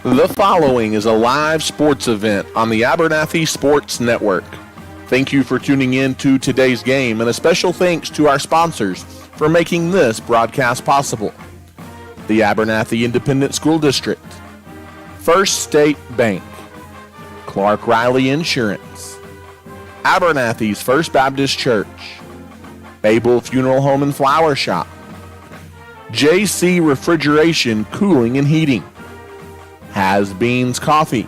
The following is a live sports event on the Abernathy Sports Network. Thank you for tuning in to today's game, and a special thanks to our sponsors for making this broadcast possible. The Abernathy Independent School District, First State Bank, Clark Riley Insurance, Abernathy's First Baptist Church, Babel Funeral Home and Flower Shop, JC Refrigeration, Cooling and Heating, Has Beans Coffee,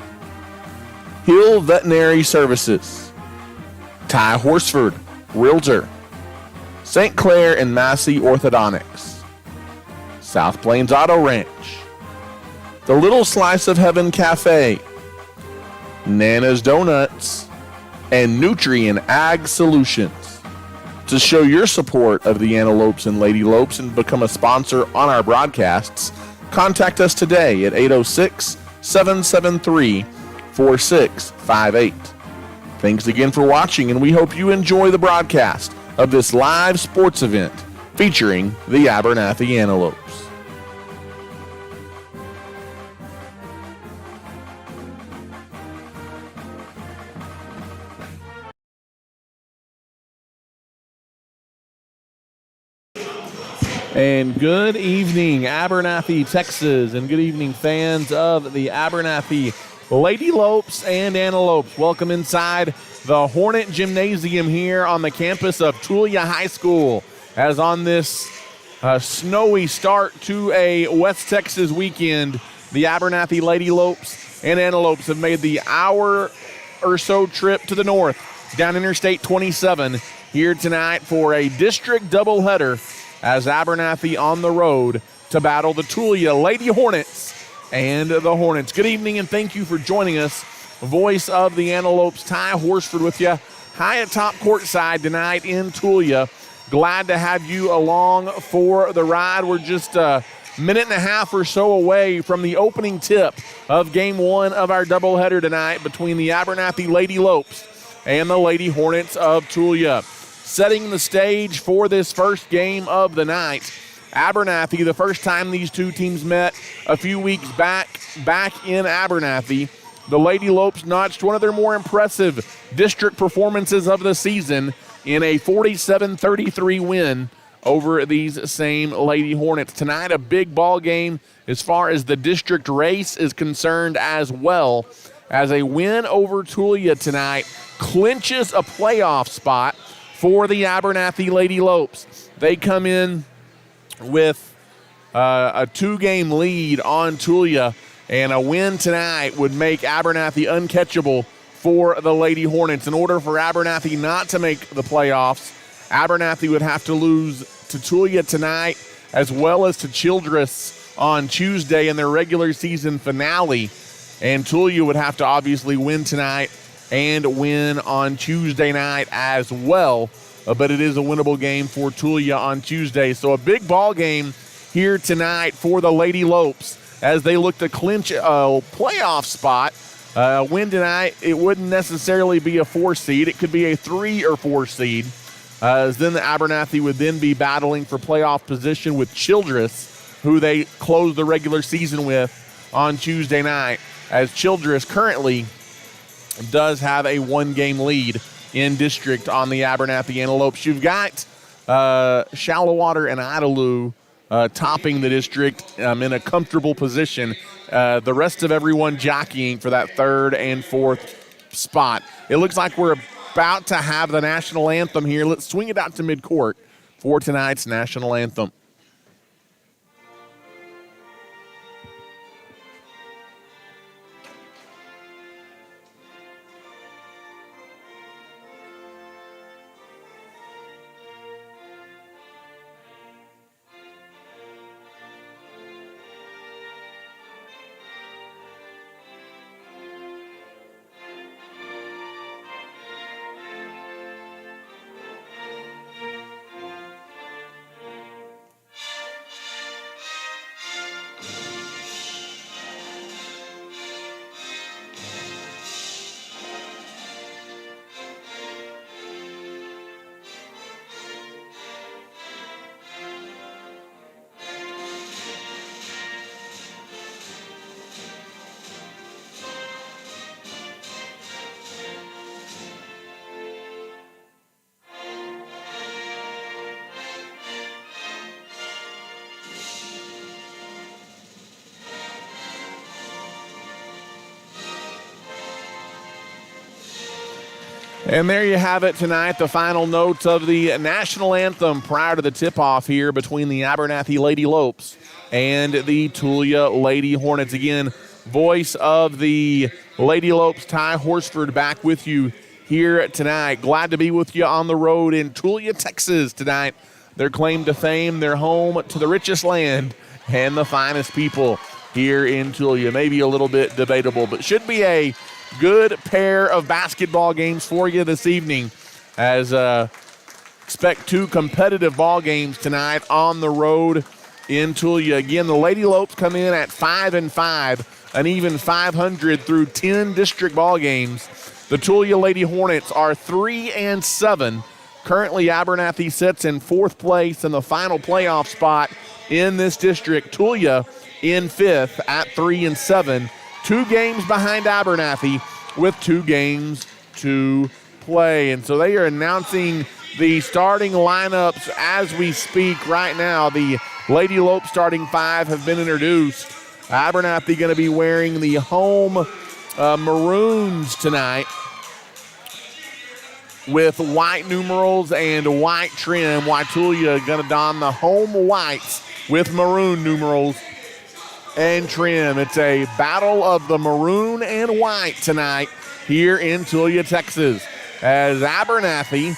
Hill Veterinary Services, Ty Horsford, Realtor, St. Clair and Massey Orthodontics, South Plains Auto Ranch, The Little Slice of Heaven Cafe, Nana's Donuts, and Nutrien Ag Solutions. To show your support of the Antelopes and Lady Lopes and become a sponsor on our broadcasts, contact us today at 806-773-4658. Thanks again for watching, and we hope you enjoy the broadcast of this live sports event featuring the Abernathy Antelopes. And good evening, Abernathy, Texas, and good evening, fans of the Abernathy Lady Lopes and Antelopes. Welcome inside the Hornet Gymnasium here on the campus of Tulia High School, as on this snowy start to a West Texas weekend, the Abernathy Lady Lopes and Antelopes have made the hour or so trip to the north down Interstate 27 here tonight for a district doubleheader, as Abernathy on the road to battle the Tulia Lady Hornets and the Hornets. Good evening, and thank you for joining us. Voice of the Antelopes, Ty Horsford, with you high atop courtside tonight in Tulia. Glad to have you along for the ride. We're just a minute and a half or so away from the opening tip of Game 1 of our doubleheader tonight between the Abernathy Lady Lopes and the Lady Hornets of Tulia. Setting the stage for this first game of the night, Abernathy, the first time these two teams met a few weeks back in Abernathy, the Lady Lopes notched one of their more impressive district performances of the season in a 47-33 win over these same Lady Hornets. Tonight, a big ball game as far as the district race is concerned as well, as a win over Tulia tonight clinches a playoff spot for the Abernathy Lady Lopes. They come in with a two-game lead on Tulia, and a win tonight would make Abernathy uncatchable for the Lady Hornets. In order for Abernathy not to make the playoffs, Abernathy would have to lose to Tulia tonight as well as to Childress on Tuesday in their regular season finale, and Tulia would have to obviously win tonight and win on Tuesday night as well. But it is a winnable game for Tulia on Tuesday. So a big ball game here tonight for the Lady Lopes as they look to clinch a playoff spot. Win tonight, it wouldn't necessarily be a 4 seed. It could be a 3 or 4 seed. As then the Abernathy would then be battling for playoff position with Childress, who they close the regular season with on Tuesday night, as Childress currently does have a 1-game lead in district on the Abernathy Antelopes. You've got Shallow Water and Idalou topping the district in a comfortable position. The rest of everyone jockeying for that 3rd and 4th spot. It looks like we're about to have the national anthem here. Let's swing it out to midcourt for tonight's national anthem. And there you have it tonight, the final notes of the national anthem prior to the tip-off here between the Abernathy Lady Lopes and the Tulia Lady Hornets. Again, voice of the Lady Lopes, Ty Horsford, back with you here tonight. Glad to be with you on the road in Tulia, Texas tonight. Their claim to fame, their home to the richest land and the finest people here in Tulia. Maybe a little bit debatable, but should be a good pair of basketball games for you this evening, as expect two competitive ball games tonight on the road in Tulia. Again, the Lady Lopes come in at 5-5, an even 500 through 10 district ball games. The Tulia Lady Hornets are 3-7. Currently, Abernathy sits in fourth place in the final playoff spot in this district. Tulia in fifth at 3-7. 2 games behind Abernathy with 2 games to play. And so they are announcing the starting lineups as we speak right now. The Lady Lopes starting 5 have been introduced. Abernathy going to be wearing the home maroons tonight with white numerals and white trim. Tulia going to don the home whites with maroon numerals and trim. It's a battle of the maroon and white tonight here in Tulia, Texas. As Abernathy,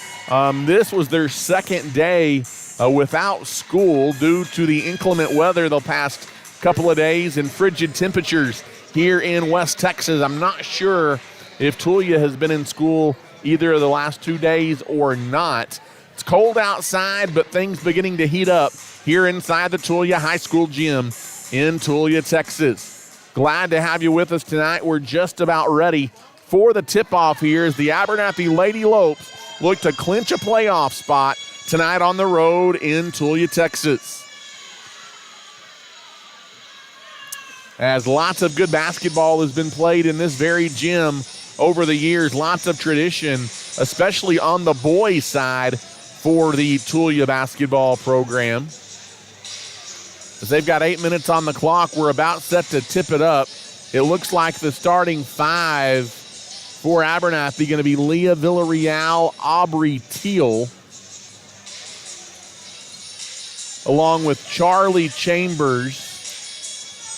this was their second day without school due to the inclement weather the past couple of days and frigid temperatures here in West Texas. I'm not sure if Tulia has been in school either of the last 2 days or not. It's cold outside, but things beginning to heat up here inside the Tulia High School gym in Tulia, Texas. Glad to have you with us tonight. We're just about ready for the tip-off here as the Abernathy Lady Lopes look to clinch a playoff spot tonight on the road in Tulia, Texas. As lots of good basketball has been played in this very gym over the years, lots of tradition, especially on the boys' side for the Tulia basketball program. As they've got 8 minutes on the clock, we're about set to tip it up. It looks like the starting 5 for Abernathy going to be Leah Villarreal, Aubrey Teal, along with Charlie Chambers,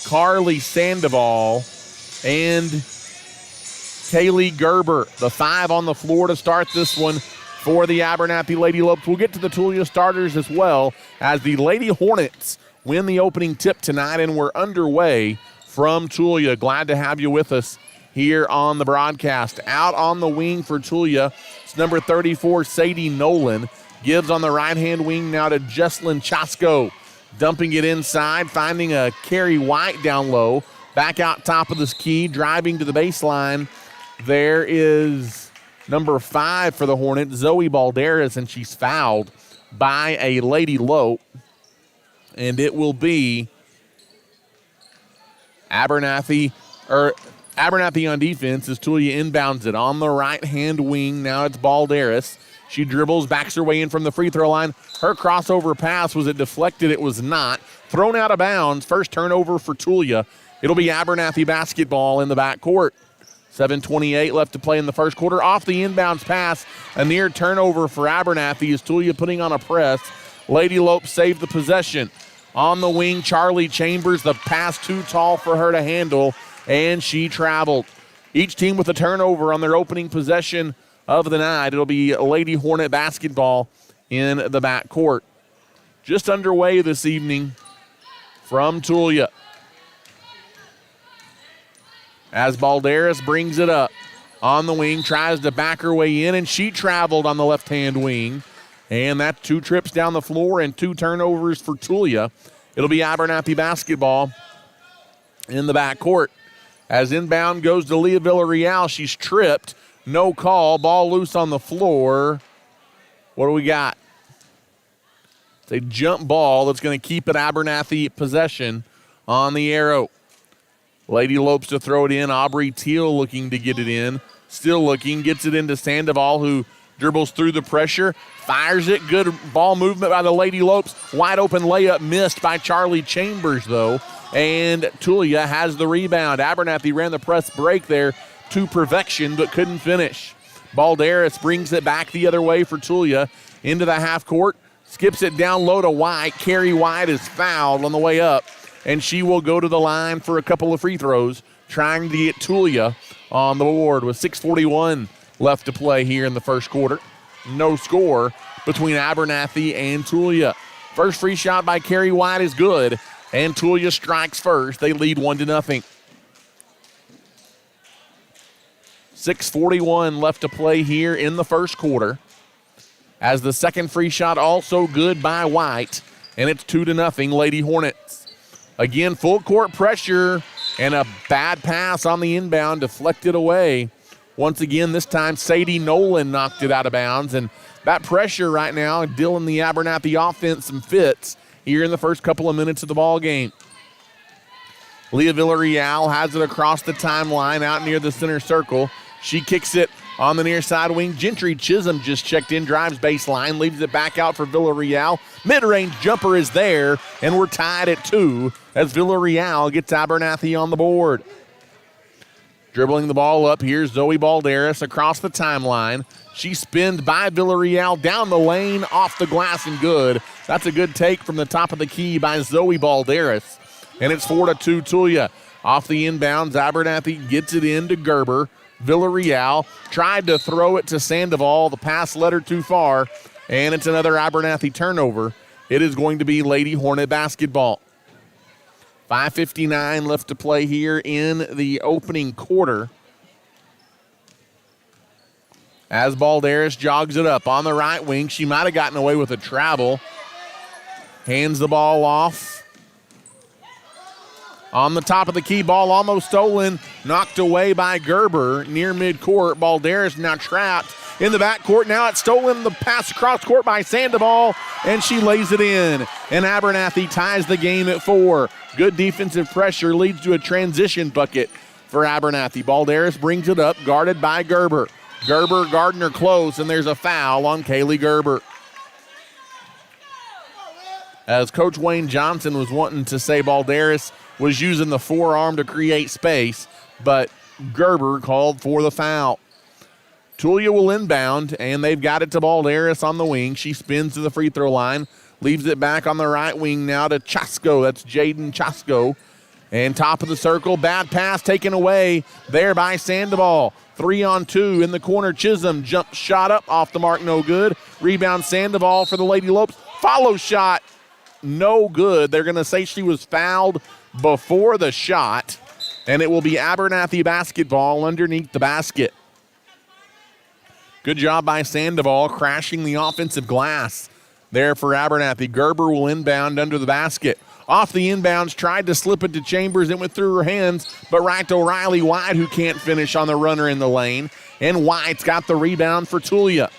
Carly Sandoval, and Kaylee Gerber. The 5 on the floor to start this one for the Abernathy Lady Lopes. We'll get to the Tulia starters as well as the Lady Hornets win the opening tip tonight, and we're underway from Tulia. Glad to have you with us here on the broadcast. Out on the wing for Tulia, it's number 34, Sadie Nolan. Gives on the right-hand wing now to Jesslyn Chasko. Dumping it inside, finding a Carrie White down low. Back out top of this key, driving to the baseline. There is number 5 for the Hornets, Zoe Balderas, and she's fouled by a Lady Lope. And it will be Abernathy on defense as Tulia inbounds it on the right-hand wing. Now it's Balderas. She dribbles, backs her way in from the free throw line. Her crossover pass, was it deflected? It was not. Thrown out of bounds. First turnover for Tulia. It'll be Abernathy basketball in the backcourt. 7:28 left to play in the first quarter. Off the inbounds pass, a near turnover for Abernathy as Tulia putting on a press. Lady Lopes saved the possession. On the wing, Charlie Chambers, the pass too tall for her to handle, and she traveled. Each team with a turnover on their opening possession of the night. It'll be Lady Hornet basketball in the backcourt. Just underway this evening from Tulia. As Balderas brings it up on the wing, tries to back her way in, and she traveled on the left-hand wing. And that's 2 trips down the floor and 2 turnovers for Tulia. It'll be Abernathy basketball in the backcourt. As inbound goes to Leah Villarreal. She's tripped. No call. Ball loose on the floor. What do we got? It's a jump ball that's going to keep it Abernathy possession on the arrow. Lady Lopes to throw it in. Aubrey Teal looking to get it in. Still looking. Gets it into Sandoval, who dribbles through the pressure. Fires it. Good ball movement by the Lady Lopes. Wide open layup missed by Charlie Chambers, though. And Tulia has the rebound. Abernathy ran the press break there to perfection, but couldn't finish. Balderas brings it back the other way for Tulia into the half court. Skips it down low to White. Carrie White is fouled on the way up, and she will go to the line for a couple of free throws, trying to get Tulia on the board with 6:41 left to play here in the first quarter. No score between Abernathy and Tulia. First free shot by Carrie White is good, and Tulia strikes first. They lead 1-0. 6:41 left to play here in the first quarter. As the second free shot also good by White, and it's 2-0 Lady Hornets. Again, full court pressure and a bad pass on the inbound, deflected away. Once again, this time Sadie Nolan knocked it out of bounds, and that pressure right now dealing the Abernathy offense some fits here in the first couple of minutes of the ball game. Leah Villarreal has it across the timeline out near the center circle. She kicks it on the near side wing. Gentry Chisholm just checked in, drives baseline, leaves it back out for Villarreal. Mid-range jumper is there, and we're tied at 2 as Villarreal gets Abernathy on the board. Dribbling the ball up, here's Zoe Balderas across the timeline. She spins by Villarreal down the lane, off the glass and good. That's a good take from the top of the key by Zoe Balderas. And it's 4-2 Tulia. Off the inbounds, Abernathy gets it into Gerber. Villarreal tried to throw it to Sandoval. The pass led her too far, and it's another Abernathy turnover. It is going to be Lady Hornet basketball. 5:59 left to play here in the opening quarter. As Balderas jogs it up on the right wing, she might have gotten away with a travel. Hands the ball off. On the top of the key, ball almost stolen, knocked away by Gerber near midcourt. Balderas now trapped in the backcourt. Now it's stolen, the pass across court by Sandoval, and she lays it in. And Abernathy ties the game at 4. Good defensive pressure leads to a transition bucket for Abernathy. Balderas brings it up, guarded by Gerber. Gerber guarding her close, and there's a foul on Kaylee Gerber. As Coach Wayne Johnson was wanting to say Balderas was using the forearm to create space, but Gerber called for the foul. Tulia will inbound, and they've got it to Balderas on the wing. She spins to the free throw line, leaves it back on the right wing now to Chasko. That's Jaden Chasko. And top of the circle, bad pass taken away there by Sandoval. 3-on-2 in the corner. Chisholm jump shot up off the mark, no good. Rebound Sandoval for the Lady Lopes. Follow shot, no good. They're going to say she was fouled before the shot, and it will be Abernathy basketball underneath the basket. Good job by Sandoval crashing the offensive glass there for Abernathy. Gerber will inbound under the basket. Off the inbounds, tried to slip it to Chambers. It went through her hands, but right to Riley White, who can't finish on the runner in the lane. And White's got the rebound for Tulia.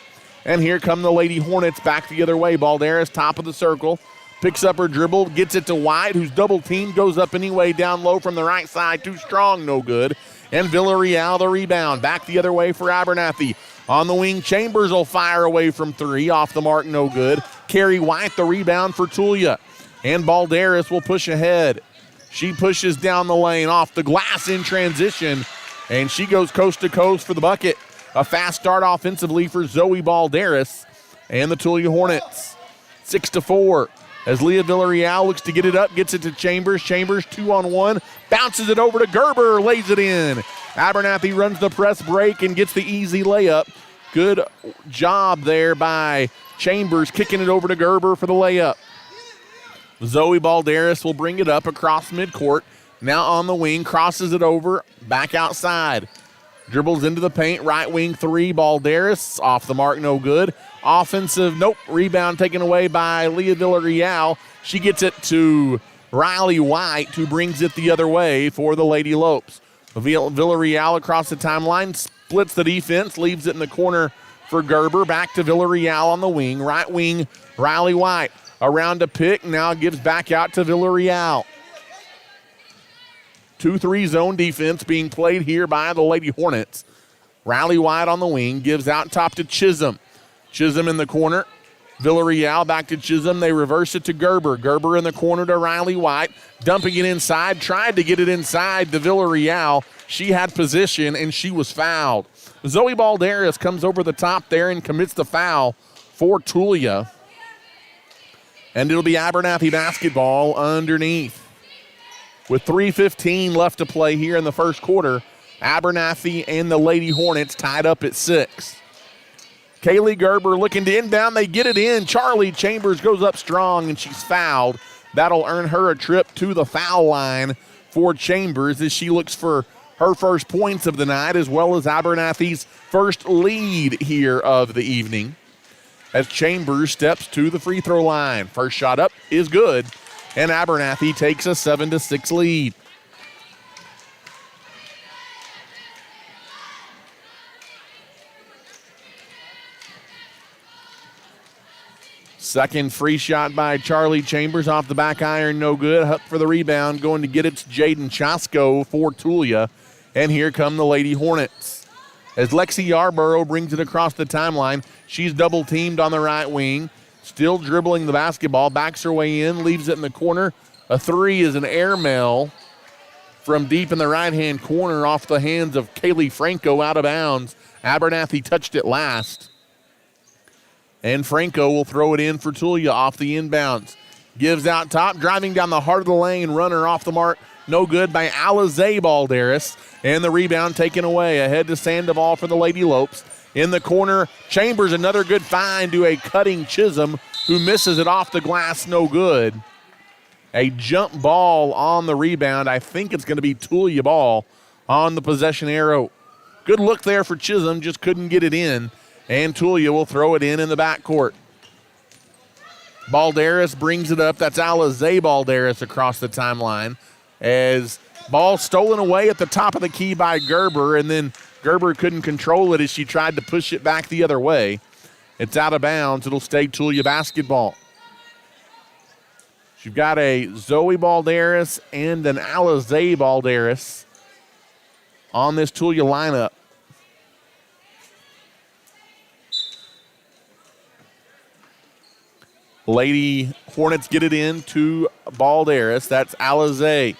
And here come the Lady Hornets back the other way. Balderas, top of the circle, picks up her dribble, gets it to White, who's double teamed, goes up anyway, down low from the right side. Too strong, no good. And Villarreal the rebound. Back the other way for Abernathy. On the wing, Chambers will fire away from 3. Off the mark, no good. Carrie White the rebound for Tulia. And Balderas will push ahead. She pushes down the lane, off the glass in transition, and she goes coast to coast for the bucket. A fast start offensively for Zoe Balderas and the Tulia Hornets. 6-4 as Leah Villarreal looks to get it up, gets it to Chambers. Chambers 2-on-1, bounces it over to Gerber, lays it in. Abernathy runs the press break and gets the easy layup. Good job there by Chambers, kicking it over to Gerber for the layup. Zoe Balderas will bring it up across midcourt. Now on the wing, crosses it over, back outside. Dribbles into the paint, right wing 3, Balderas, off the mark, no good. Offensive, nope, rebound taken away by Leah Villarreal. She gets it to Riley White, who brings it the other way for the Lady Lopes. Villarreal across the timeline, splits the defense, leaves it in the corner for Gerber. Back to Villarreal on the wing, right wing, Riley White. Around a pick, now gives back out to Villarreal. 2-3 zone defense being played here by the Lady Hornets. Riley White on the wing, gives out top to Chisholm. Chisholm in the corner. Villarreal back to Chisholm. They reverse it to Gerber. Gerber in the corner to Riley White. Dumping it inside, tried to get it inside to Villarreal. She had position, and she was fouled. Zoe Balderas comes over the top there and commits the foul for Tulia. And it'll be Abernathy basketball underneath. With 3:15 left to play here in the first quarter, Abernathy and the Lady Hornets tied up at 6. Kaylee Gerber looking to inbound. They get it in. Charlie Chambers goes up strong, and she's fouled. That'll earn her a trip to the foul line for Chambers as she looks for her first points of the night, as well as Abernathy's first lead here of the evening. As Chambers steps to the free throw line. First shot up is good, and Abernathy takes a 7-6 lead. Second free shot by Charlie Chambers off the back iron, no good. Up for the rebound, going to get it to Jaden Chasko for Tulia. And here come the Lady Hornets. As Lexi Yarborough brings it across the timeline, she's double teamed on the right wing. Still dribbling the basketball, backs her way in, leaves it in the corner. A three is an airmail from deep in the right-hand corner off the hands of Kaylee Franco, out of bounds. Abernathy touched it last. And Franco will throw it in for Tulia off the inbounds. Gives out top, driving down the heart of the lane, runner off the mark. No good by Alize Balderas. And the rebound taken away. Ahead to Sandoval for the Lady Lopes. In the corner, Chambers, another good find to a cutting Chisholm, who misses it off the glass, no good. A jump ball on the rebound. I think it's going to be Tulia ball on the possession arrow. Good look there for Chisholm, just couldn't get it in. And Tulia will throw it in the backcourt. Balderas brings it up. That's Alize Balderas across the timeline. As ball stolen away at the top of the key by Gerber, and then Gerber couldn't control it as she tried to push it back the other way. It's out of bounds. It'll stay Tulia basketball. You've got a Zoe Balderas and an Alize Balderas on this Tulia lineup. Lady Hornets get it in to Balderas. That's Alize.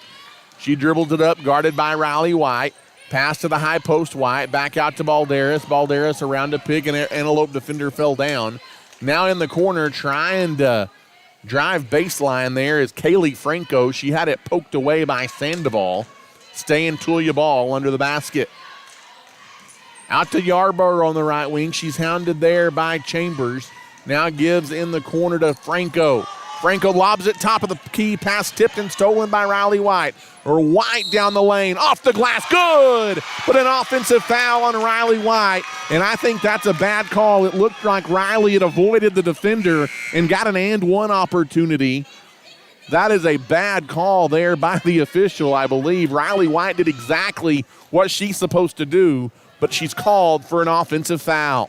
She dribbles it up, guarded by Riley White. Pass to the high post, White. Back out to Balderas. Balderas around a pick, and Antelope defender fell down. Now in the corner, trying to drive baseline there is Kaylee Franco. She had it poked away by Sandoval. Staying Tulia ball under the basket. Out to Yarborough on the right wing. She's hounded there by Chambers. Now gives in the corner to Franco. Franco lobs it top of the key. Pass tipped and stolen by Riley White. Or White down the lane. Off the glass. Good! But an offensive foul on Riley White. And I think that's a bad call. It looked like Riley had avoided the defender and got an and one opportunity. That is a bad call there by the official, I believe. Riley White did exactly what she's supposed to do, but she's called for an offensive foul.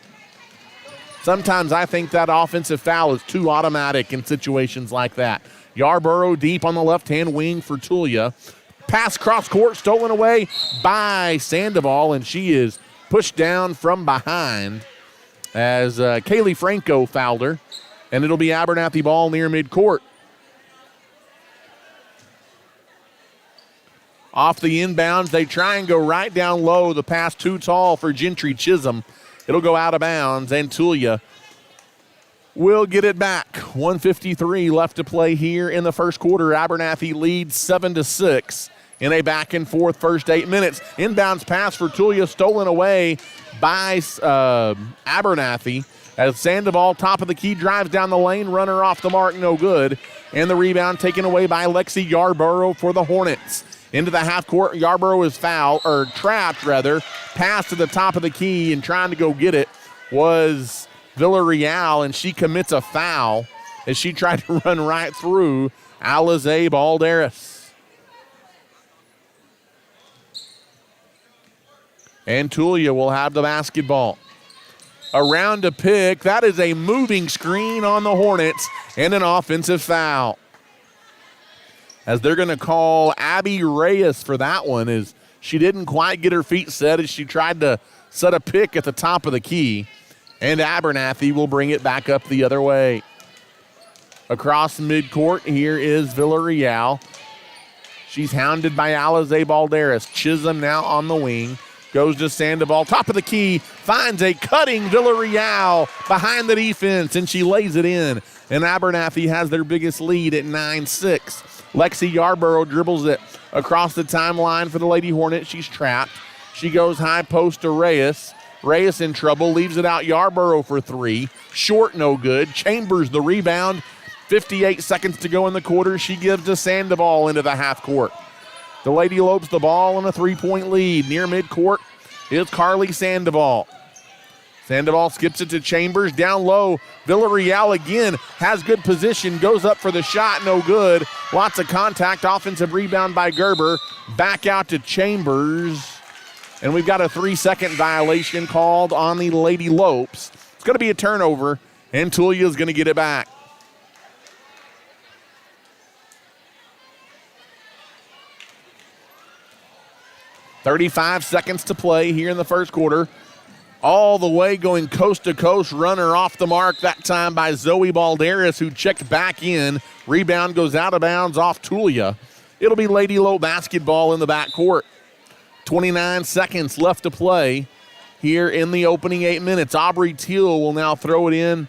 Sometimes I think that offensive foul is too automatic in situations like that. Yarborough deep on the left-hand wing for Tulia. Pass cross court stolen away by Sandoval, and she is pushed down from behind as Kaylee Franco fouled her, and it'll be Abernathy ball near midcourt. Off the inbounds, they try and go right down low. The pass too tall for Gentry Chisholm. It'll go out of bounds, and Tulia will get it back. 1:53 left to play here in the first quarter. Abernathy leads 7-6 in a back-and-forth first 8 minutes. Inbounds pass for Tulia, stolen away by Abernathy. As Sandoval, top of the key, drives down the lane. Runner off the mark, no good. And the rebound taken away by Lexi Yarborough for the Hornets. Into the half court, Yarborough is trapped. Pass to the top of the key, and trying to go get it was Villarreal, and she commits a foul as she tried to run right through Alize Balderas. And Tulia will have the basketball. Around to pick. That is a moving screen on the Hornets and an offensive foul. As they're going to call Abby Reyes for that one, as she didn't quite get her feet set as she tried to set a pick at the top of the key. And Abernathy will bring it back up the other way. Across midcourt, here is Villarreal. She's hounded by Alize Balderas. Chisholm now on the wing. Goes to Sandoval, top of the key, finds a cutting Villarreal behind the defense, and she lays it in. And Abernathy has their biggest lead at 9-6. Lexi Yarborough dribbles it across the timeline for the Lady Hornets. She's trapped. She goes high post to Reyes. Reyes in trouble, leaves it out Yarborough for three. Short, no good. Chambers the rebound. 58 seconds to go in the quarter. She gives to Sandoval into the half court. The Lady Lopes the ball in a three-point lead. Near midcourt is Carly Sandoval. Sandoval skips it to Chambers. Down low, Villarreal again has good position. Goes up for the shot, no good. Lots of contact. Offensive rebound by Gerber. Back out to Chambers. And we've got a 3-second violation called on the Lady Lopes. It's going to be a turnover, and Tulia is going to get it back. .35 seconds to play here in the first quarter. All the way going coast to coast, runner off the mark, that time by Zoe Balderas, who checked back in. Rebound goes out of bounds off Tulia. It'll be Lady Lope basketball in the backcourt. 29 seconds left to play here in the opening 8 minutes. Aubrey Teal will now throw it in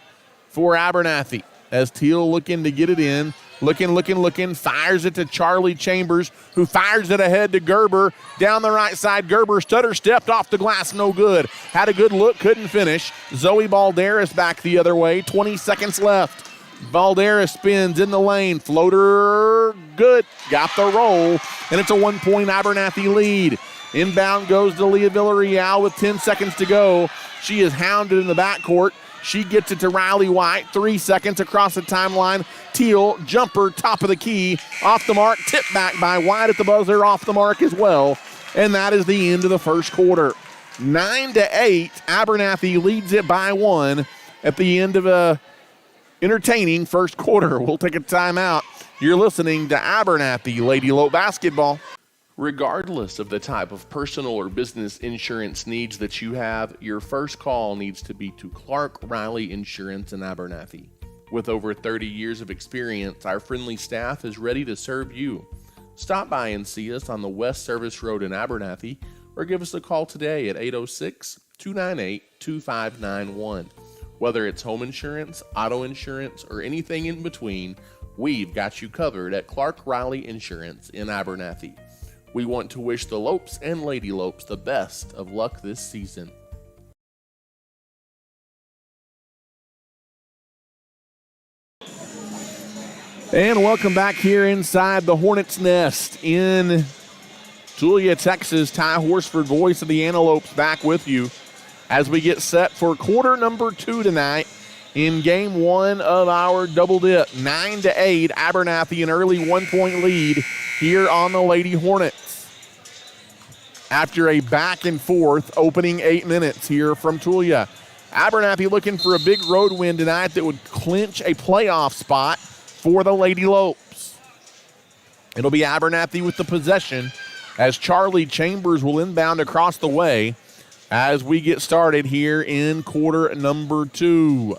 for Abernathy as Teal looking to get it in. Looking, fires it to Charlie Chambers, who fires it ahead to Gerber. Down the right side, Gerber stutter stepped off the glass, no good. Had a good look, couldn't finish. Zoe Balderas back the other way, 20 seconds left. Balderas spins in the lane, floater, good. Got the roll, and it's a 1-point Abernathy lead. Inbound goes to Leah Villarreal with 10 seconds to go. She is hounded in the backcourt. She gets it to Riley White. 3 seconds across the timeline. Teal, jumper, top of the key. Off the mark, tip back by White at the buzzer, off the mark as well. And that is the end of the first quarter. 9-8, Abernathy leads it by 1 at the end of a entertaining first quarter. We'll take a timeout. You're listening to Abernathy Lady Lope Basketball. Regardless of the type of personal or business insurance needs that you have, your first call needs to be to Clark Riley Insurance in Abernathy. With over 30 years of experience, our friendly staff is ready to serve you. Stop by and see us on the West Service Road in Abernathy, or give us a call today at 806-298-2591. Whether it's home insurance, auto insurance, or anything in between, we've got you covered at Clark Riley Insurance in Abernathy. We want to wish the Lopes and Lady Lopes the best of luck this season. And welcome back here inside the Hornets' Nest in Tulia, Texas. Ty Horsford, voice of the Antelopes, back with you as we get set for quarter number 2 tonight in game 1 of our double dip. 9-8, Abernathy, an early 1-point lead here on the Lady Hornets. After a back and forth opening 8 minutes here from Tulia. Abernathy looking for a big road win tonight that would clinch a playoff spot for the Lady Lopes. It'll be Abernathy with the possession as Charlie Chambers will inbound across the way as we get started here in quarter number 2.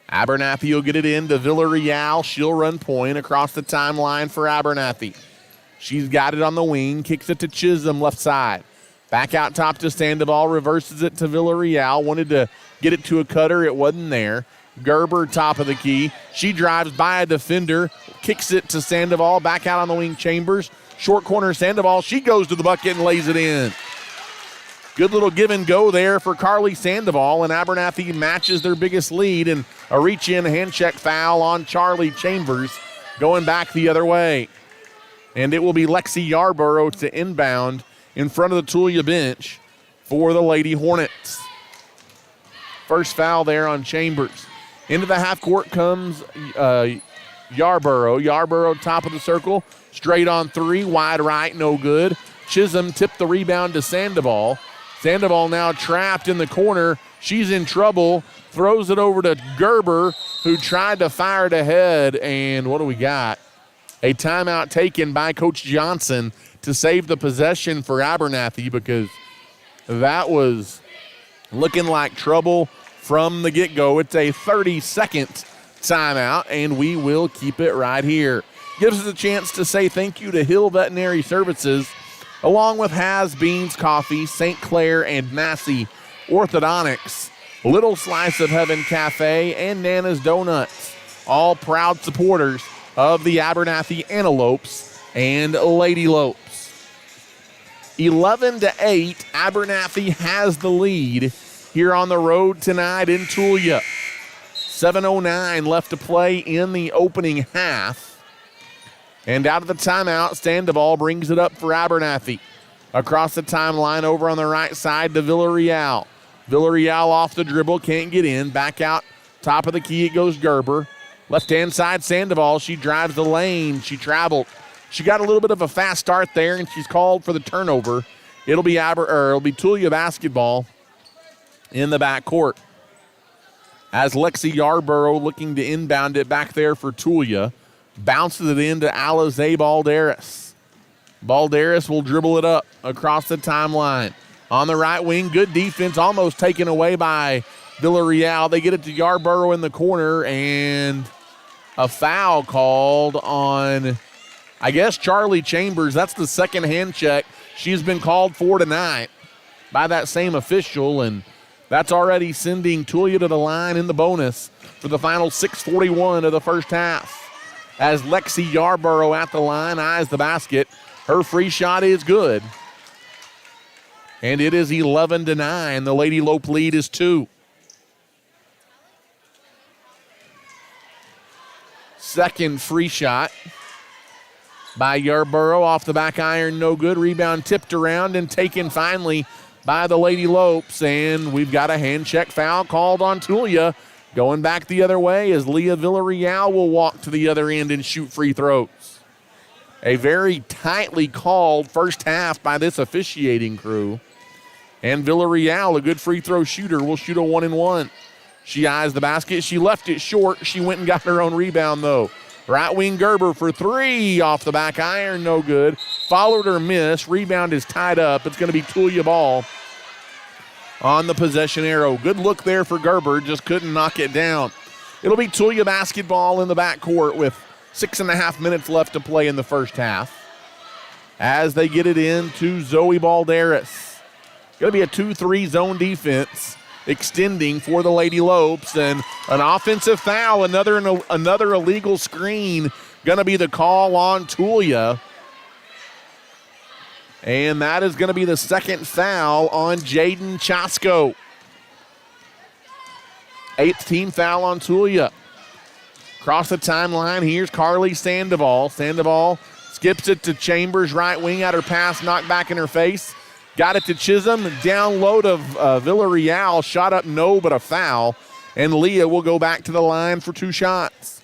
Abernathy will get it into Villarreal. She'll run point across the timeline for Abernathy. She's got it on the wing, kicks it to Chisholm left side. Back out top to Sandoval, reverses it to Villarreal. Wanted to get it to a cutter, it wasn't there. Gerber, top of the key. She drives by a defender, kicks it to Sandoval, back out on the wing, Chambers. Short corner, Sandoval. She goes to the bucket and lays it in. Good little give and go there for Carly Sandoval, and Abernathy matches their biggest lead, and a reach-in hand check foul on Charlie Chambers going back the other way. And it will be Lexi Yarborough to inbound in front of the Tulia bench for the Lady Hornets. First foul there on Chambers. Into the half court comes Yarborough. Yarborough, top of the circle, straight on three, wide right, no good. Chisholm tipped the rebound to Sandoval. Sandoval now trapped in the corner. She's in trouble. Throws it over to Gerber, who tried to fire it ahead. And what do we got? A timeout taken by Coach Johnson to save the possession for Abernathy, because that was looking like trouble from the get-go. It's a 30-second timeout, and we will keep it right here. gives us a chance to say thank you to Hill Veterinary Services, along with Has Beans Coffee, St. Clair and Massey Orthodontics, Little Slice of Heaven Cafe, and Nana's Donuts, all proud supporters of the Abernathy Antelopes and Lady Lopes. 11-8, Abernathy has the lead here on the road tonight in Tulia. 7:09 left to play in the opening half. And out of the timeout, Sandoval brings it up for Abernathy. Across the timeline over on the right side to Villarreal. Villarreal off the dribble, can't get in. Back out, top of the key, it goes Gerber. Left-hand side, Sandoval. She drives the lane. She traveled. She got a little bit of a fast start there, and she's called for the turnover. It'll be Tulia basketball in the backcourt. As Lexi Yarborough looking to inbound it back there for Tulia. Bounces it into Alizé Balderas. Balderas will dribble it up across the timeline. On the right wing, good defense, almost taken away by Villarreal. They get it to Yarborough in the corner, and a foul called on, I guess, Charlie Chambers. That's the second hand check she's been called for tonight by that same official, and that's already sending Tulia to the line in the bonus for the final 6:41 of the first half. As Lexi Yarborough at the line eyes the basket, her free shot is good. And it is 11-9. The Lady Lope lead is 2. Second free shot by Yarborough off the back iron, no good. Rebound tipped around and taken finally by the Lady Lopes. And we've got a hand check foul called on Tulia. Going back the other way as Leah Villarreal will walk to the other end and shoot free throws. A very tightly called first half by this officiating crew. And Villarreal, a good free throw shooter, will shoot a 1-and-1. She eyes the basket. She left it short. She went and got her own rebound, though. Right wing Gerber for three off the back iron, no good. Followed her miss. Rebound is tied up. It's going to be Tulia ball on the possession arrow. Good look there for Gerber, just couldn't knock it down. It'll be Tulia basketball in the backcourt with 6.5 minutes left to play in the first half. As they get it in to Zoe Balderas. Going to be a 2-3 zone defense extending for the Lady Lopes, and an offensive foul, another illegal screen going to be the call on Tulia. And that is going to be the second foul on Jaden Chasko. 8th team foul on Tulia. Across the timeline, here's Carly Sandoval. Sandoval skips it to Chambers, right wing, at her pass, knocked back in her face. Got it to Chisholm, down low to Villarreal, shot up no, but a foul. And Leah will go back to the line for 2 shots.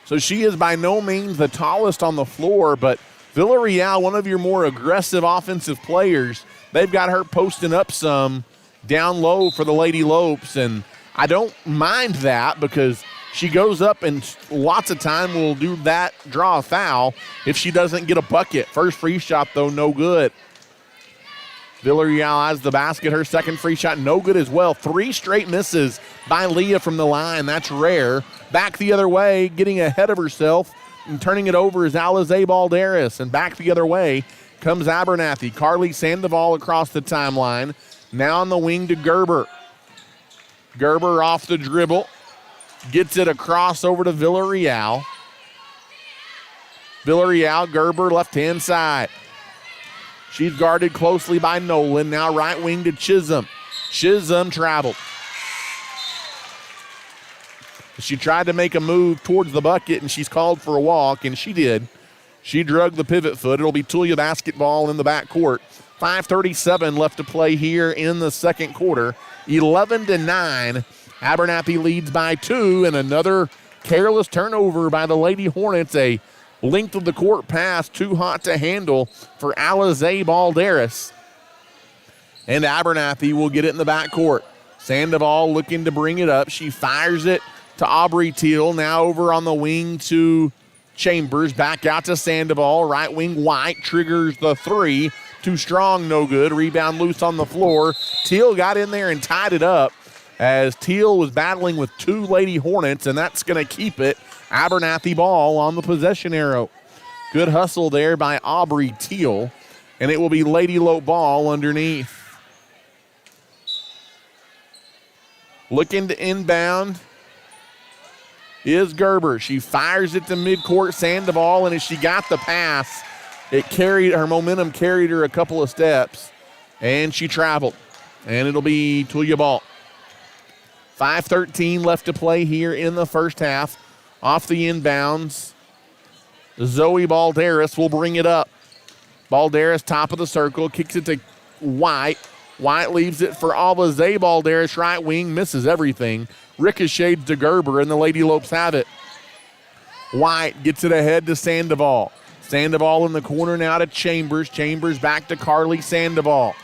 So she is by no means the tallest on the floor, but Villarreal, one of your more aggressive offensive players, they've got her posting up some down low for the Lady Lopes, and I don't mind that because she goes up and lots of time will do that, draw a foul if she doesn't get a bucket. First free shot, though, no good. Villarreal has the basket. Her second free shot, no good as well. 3 straight misses by Leah from the line. That's rare. Back the other way, getting ahead of herself and turning it over is Alizé Balderas. And back the other way comes Abernathy. Carly Sandoval across the timeline. Now on the wing to Gerber. Gerber off the dribble. Gets it across over to Villarreal. Villarreal, Gerber, left-hand side. She's guarded closely by Nolan. Now right wing to Chisholm. Chisholm traveled. She tried to make a move towards the bucket, and she's called for a walk, and she did. She drug the pivot foot. It'll be Tulia basketball in the backcourt. 5:37 left to play here in the second quarter. 11-9. Abernathy leads by 2, and another careless turnover by the Lady Hornets. A length of the court pass, too hot to handle for Alizé Balderas. And Abernathy will get it in the backcourt. Sandoval looking to bring it up. She fires it to Aubrey Teal. Now over on the wing to Chambers. Back out to Sandoval. Right wing White triggers the 3. Too strong, no good. Rebound loose on the floor. Teal got in there and tied it up. as Teal was battling with two Lady Hornets, and that's going to keep it Abernathy ball on the possession arrow. Good hustle there by Aubrey Teal, and it will be Lady Lope ball underneath. Looking to inbound is Gerber. She fires it to midcourt Sandoval, and as she got the pass, her momentum carried her a couple of steps, and she traveled. And it'll be Tulia ball. 5:13 left to play here in the first half. Off the inbounds, Zoe Balderas will bring it up. Balderas, top of the circle, kicks it to White. White leaves it for Alvaze. Balderas, right wing, misses everything. Ricochets to Gerber, and the Lady Lopes have it. White gets it ahead to Sandoval. Sandoval in the corner now to Chambers. Chambers back to Carly Sandoval,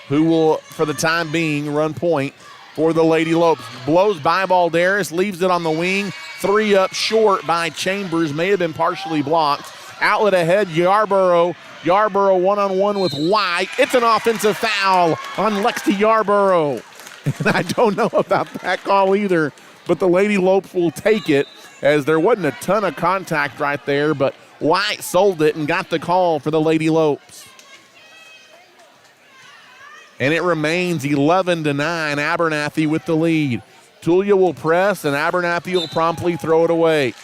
who will, for the time being, run point for the Lady Lopes. Blows by Balderas, leaves it on the wing. Three up short by Chambers, may have been partially blocked. Outlet ahead, Yarborough. Yarborough one-on-one with White. It's an offensive foul on Lexi Yarborough. And I don't know about that call either, but the Lady Lopes will take it, as there wasn't a ton of contact right there, but White sold it and got the call for the Lady Lopes. And it remains 11-9, Abernathy with the lead. Tulia will press, and Abernathy will promptly throw it away.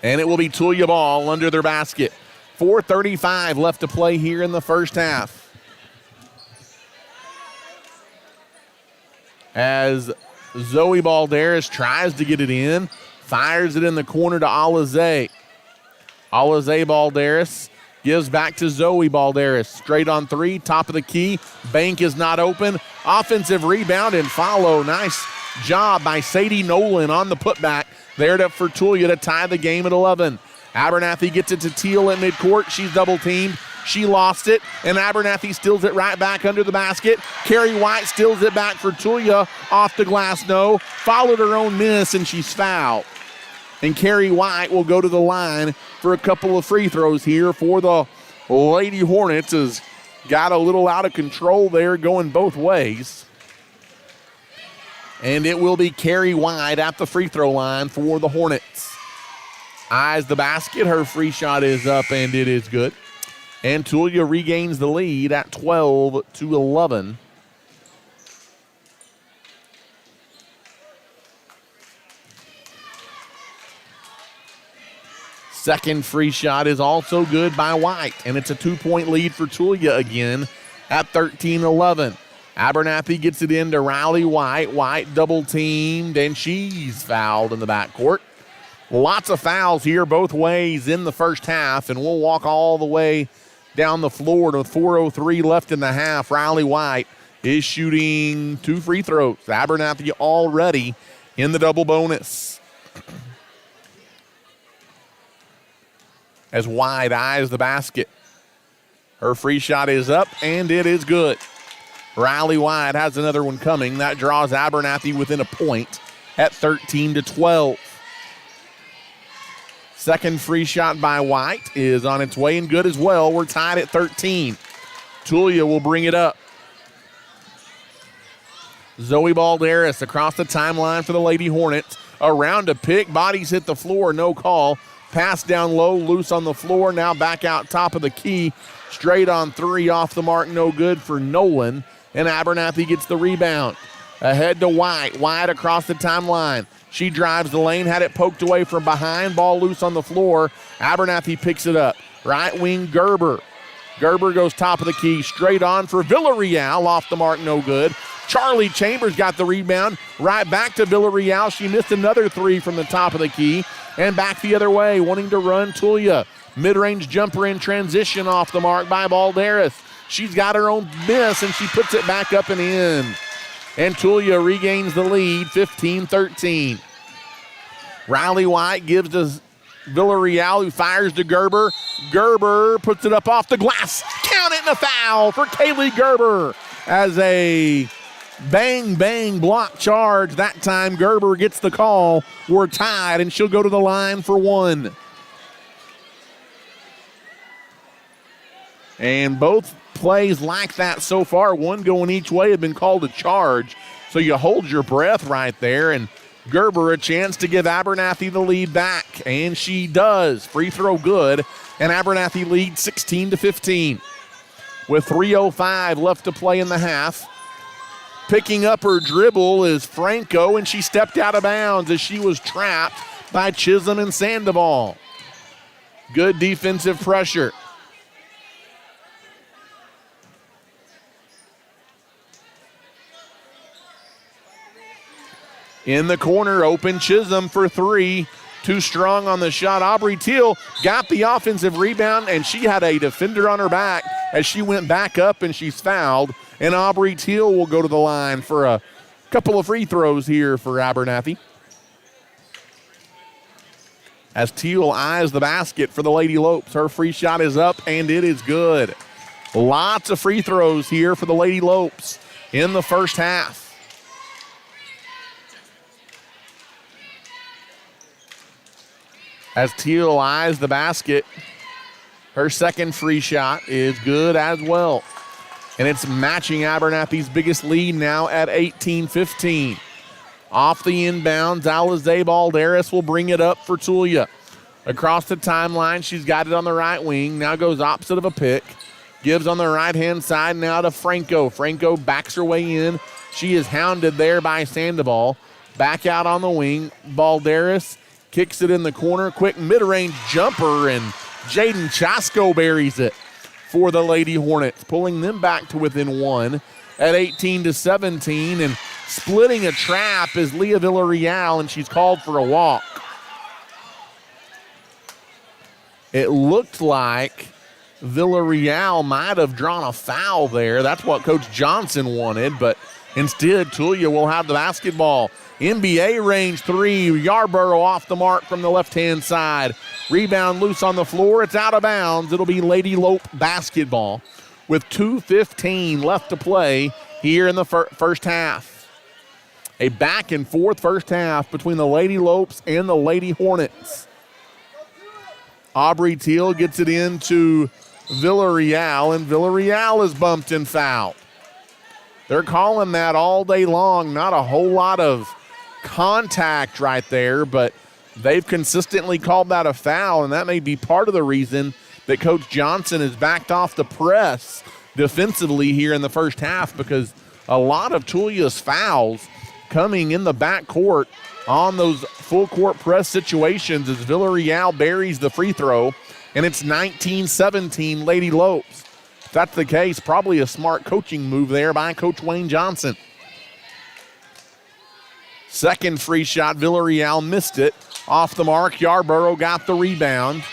And it will be Tulia ball under their basket. 4:35 left to play here in the first half. As Zoe Balderas tries to get it in, fires it in the corner to Alize. Alize Balderas gives back to Zoe Balderas. Straight on three, top of the key. Bank is not open. Offensive rebound and follow. Nice job by Sadie Nolan on the putback. There for Tulia to tie the game at 11. Abernathy gets it to Teal at midcourt. She's double teamed. She lost it, and Abernathy steals it right back under the basket. Carrie White steals it back for Tulia. Off the glass, no. Followed her own miss, and she's fouled. And Carrie White will go to the line for a couple of free throws here for the Lady Hornets. Has got a little out of control there, going both ways. And it will be Carrie White at the free throw line for the Hornets. Eyes the basket. Her free shot is up, and it is good. And Tulia regains the lead at 12-11. Second free shot is also good by White, and it's a 2-point lead for Tulia again at 13-11. Abernathy gets it into Riley White. White double teamed, and she's fouled in the backcourt. Lots of fouls here both ways in the first half, and we'll walk all the way down the floor with 4:03 left in the half. Riley White is shooting 2 free throws. Abernathy already in the double bonus. As White eyes the basket. Her free shot is up, and it is good. Riley White has another one coming. That draws Abernathy within a point at 13-12. Second free shot by White is on its way and good as well. We're tied at 13. Tulia will bring it up. Zoe Balderas across the timeline for the Lady Hornets. Around a pick, bodies hit the floor, no call. Pass down low, loose on the floor. Now back out top of the key. Straight on three, off the mark, no good for Nolan. And Abernathy gets the rebound. Ahead to White. White across the timeline. She drives the lane, had it poked away from behind. Ball loose on the floor. Abernathy picks it up. Right wing, Gerber. Gerber goes top of the key. Straight on for Villarreal. Off the mark, no good. Charlie Chambers got the rebound. Right back to Villarreal. She missed another three from the top of the key. And back the other way, wanting to run Tulia. Mid-range jumper in transition off the mark by Balderas. She's got her own miss, and she puts it back up and in. And Tulia regains the lead, 15-13. Riley White gives to Villarreal, who fires to Gerber. Gerber puts it up off the glass. Count it, and a foul for Kaylee Gerber. As a bang block charge. That time Gerber gets the call. We're tied, and she'll go to the line for one. And both plays like that so far, one going each way, have been called a charge. So you hold your breath right there, and Gerber a chance to give Abernathy the lead back, and she does. Free throw good, and Abernathy leads 16-15. With 3:05 left to play in the half. Picking up her dribble is Franco, and she stepped out of bounds as she was trapped by Chisholm and Sandoval. Good defensive pressure. In the corner, open Chisholm for three. Too strong on the shot. Aubrey Teal got the offensive rebound, and she had a defender on her back as she went back up, and she's fouled. And Aubrey Teal will go to the line for a couple of free throws here for Abernathy. As Teal eyes the basket for the Lady Lopes. Her free shot is up, and it is good. Lots of free throws here for the Lady Lopes in the first half. As Teal eyes the basket, her second free shot is good as well. And it's matching Abernathy's biggest lead now at 18-15. Off the inbounds, Alize Balderas will bring it up for Tulia. Across the timeline, she's got it on the right wing. Now goes opposite of a pick. Gives on the right-hand side now to Franco. Franco backs her way in. She is hounded there by Sandoval. Back out on the wing. Balderas kicks it in the corner. Quick mid-range jumper, and Jaden Chasko buries it for the Lady Hornets, pulling them back to within one at 18-17, and splitting a trap is Leah Villarreal, and she's called for a walk. It looked like Villarreal might have drawn a foul there. That's what Coach Johnson wanted, but instead, Tulia will have the basketball. NBA range three, Yarborough off the mark from the left-hand side. Rebound loose on the floor, it's out of bounds. It'll be Lady Lope basketball with 2:15 left to play here in the first half. A back and forth first half between the Lady Lopes and the Lady Hornets. Aubrey Teal gets it into Villarreal, and Villarreal is bumped and fouled. They're calling that all day long. Not a whole lot of contact right there, but they've consistently called that a foul, and that may be part of the reason that Coach Johnson has backed off the press defensively here in the first half, because a lot of Tulia's fouls coming in the backcourt on those full-court press situations as Villarreal buries the free throw, and it's 19-17 Lady Lopes. If that's the case, probably a smart coaching move there by Coach Wayne Johnson. Second free shot, Villarreal missed it. Off the mark, Yarborough got the rebound.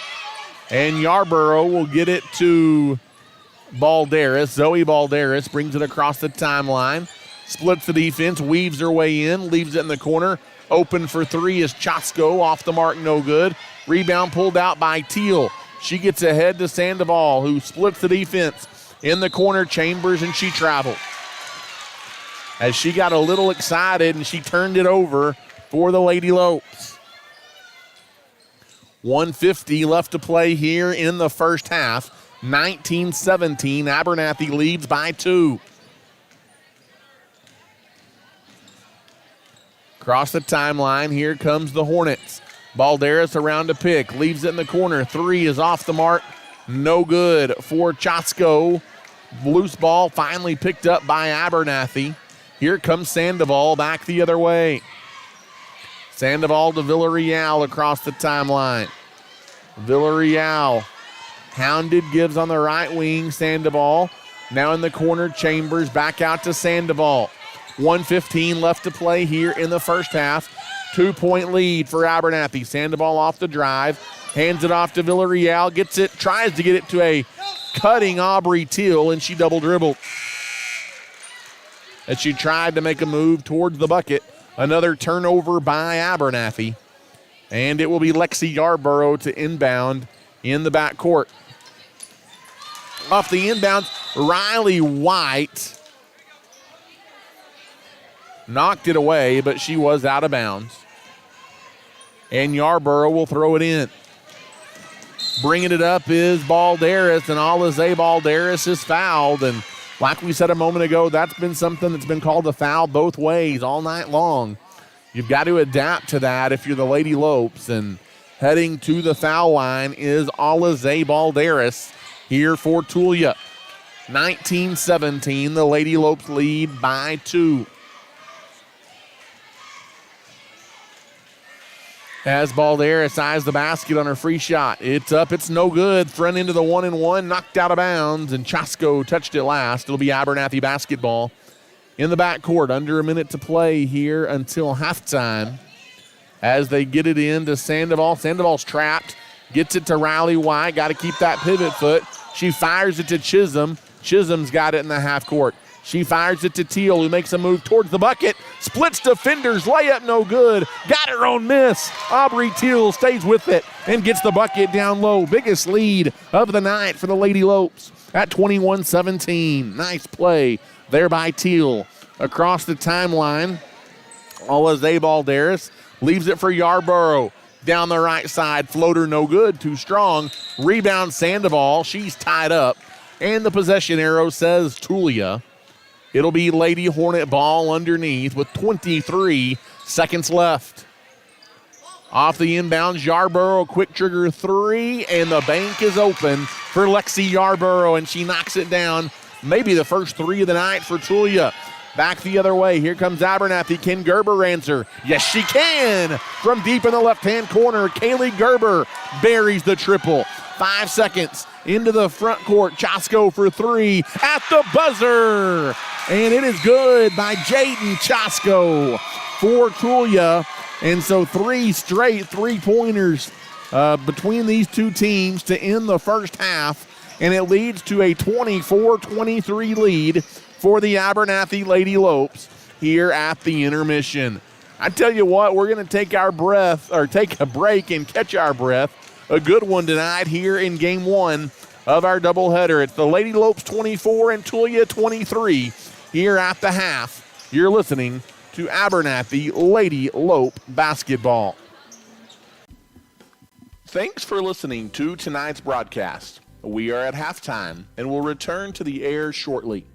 And Yarborough will get it to Balderas. Zoe Balderas brings it across the timeline. Splits the defense, weaves her way in, leaves it in the corner. Open for three is Chasko, off the mark, no good. Rebound pulled out by Teal. She gets ahead to Sandoval, who splits the defense. In the corner, Chambers, and she traveled. As she got a little excited, and she turned it over for the Lady Lopes. 1:50 left to play here in the first half. 19-17, Abernathy leads by 2. Across the timeline, here comes the Hornets. Balderas around to pick, leaves it in the corner. Three is off the mark, no good for Chasko. Loose ball finally picked up by Abernathy. Here comes Sandoval back the other way. Sandoval to Villarreal across the timeline. Villarreal hounded, gives on the right wing. Sandoval now in the corner. Chambers back out to Sandoval. 1:15 left to play here in the first half. 2-point lead for Abernathy. Sandoval off the drive. Hands it off to Villarreal. Gets it, tries to get it to a cutting Aubrey Teal, and she double dribbled. As she tried to make a move towards the bucket. Another turnover by Abernathy. And it will be Lexi Yarborough to inbound in the backcourt. Off the inbounds, Riley White knocked it away, but she was out of bounds. And Yarborough will throw it in. Bringing it up is Balderas, and Alize Balderas is fouled. And like we said a moment ago, that's been something that's been called a foul both ways all night long. You've got to adapt to that if you're the Lady Lopes. And heading to the foul line is Alize Balderas here for Tulia. 19-17, the Lady Lopes lead by 2. As Balderas eyes the basket on her free shot. It's up, it's no good. Front into the 1-and-1, knocked out of bounds, and Chasko touched it last. It'll be Abernathy basketball in the backcourt. Under a minute to play here until halftime. As they get it in to Sandoval. Sandoval's trapped. Gets it to Riley White. Got to keep that pivot foot. She fires it to Chisholm. Chisholm's got it in the half court. She fires it to Teal, who makes a move towards the bucket. Splits defenders, layup no good. Got her own miss. Aubrey Teal stays with it and gets the bucket down low. Biggest lead of the night for the Lady Lopes at 21-17. Nice play there by Teal. Across the timeline, Alize Balderas leaves it for Yarborough. Down the right side, floater no good, too strong. Rebound Sandoval, she's tied up. And the possession arrow says Tulia. It'll be Lady Hornet ball underneath with 23 seconds left. Off the inbound, Yarborough, quick trigger 3, and the bank is open for Lexi Yarborough, and she knocks it down. Maybe the first 3 of the night for Tulia. Back the other way, here comes Abernathy. Can Gerber answer? Yes, she can! From deep in the left-hand corner, Kaylee Gerber buries the triple. 5 seconds into the front court. Chasko for 3 at the buzzer. And it is good by Jaden Chasko for Tulia. And so 3 straight three-pointers between these two teams to end the first half. And it leads to a 24-23 lead for the Abernathy Lady Lopes here at the intermission. I tell you what, we're going to take a break and catch our breath. A good one tonight here in game 1 of our doubleheader. It's the Lady Lopes 24 and Tulia 23 here at the half. You're listening to Abernathy Lady Lope Basketball. Thanks for listening to tonight's broadcast. We are at halftime and will return to the air shortly.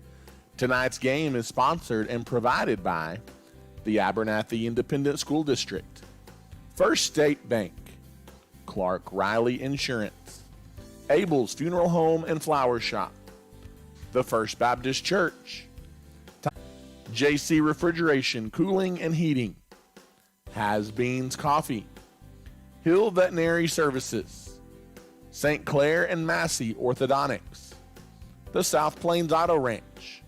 Tonight's game is sponsored and provided by the Abernathy Independent School District, First State Bank, Clark Riley Insurance, Abel's Funeral Home and Flower Shop, the First Baptist Church, JC Refrigeration, Cooling and Heating, Has Beans Coffee, Hill Veterinary Services, St. Clair and Massey Orthodontics, the South Plains Auto Ranch,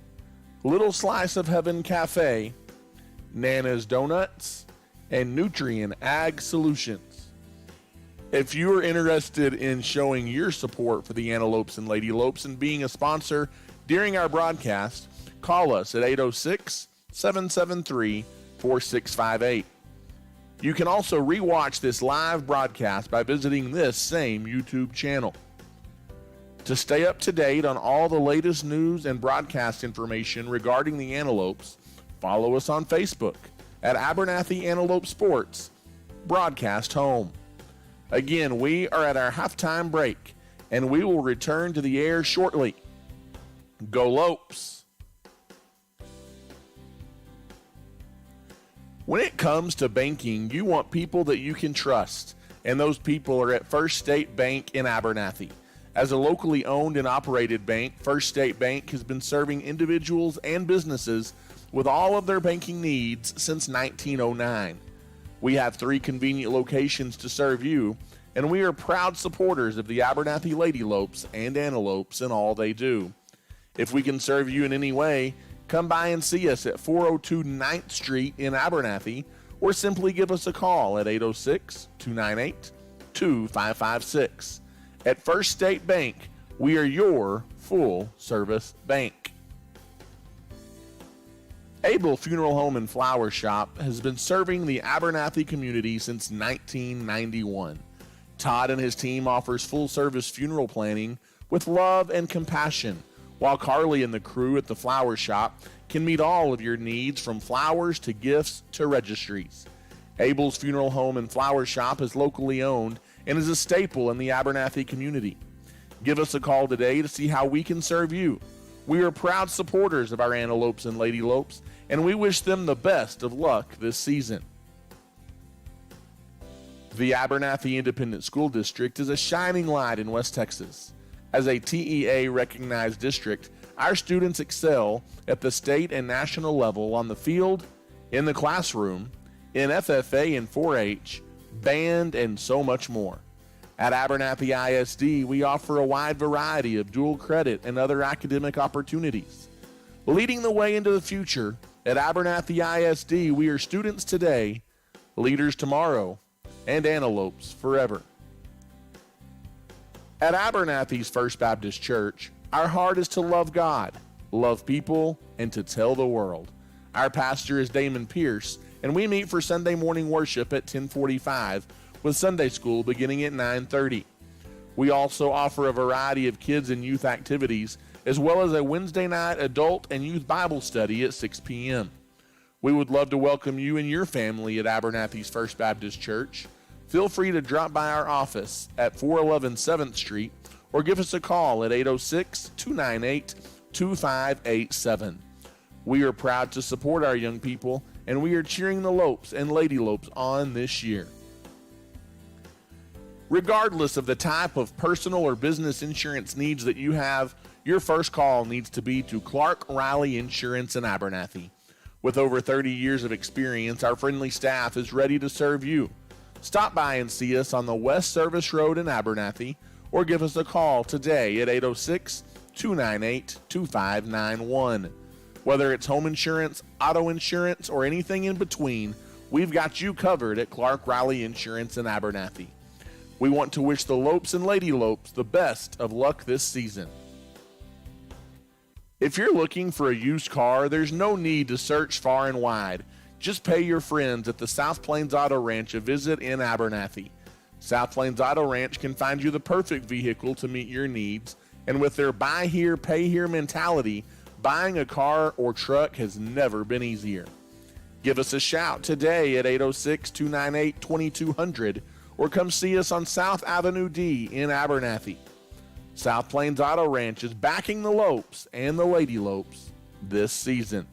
Little Slice of Heaven Cafe, Nana's Donuts, and Nutrien Ag Solutions. If you are interested in showing your support for the Antelopes and Lady Lopes and being a sponsor during our broadcast, call us at 806-773-4658. You can also rewatch this live broadcast by visiting this same YouTube channel. To stay up to date on all the latest news and broadcast information regarding the Antelopes, follow us on Facebook at Abernathy Antelope Sports, Broadcast Home. Again, we are at our halftime break, and we will return to the air shortly. Go Lopes! When it comes to banking, you want people that you can trust, and those people are at First State Bank in Abernathy. As a locally owned and operated bank, First State Bank has been serving individuals and businesses with all of their banking needs since 1909. We have 3 convenient locations to serve you, and we are proud supporters of the Abernathy Lady Lopes and Antelopes in all they do. If we can serve you in any way, come by and see us at 402 9th Street in Abernathy, or simply give us a call at 806-298-2556. At First State Bank, we are your full-service bank. Abel Funeral Home and Flower Shop has been serving the Abernathy community since 1991. Todd and his team offers full-service funeral planning with love and compassion, while Carly and the crew at the Flower Shop can meet all of your needs from flowers to gifts to registries. Abel's Funeral Home and Flower Shop is locally owned and is a staple in the Abernathy community. Give us a call today to see how we can serve you. We are proud supporters of our Antelopes and Lady Lopes, and we wish them the best of luck this season. The Abernathy Independent School District is a shining light in West Texas. As a TEA-recognized district, our students excel at the state and national level on the field, in the classroom, in FFA and 4-H, band, and so much more. At Abernathy ISD, we offer a wide variety of dual credit and other academic opportunities. Leading the way into the future, at Abernathy ISD, we are students today, leaders tomorrow, and antelopes forever. At Abernathy's First Baptist Church, our heart is to love God, love people, and to tell the world. Our pastor is Damon Pierce, and we meet for Sunday morning worship at 10:45, with Sunday school beginning at 9:30. We also offer a variety of kids and youth activities, as well as a Wednesday night adult and youth Bible study at 6 p.m. We would love to welcome you and your family at Abernathy's First Baptist Church. Feel free to drop by our office at 411 7th Street or give us a call at 806-298-2587. We are proud to support our young people, and we are cheering the Lopes and Lady Lopes on this year. Regardless of the type of personal or business insurance needs that you have, your first call needs to be to Clark Riley Insurance in Abernathy. With over 30 years of experience, our friendly staff is ready to serve you. Stop by and see us on the West Service Road in Abernathy, or give us a call today at 806-298-2591. Whether it's home insurance, auto insurance, or anything in between, we've got you covered at Clark Riley Insurance in Abernathy. We want to wish the Lopes and Lady Lopes the best of luck this season. If you're looking for a used car, there's no need to search far and wide. Just pay your friends at the South Plains Auto Ranch a visit in Abernathy. South Plains Auto Ranch can find you the perfect vehicle to meet your needs, and with their buy here, pay here mentality, buying a car or truck has never been easier. Give us a shout today at 806-298-2200 or come see us on South Avenue D in Abernathy. South Plains Auto Ranch is backing the Lopes and the Lady Lopes this season.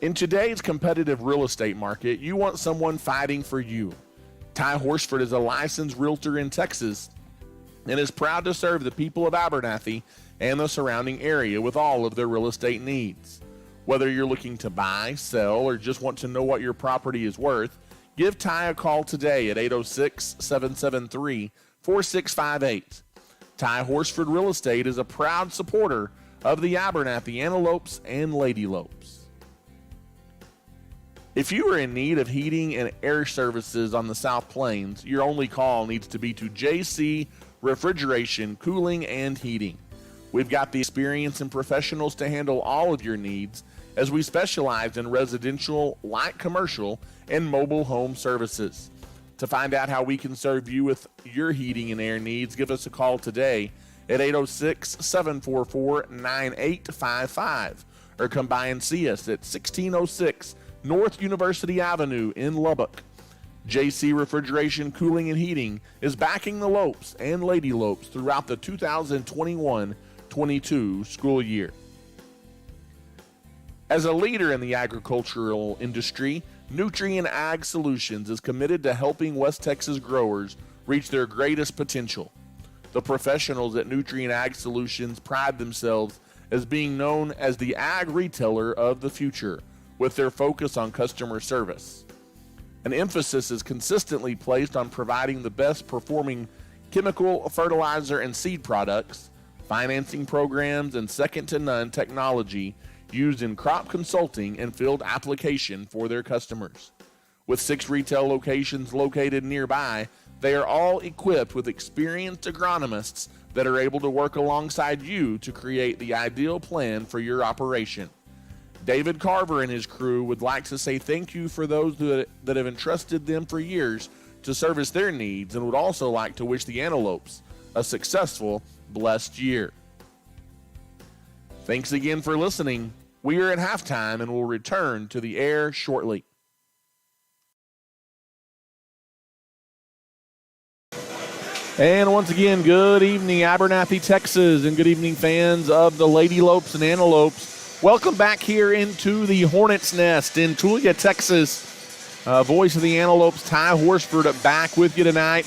In today's competitive real estate market, you want someone fighting for you. Ty Horsford is a licensed realtor in Texas and is proud to serve the people of Abernathy and the surrounding area with all of their real estate needs. Whether you're looking to buy, sell, or just want to know what your property is worth, give Ty a call today at 806-773-4658. Ty Horsford Real Estate is a proud supporter of the Abernathy Antelopes and Lady Lopes. If you are in need of heating and air services on the South Plains, your only call needs to be to JC Refrigeration, Cooling, and Heating. We've got the experience and professionals to handle all of your needs, as we specialize in residential, light commercial, and mobile home services. To find out how we can serve you with your heating and air needs, give us a call today at 806-744-9855 or come by and see us at 1606 North University Avenue in Lubbock. JC Refrigeration, Cooling, and Heating is backing the Lopes and Lady Lopes throughout the 2021-22 school year. As a leader in the agricultural industry, Nutrien Ag Solutions is committed to helping West Texas growers reach their greatest potential. The professionals at Nutrien Ag Solutions pride themselves as being known as the ag retailer of the future, with their focus on customer service. An emphasis is consistently placed on providing the best performing chemical, fertilizer, and seed products, financing programs, and second-to-none technology used in crop consulting and field application for their customers. With 6 retail locations located nearby, they are all equipped with experienced agronomists that are able to work alongside you to create the ideal plan for your operation. David Carver and his crew would like to say thank you for those that have entrusted them for years to service their needs, and would also like to wish the Antelopes a successful, blessed year. Thanks again for listening. We are at halftime and will return to the air shortly. And once again, good evening, Abernathy, Texas, and good evening, fans of the Lady Lopes and Antelopes. Welcome back here into the Hornets' Nest in Tulia, Texas. Voice of the Antelopes, Ty Horsford, back with you tonight.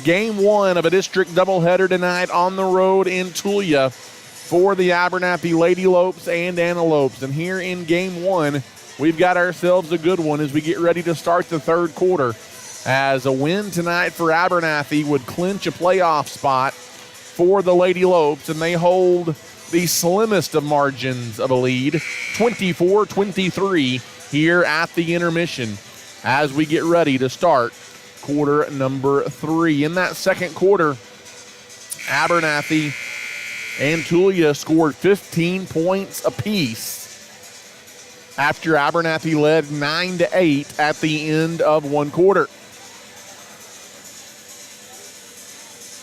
Game one of a district doubleheader tonight on the road in Tulia for the Abernathy Lady Lopes and Antelopes. And here in game one, we've got ourselves a good one as we get ready to start the third quarter. As a win tonight for Abernathy would clinch a playoff spot for the Lady Lopes, and they hold the slimmest of margins of a lead, 24-23, here at the intermission as we get ready to start quarter number 3. In that second quarter, Abernathy and Tulia scored 15 points apiece after Abernathy led 9-8 at the end of one quarter.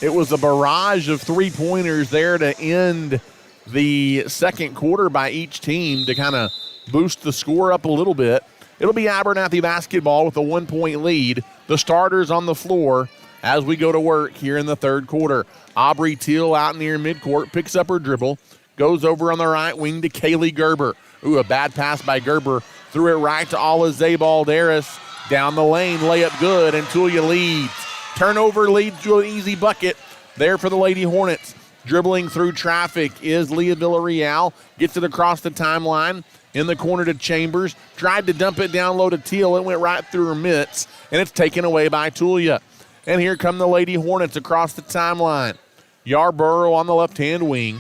It was a barrage of three-pointers there to end the second quarter by each team to kind of boost the score up a little bit. It'll be Abernathy Basketball with a 1-point lead. The starters on the floor as we go to work here in the third quarter. Aubrey Teal out near midcourt, picks up her dribble, goes over on the right wing to Kaylee Gerber. Ooh, a bad pass by Gerber. Threw it right to Alize Balderas. Down the lane, layup good, and Tulia leads. Turnover leads to an easy bucket there for the Lady Hornets. Dribbling through traffic is Leah Villarreal. Gets it across the timeline in the corner to Chambers. Tried to dump it down low to Teal. It went right through her mitts, and it's taken away by Tulia. And here come the Lady Hornets across the timeline. Yarborough on the left-hand wing.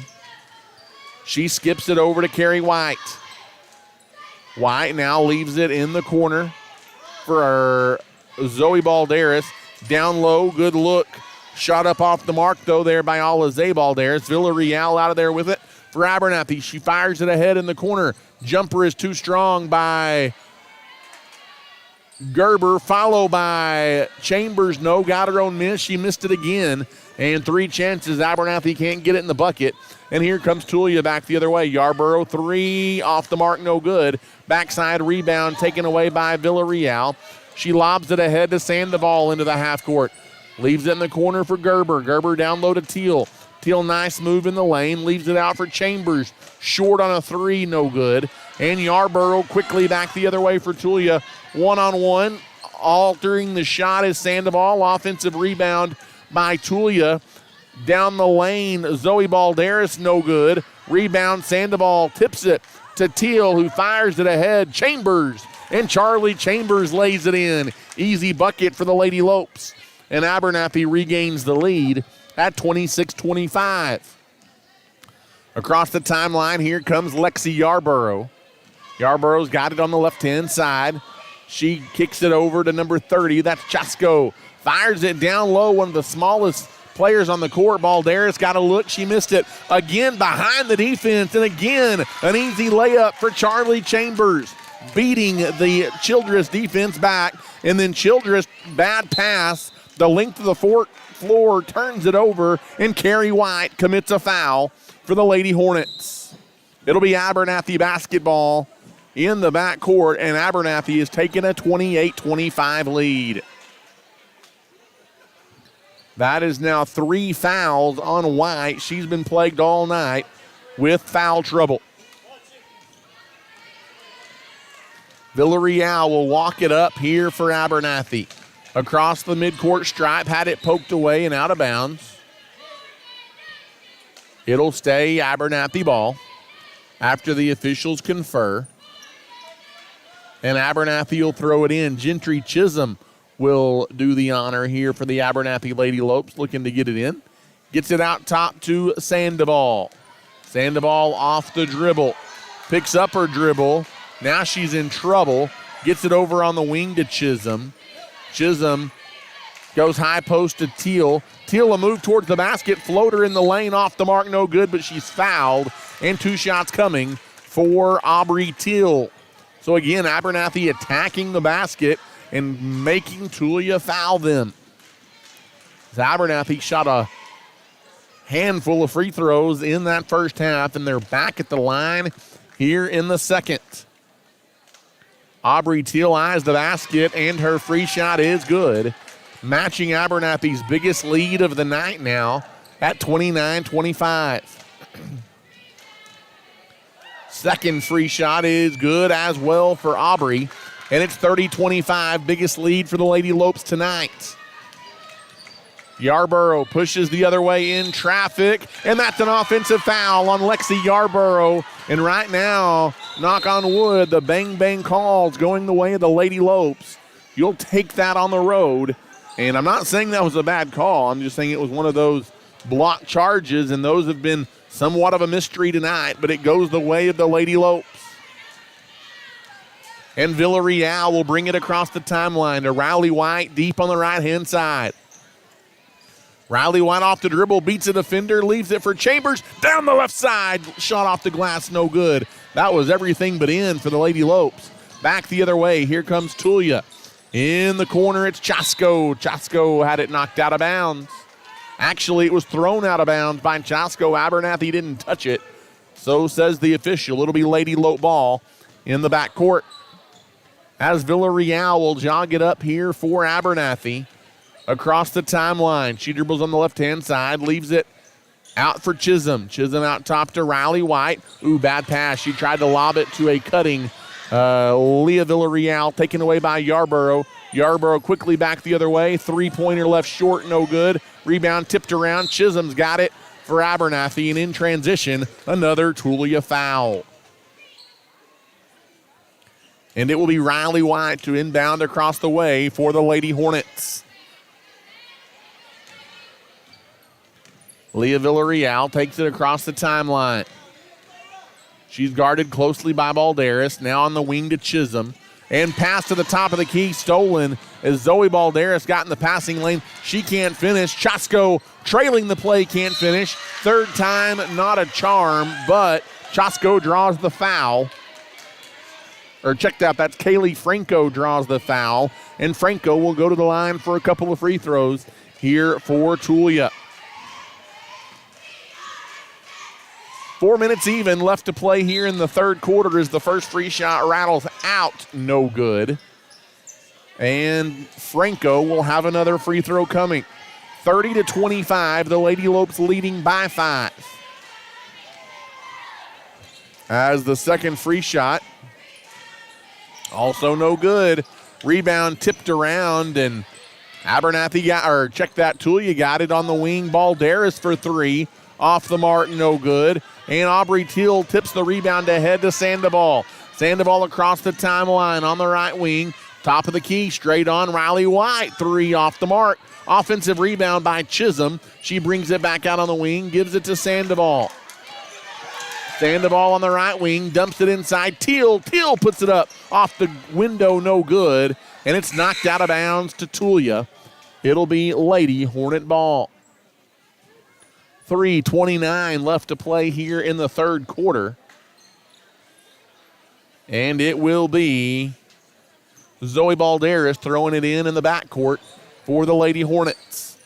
She skips it over to Carrie White. White now leaves it in the corner for Zoe Balderas. Down low, good look. Shot up off the mark, though, there by Alize Balderas. Villarreal out of there with it for Abernathy. She fires it ahead in the corner. Jumper is too strong by Gerber, followed by Chambers. No, got her own miss. She missed it again. And 3 chances. Abernathy can't get it in the bucket. And here comes Tulia back the other way. Yarborough, 3 off the mark, no good. Backside rebound taken away by Villarreal. She lobs it ahead to Sandoval into the half court. Leaves it in the corner for Gerber. Gerber down low to Teal. Teal, nice move in the lane. Leaves it out for Chambers. Short on a 3, no good. And Yarborough quickly back the other way for Tulia. One-on-one. Altering the shot is Sandoval. Offensive rebound by Tulia. Down the lane, Zoe Balderas, no good. Rebound, Sandoval tips it to Teal, who fires it ahead. Chambers. And Charlie Chambers lays it in. Easy bucket for the Lady Lopes. And Abernathy regains the lead at 26-25. Across the timeline, here comes Lexi Yarborough. Yarborough's got it on the left-hand side. She kicks it over to number 30. That's Chasko. Fires it down low, one of the smallest players on the court. Balderas got a look. She missed it. Again behind the defense. And again, an easy layup for Charlie Chambers, beating the Childress defense back. And then Childress, bad pass. The length of the floor turns it over, and Carrie White commits a foul for the Lady Hornets. It'll be Abernathy Basketball in the backcourt, and Abernathy is taking a 28-25 lead. That is now 3 fouls on White. She's been plagued all night with foul trouble. Villarreal will walk it up here for Abernathy. Across the midcourt stripe, had it poked away and out of bounds. It'll stay Abernathy ball after the officials confer. And Abernathy will throw it in. Gentry Chisholm will do the honor here for the Abernathy Lady Lopes, looking to get it in. Gets it out top to Sandoval. Sandoval off the dribble. Picks up her dribble. Now she's in trouble. Gets it over on the wing to Chisholm. Chisholm goes high post to Teal. Teal a move towards the basket. Floater in the lane, off the mark, no good, but she's fouled. And 2 shots coming for Aubrey Teal. So again, Abernathy attacking the basket and making Tulia foul them. Abernathy shot a handful of free throws in that first half, and they're back at the line here in the second. Aubrey Teal eyes the basket, and her free shot is good. matching Abernathy's biggest lead of the night now at 29-25. Second free shot is good as well for Aubrey, and it's 30-25, biggest lead for the Lady Lopes tonight. Yarborough pushes the other way in traffic, and that's an offensive foul on Lexi Yarborough. And right now, knock on wood, the bang-bang calls going the way of the Lady Lopes. You'll take that on the road. And I'm not saying that was a bad call. I'm just saying it was one of those block charges, and those have been somewhat of a mystery tonight, but it goes the way of the Lady Lopes. And Villarreal will bring it across the timeline to Riley White deep on the right-hand side. Riley White off the dribble, beats a defender, leaves it for Chambers. Down the left side, shot off the glass, no good. That was everything but in for the Lady Lopes. Back the other way, here comes Tulia. In the corner, it's Chasko. Chasko had it knocked out of bounds. Actually, it was thrown out of bounds by Chasko. Abernathy didn't touch it. So says the official. It'll be Lady Lope ball in the backcourt. As Villarreal will jog it up here for Abernathy. Across the timeline. She dribbles on the left-hand side, leaves it out for Chisholm. Chisholm out top to Riley White. Ooh, bad pass. She tried to lob it to a cutting Leah Villarreal, taken away by Yarborough. Yarborough quickly back the other way. Three-pointer left short, no good. Rebound tipped around. Chisholm's got it for Abernathy, and in transition, another Tulia foul. And it will be Riley White to inbound across the way for the Lady Hornets. Leah Villarreal takes it across the timeline. She's guarded closely by Balderas. Now on the wing to Chisholm. And pass to the top of the key, stolen as Zoe Balderas got in the passing lane. She can't finish. Chasko trailing the play, can't finish. Third time, not a charm, but Chasko draws the foul. Or check that, that's Kaylee Franco draws the foul. And Franco will go to the line for a couple of free throws here for Tulia. 4 minutes even left to play here in the third quarter as the first free shot rattles out, no good. And Franco will have another free throw coming. 30-25, the Lady Lopes leading by 5. As the second free shot, also no good. Rebound tipped around, and Abernathy Tulia got it on the wing. Balderas for three. Off the mark, no good. And Aubrey Teal tips the rebound ahead to Sandoval. Sandoval across the timeline on the right wing. Top of the key, straight on Riley White. Three off the mark. Offensive rebound by Chisholm. She brings it back out on the wing, gives it to Sandoval. Sandoval on the right wing, dumps it inside. Teal puts it up off the window, no good. And it's knocked out of bounds to Tulia. It'll be Lady Hornet ball. 3:29 left to play here in the third quarter. And it will be Zoe Balderas throwing it in the backcourt for the Lady Hornets.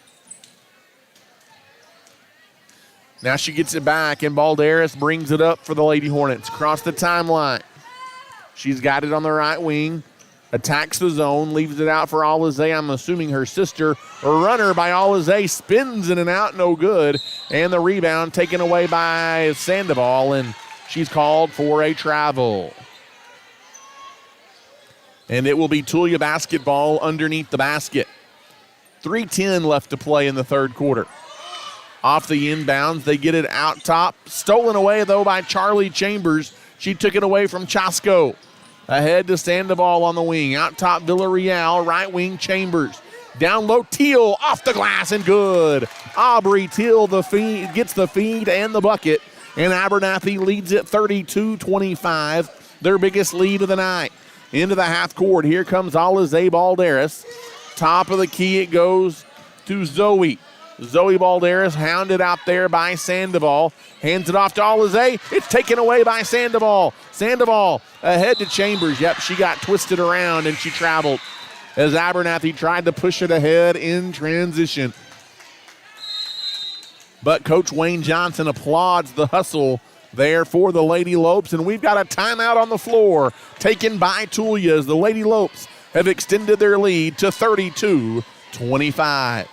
Now she gets it back, and Balderas brings it up for the Lady Hornets. Across the timeline. She's got it on the right wing. Attacks the zone, leaves it out for Alize. I'm assuming her sister. A runner by Alize spins in and out, no good. And the rebound taken away by Sandoval, and she's called for a travel. And it will be Tulia basketball underneath the basket. 3:10 left to play in the third quarter. Off the inbounds, they get it out top. Stolen away, though, by Charlie Chambers. She took it away from Chasko. Ahead to Sandoval on the wing. Out top, Villarreal. Right wing, Chambers. Down low, Teal off the glass and good. Aubrey Teal gets the feed and the bucket. And Abernathy leads it 32-25. Their biggest lead of the night. Into the half court. Here comes Alize Balderas. Top of the key, it goes to Zoe. Zoe Balderas hounded out there by Sandoval. Hands it off to Alize. It's taken away by Sandoval. Sandoval ahead to Chambers. Yep, she got twisted around and she traveled as Abernathy tried to push it ahead in transition. But Coach Wayne Johnson applauds the hustle there for the Lady Lopes, and we've got a timeout on the floor taken by Tulia as the Lady Lopes have extended their lead to 32 25.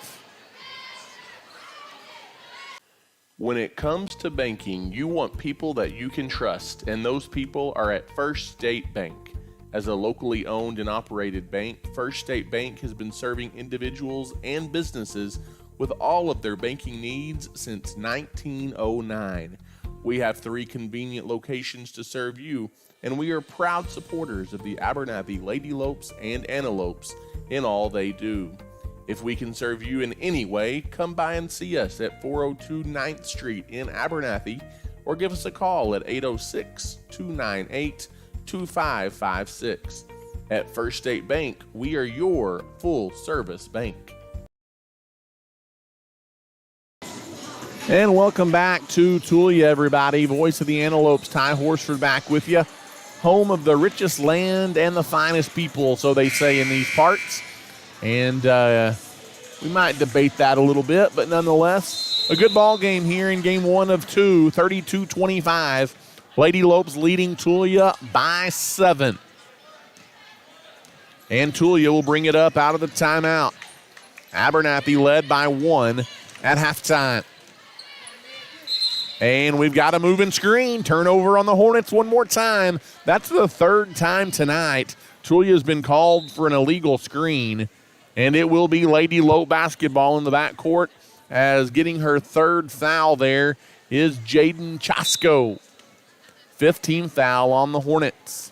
When it comes to banking, you want people that you can trust, and those people are at First State Bank. As a locally owned and operated bank, First State Bank has been serving individuals and businesses with all of their banking needs since 1909. We have 3 convenient locations to serve you, and we are proud supporters of the Abernathy Lady Lopes and Antelopes in all they do. If we can serve you in any way, come by and see us at 402 9th Street in Abernathy, or give us a call at 806-298-2556. At First State Bank, we are your full-service bank. And welcome back to Tulia, everybody. Voice of the Antelopes, Ty Horsford back with you. Home of the richest land and the finest people, so they say in these parts. And we might debate that a little bit, but nonetheless, a good ball game here in game 1 of 2, 32-25. Lady Lopes leading Tulia by 7. And Tulia will bring it up out of the timeout. Abernathy led by 1 at halftime. And we've got a moving screen. Turnover on the Hornets one more time. That's the 3rd time tonight. Tulia's been called for an illegal screen. And it will be Lady Lope basketball in the backcourt, as getting her 3rd foul there is Jaden Chasko. 15th foul on the Hornets.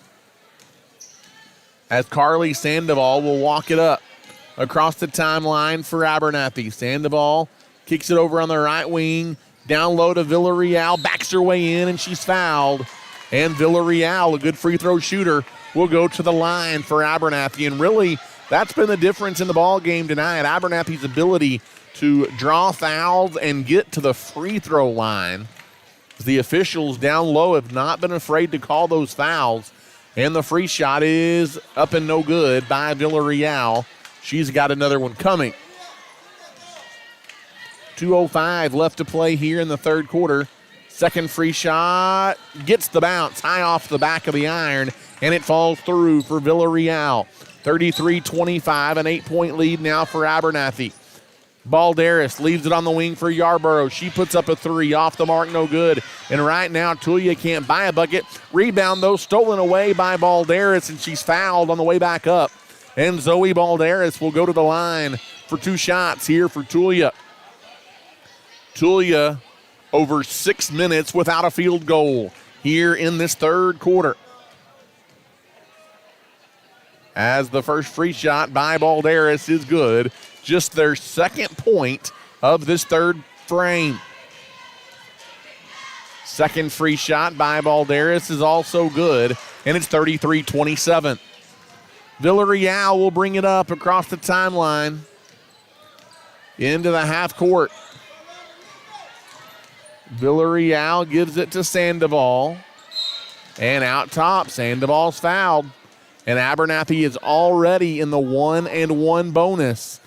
As Carly Sandoval will walk it up across the timeline for Abernathy. Sandoval kicks it over on the right wing. Down low to Villarreal. Backs her way in, and she's fouled. And Villarreal, a good free throw shooter, will go to the line for Abernathy. And really, that's been the difference in the ball game tonight. Abernathy's ability to draw fouls and get to the free throw line. The officials down low have not been afraid to call those fouls. And the free shot is up and no good by Villarreal. She's got another one coming. 2:05 left to play here in the 3rd quarter. Second free shot gets the bounce high off the back of the iron, and it falls through for Villarreal. 33-25, an 8-point lead now for Abernathy. Balderas leaves it on the wing for Yarborough. She puts up a 3, off the mark, no good. And right now, Tulia can't buy a bucket. Rebound, though, stolen away by Balderas, and she's fouled on the way back up. And Zoe Balderas will go to the line for 2 shots here for Tulia. Tulia over 6 minutes without a field goal here in this 3rd quarter. As the first free shot by Balderas is good. Just their 2nd point of this 3rd frame. Second free shot by Balderas is also good, and it's 33-27. Villarreal will bring it up across the timeline into the half court. Villarreal gives it to Sandoval, and out top, Sandoval's fouled. And Abernathy is already in the 1-and-1 bonus.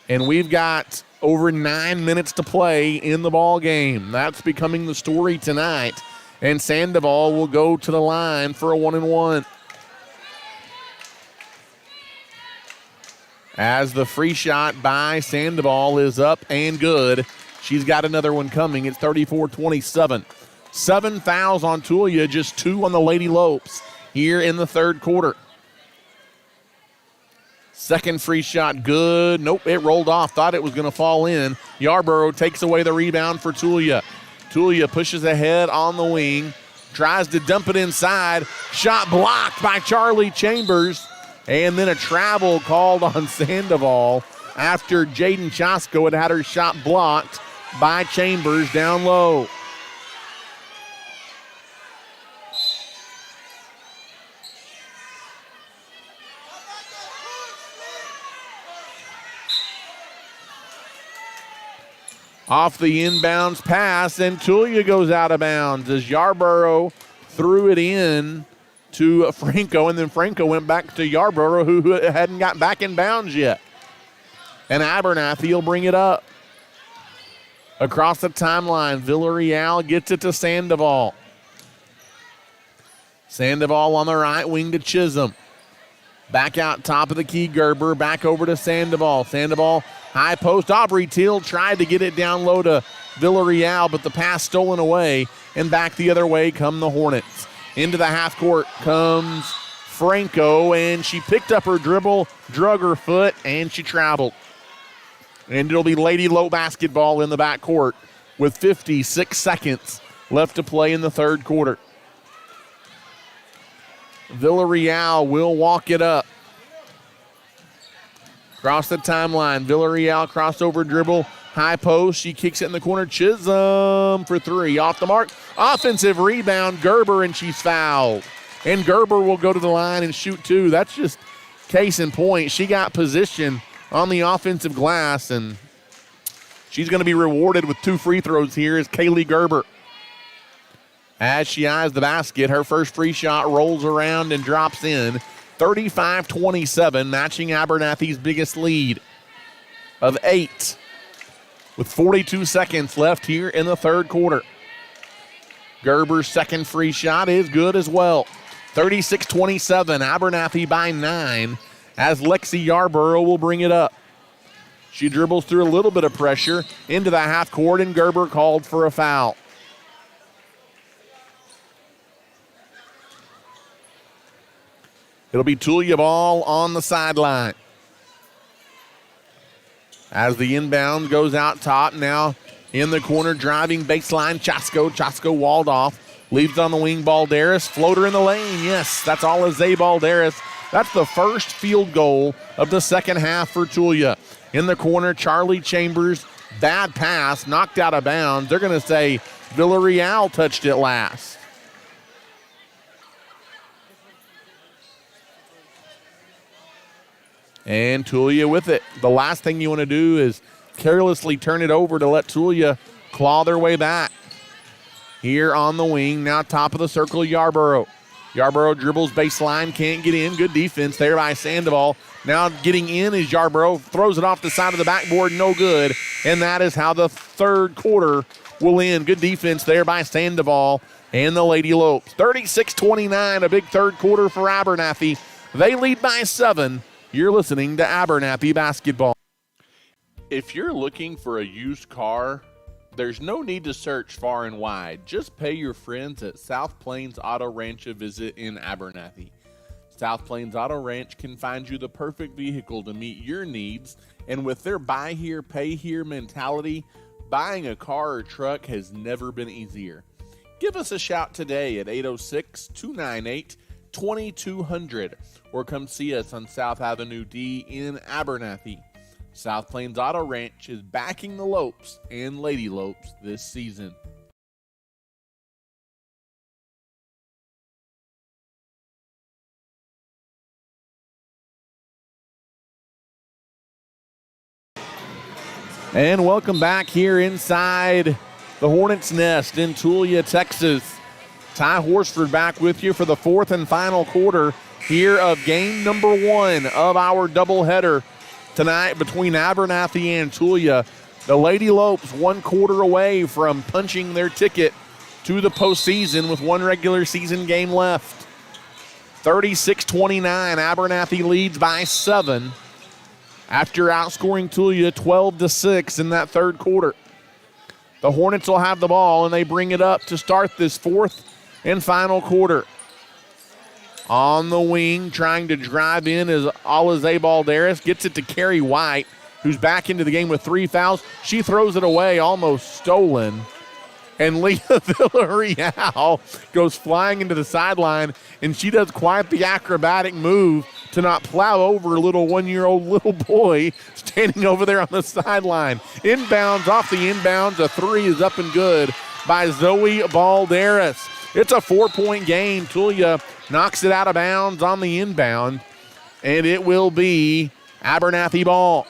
And we've got over 9 minutes to play in the ball game. That's becoming the story tonight. And Sandoval will go to the line for a 1-and-1. As the free shot by Sandoval is up and good. She's got another one coming. It's 34-27. 7 fouls on Tulia, just 2 on the Lady Lopes here in the 3rd quarter. Second free shot, good. Nope, it rolled off. Thought it was going to fall in. Yarborough takes away the rebound for Tulia. Tulia pushes ahead on the wing. Tries to dump it inside. Shot blocked by Charlie Chambers. And then a travel called on Sandoval after Jaden Chasko had her shot blocked by Chambers down low. Off the inbounds pass, and Tulia goes out of bounds as Yarborough threw it in to Franco, and then Franco went back to Yarborough, who hadn't got back in bounds yet. And Abernathy will bring it up. Across the timeline, Villarreal gets it to Sandoval. Sandoval on the right wing to Chisholm. Back out top of the key, Gerber. Back over to Sandoval. Sandoval, high post. Aubrey Teal tried to get it down low to Villarreal, but the pass stolen away. And back the other way come the Hornets. Into the half court comes Franco, and she picked up her dribble, drug her foot, and she traveled. And it'll be Lady Lope basketball in the backcourt with 56 seconds left to play in the third quarter. Villarreal will walk it up. Across the timeline, Villarreal crossover dribble, high post. She kicks it in the corner. Chisholm for three. Off the mark. Offensive rebound, Gerber, and she's fouled. And Gerber will go to the line and shoot two. That's just case in point. She got position on the offensive glass, and she's going to be rewarded with 2 free throws here is Kaylee Gerber. As she eyes the basket, her first free shot rolls around and drops in. 35-27, matching Abernathy's biggest lead of 8 with 42 seconds left here in the third quarter. Gerber's second free shot is good as well. 36-27, Abernathy by 9 as Lexi Yarborough will bring it up. She dribbles through a little bit of pressure into the half court, and Gerber called for a foul. It'll be Tulia ball on the sideline. As the inbound goes out top, now in the corner, driving baseline, Chasko. Chasko walled off. Leaves on the wing, Balderas. Floater in the lane. Yes, that's all Zay Balderas. That's the first field goal of the second half for Tulia. In the corner, Charlie Chambers. Bad pass, knocked out of bounds. They're going to say Villarreal touched it last. And Tulia with it. The last thing you want to do is carelessly turn it over to let Tulia claw their way back. Here on the wing, now top of the circle, Yarborough. Yarborough dribbles baseline, can't get in. Good defense there by Sandoval. Now getting in is Yarborough, throws it off the side of the backboard, no good. And that is how the third quarter will end. Good defense there by Sandoval and the Lady Lopes. 36-29, a big third quarter for Abernathy. They lead by 7. You're listening to Abernathy Basketball. If you're looking for a used car, there's no need to search far and wide. Just pay your friends at South Plains Auto Ranch a visit in Abernathy. South Plains Auto Ranch can find you the perfect vehicle to meet your needs, and with their buy here, pay here mentality, buying a car or truck has never been easier. Give us a shout today at 806-298-2200 or come see us on South Avenue D in Abernathy. South Plains Auto Ranch is backing the Lopes and Lady Lopes this season. And welcome back here inside the Hornets' Nest in Tulia, Texas. Ty Horsford back with you for the fourth and final quarter here of game number 1 of our doubleheader tonight between Abernathy and Tulia. The Lady Lopes 1 quarter away from punching their ticket to the postseason with 1 regular season game left. 36-29, Abernathy leads by 7 after outscoring Tulia 12-6 in that third quarter. The Hornets will have the ball, and they bring it up to start this fourth and final quarter. On the wing, trying to drive in is Alize Balderas. Gets it to Carrie White, who's back into the game with 3 fouls. She throws it away, almost stolen. And Leah Villarreal goes flying into the sideline, and she does quite the acrobatic move to not plow over a little 1-year-old little boy standing over there on the sideline. Inbounds, off the inbounds, a 3 is up and good by Zoe Balderas. It's a 4-point game. Tulia knocks it out of bounds on the inbound, and it will be Abernathy ball.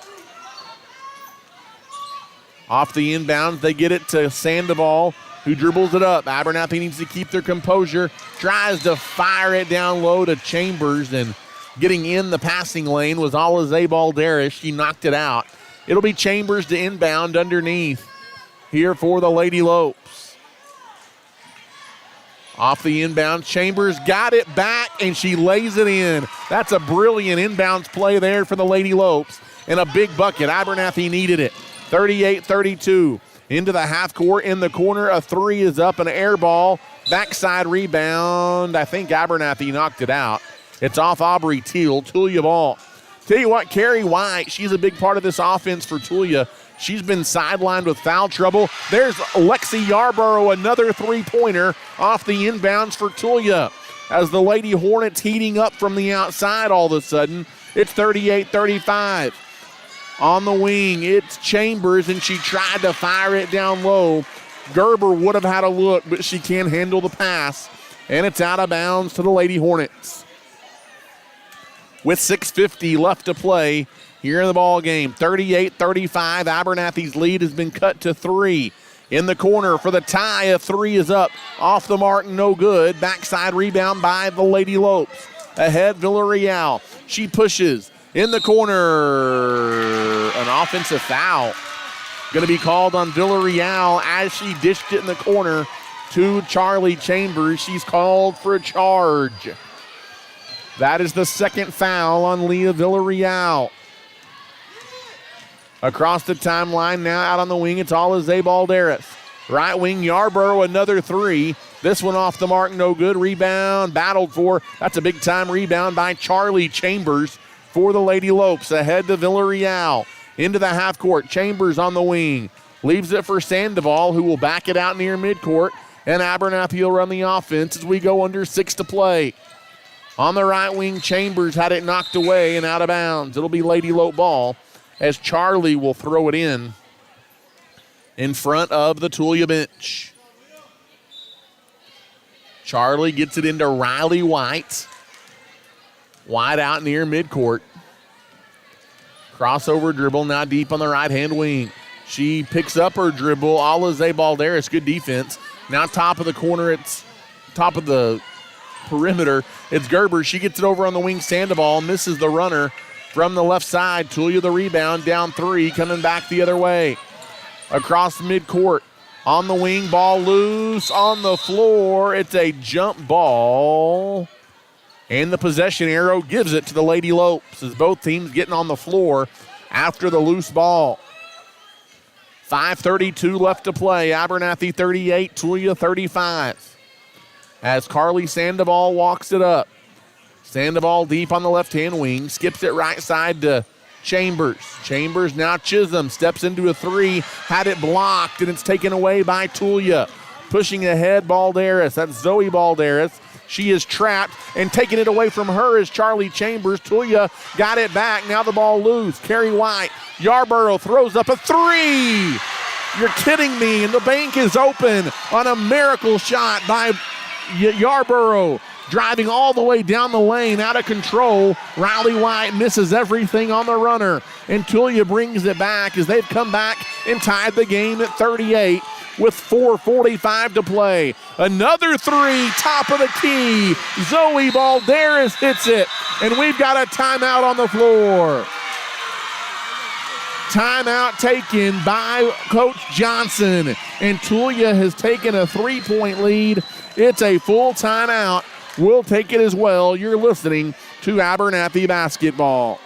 Off the inbounds, they get it to Sandoval, who dribbles it up. Abernathy needs to keep their composure, tries to fire it down low to Chambers, and getting in the passing lane was Alize Balderas. She knocked it out. It'll be Chambers to inbound underneath here for the Lady Lopes. Off the inbound, Chambers got it back, and she lays it in. That's a brilliant inbounds play there for the Lady Lopes, and a big bucket. Abernathy needed it. 38-32. Into the half court, in the corner, a three is up, an air ball. Backside rebound. I think Abernathy knocked it out. It's off Aubrey Teal. Tulia ball. Tell you what, Carrie White, she's a big part of this offense for Tulia. She's been sidelined with foul trouble. There's Lexi Yarborough, another three-pointer off the inbounds for Tulia. As the Lady Hornets heating up from the outside all of a sudden, it's 38-35. On the wing, it's Chambers, and she tried to fire it down low. Gerber would have had a look, but she can't handle the pass, and it's out of bounds to the Lady Hornets. With 6:50 left to play here in the ball game, 38-35. Abernathy's lead has been cut to 3. In the corner for the tie, a three is up. Off the mark, no good. Backside rebound by the Lady Lopes. Ahead, Villarreal. She pushes. In the corner, an offensive foul. Going to be called on Villarreal as she dished it in the corner to Charlie Chambers. She's called for a charge. That is the second foul on Leah Villarreal. Across the timeline now, out on the wing, it's Alize Balderas. Right wing, Yarborough, another three. This one off the mark, no good. Rebound, battled for. That's a big-time rebound by Charlie Chambers for the Lady Lopes. Ahead to Villarreal. Into the half court, Chambers on the wing. Leaves it for Sandoval, who will back it out near midcourt. And Abernathy will run the offense as we go under 6 to play. On the right wing, Chambers had it knocked away and out of bounds. It'll be Lady Lope ball as Charlie will throw it in front of the Tulia bench. Charlie gets it into Riley White. White out near midcourt. Crossover dribble now deep on the right-hand wing. She picks up her dribble. Alize Balderas, good defense. Now top of the corner, it's top of the perimeter. It's Gerber. She gets it over on the wing. Sandoval misses the runner from the left side. Tulia the rebound, down 3, coming back the other way. Across midcourt. On the wing, ball loose on the floor. It's a jump ball. And the possession arrow gives it to the Lady Lopes as both teams getting on the floor after the loose ball. 5:32 left to play. Abernathy 38, Tulia 35. As Carly Sandoval walks it up. Sandoval deep on the left-hand wing. Skips it right side to Chambers. Chambers now Chisholm. Steps into a three. Had it blocked, and it's taken away by Tulia. Pushing ahead, Balderas. That's Zoe Balderas. She is trapped, and taking it away from her is Charlie Chambers. Tulia got it back. Now the ball loose. Carrie White. Yarborough throws up a three. You're kidding me. And the bank is open on a miracle shot by Yarborough. Driving all the way down the lane, out of control. Riley White misses everything on the runner. And Tulia brings it back as they've come back and tied the game at 38. With 4:45 to play. Another three, top of the key. Zoe Balderas hits it, and we've got a timeout on the floor. Timeout taken by Coach Johnson, and Tulia has taken a 3-point lead. It's a full timeout. We'll take it as well. You're listening to Abernathy Basketball.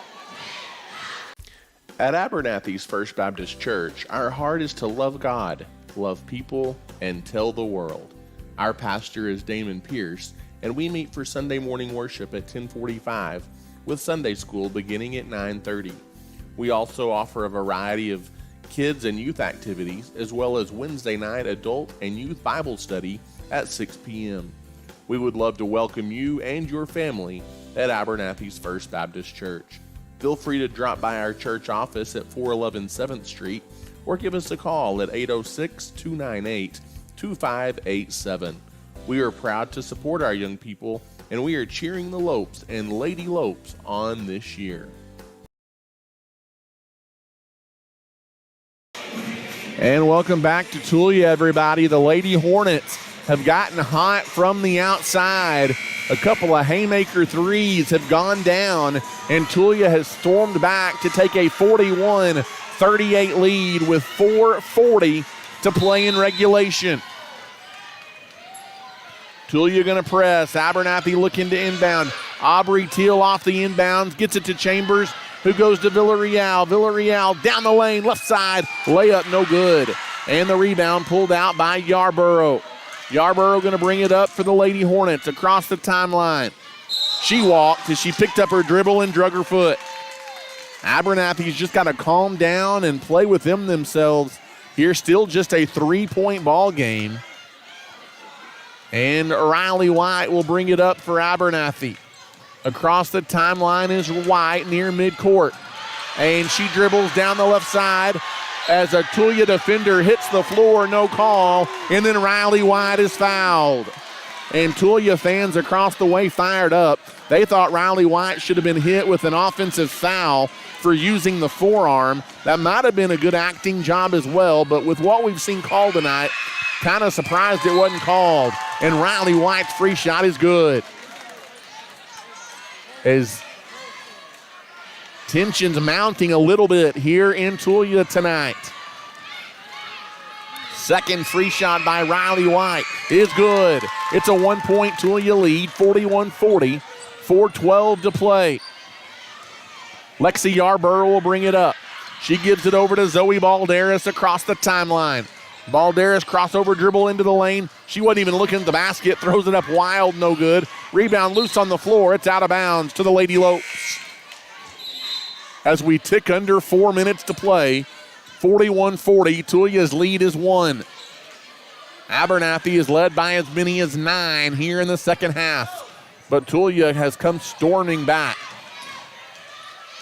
At Abernathy's First Baptist Church, our heart is to love God, love people, and tell the world. Our pastor is Damon Pierce, and we meet for Sunday morning worship at 10:45 with Sunday school beginning at 9:30. We also offer a variety of kids and youth activities, as well as Wednesday night adult and youth Bible study at 6 p.m. We would love to welcome you and your family at Abernathy's First Baptist Church. Feel free to drop by our church office at 411 7th Street or give us a call at 806-298-2587. We are proud to support our young people, and we are cheering the Lopes and Lady Lopes on this year. And welcome back to Tulia, everybody. The Lady Hornets have gotten hot from the outside. A couple of haymaker threes have gone down, and Tulia has stormed back to take a 41-38 lead with 4:40 to play in regulation. Tulia going to press. Abernathy looking to inbound. Aubrey Teal off the inbounds. Gets it to Chambers, who goes to Villarreal. Villarreal down the lane, left side. Layup no good. And the rebound pulled out by Yarborough. Yarborough going to bring it up for the Lady Hornets across the timeline. She walked as she picked up her dribble and drug her foot. Abernathy's just got to calm down and play with themselves. Here, still just a 3-point ball game. And Riley White will bring it up for Abernathy. Across the timeline is White near midcourt. And she dribbles down the left side as a Tulia defender hits the floor, no call. And then Riley White is fouled. And Tulia fans across the way fired up. They thought Riley White should have been hit with an offensive foul for using the forearm. That might have been a good acting job as well, but with what we've seen called tonight, kind of surprised it wasn't called. And Riley White's free shot is good. As tensions mounting a little bit here in Tulia tonight. Second free shot by Riley White is good. It's a 1-point Tulia lead, 41-40, 4:12 to play. Lexi Yarborough will bring it up. She gives it over to Zoe Balderas across the timeline. Balderas crossover dribble into the lane. She wasn't even looking at the basket. Throws it up wild, no good. Rebound loose on the floor. It's out of bounds to the Lady Lopes. As we tick under 4 minutes to play, 41-40, Tulia's lead is 1. Abernathy is led by as many as 9 here in the second half, but Tulia has come storming back.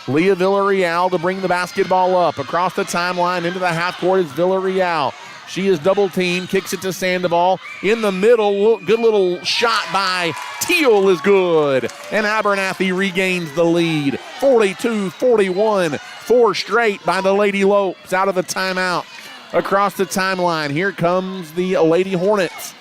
Leah Villarreal to bring the basketball up. Across the timeline into the half court is Villarreal. She is double teamed, kicks it to Sandoval. In the middle, good little shot by Teal is good. And Abernathy regains the lead. 42-41, 4 straight by the Lady Lopes out of the timeout. Across the timeline, here comes the Lady Hornets.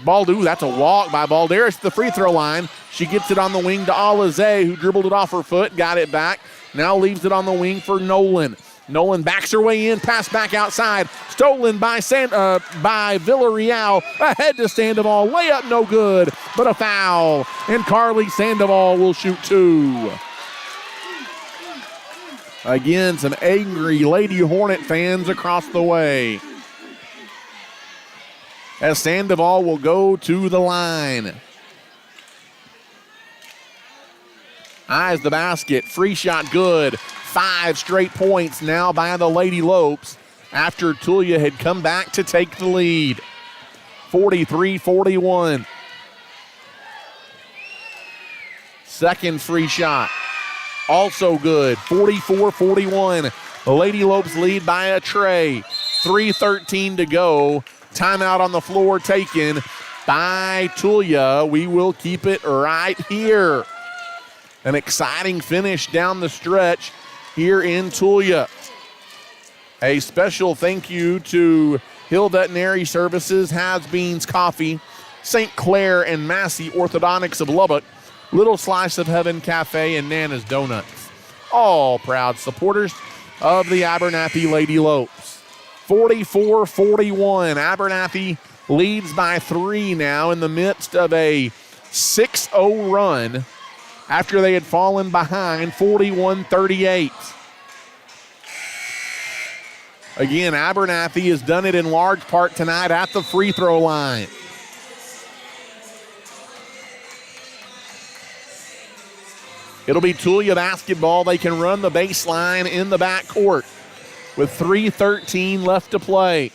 Baldu, that's a walk by Balderas to the free throw line. She gets it on the wing to Alize, who dribbled it off her foot, got it back. Now leaves it on the wing for Nolan. Nolan backs her way in, pass back outside. Stolen by Villarreal. Ahead to Sandoval. Layup no good, but a foul. And Carly Sandoval will shoot 2. Again, some angry Lady Hornet fans across the way. As Sandoval will go to the line. Eyes the basket. Free shot good. 5 straight points now by the Lady Lopes after Tulia had come back to take the lead. 43-41. Second free shot. Also good. 44-41. The Lady Lopes lead by a tray. 3:13 to go. Timeout on the floor taken by Tulia. We will keep it right here. An exciting finish down the stretch here in Tulia. A special thank you to Hill Veterinary Services, Has Beans Coffee, St. Clair and Massey Orthodontics of Lubbock, Little Slice of Heaven Cafe, and Nana's Donuts. All proud supporters of the Abernathy Lady Lopes. 44-41. Abernathy leads by 3 now in the midst of a 6-0 run after they had fallen behind 41-38. Again, Abernathy has done it in large part tonight at the free throw line. It'll be Tulia basketball. They can run the baseline in the backcourt with 3:13 left to play.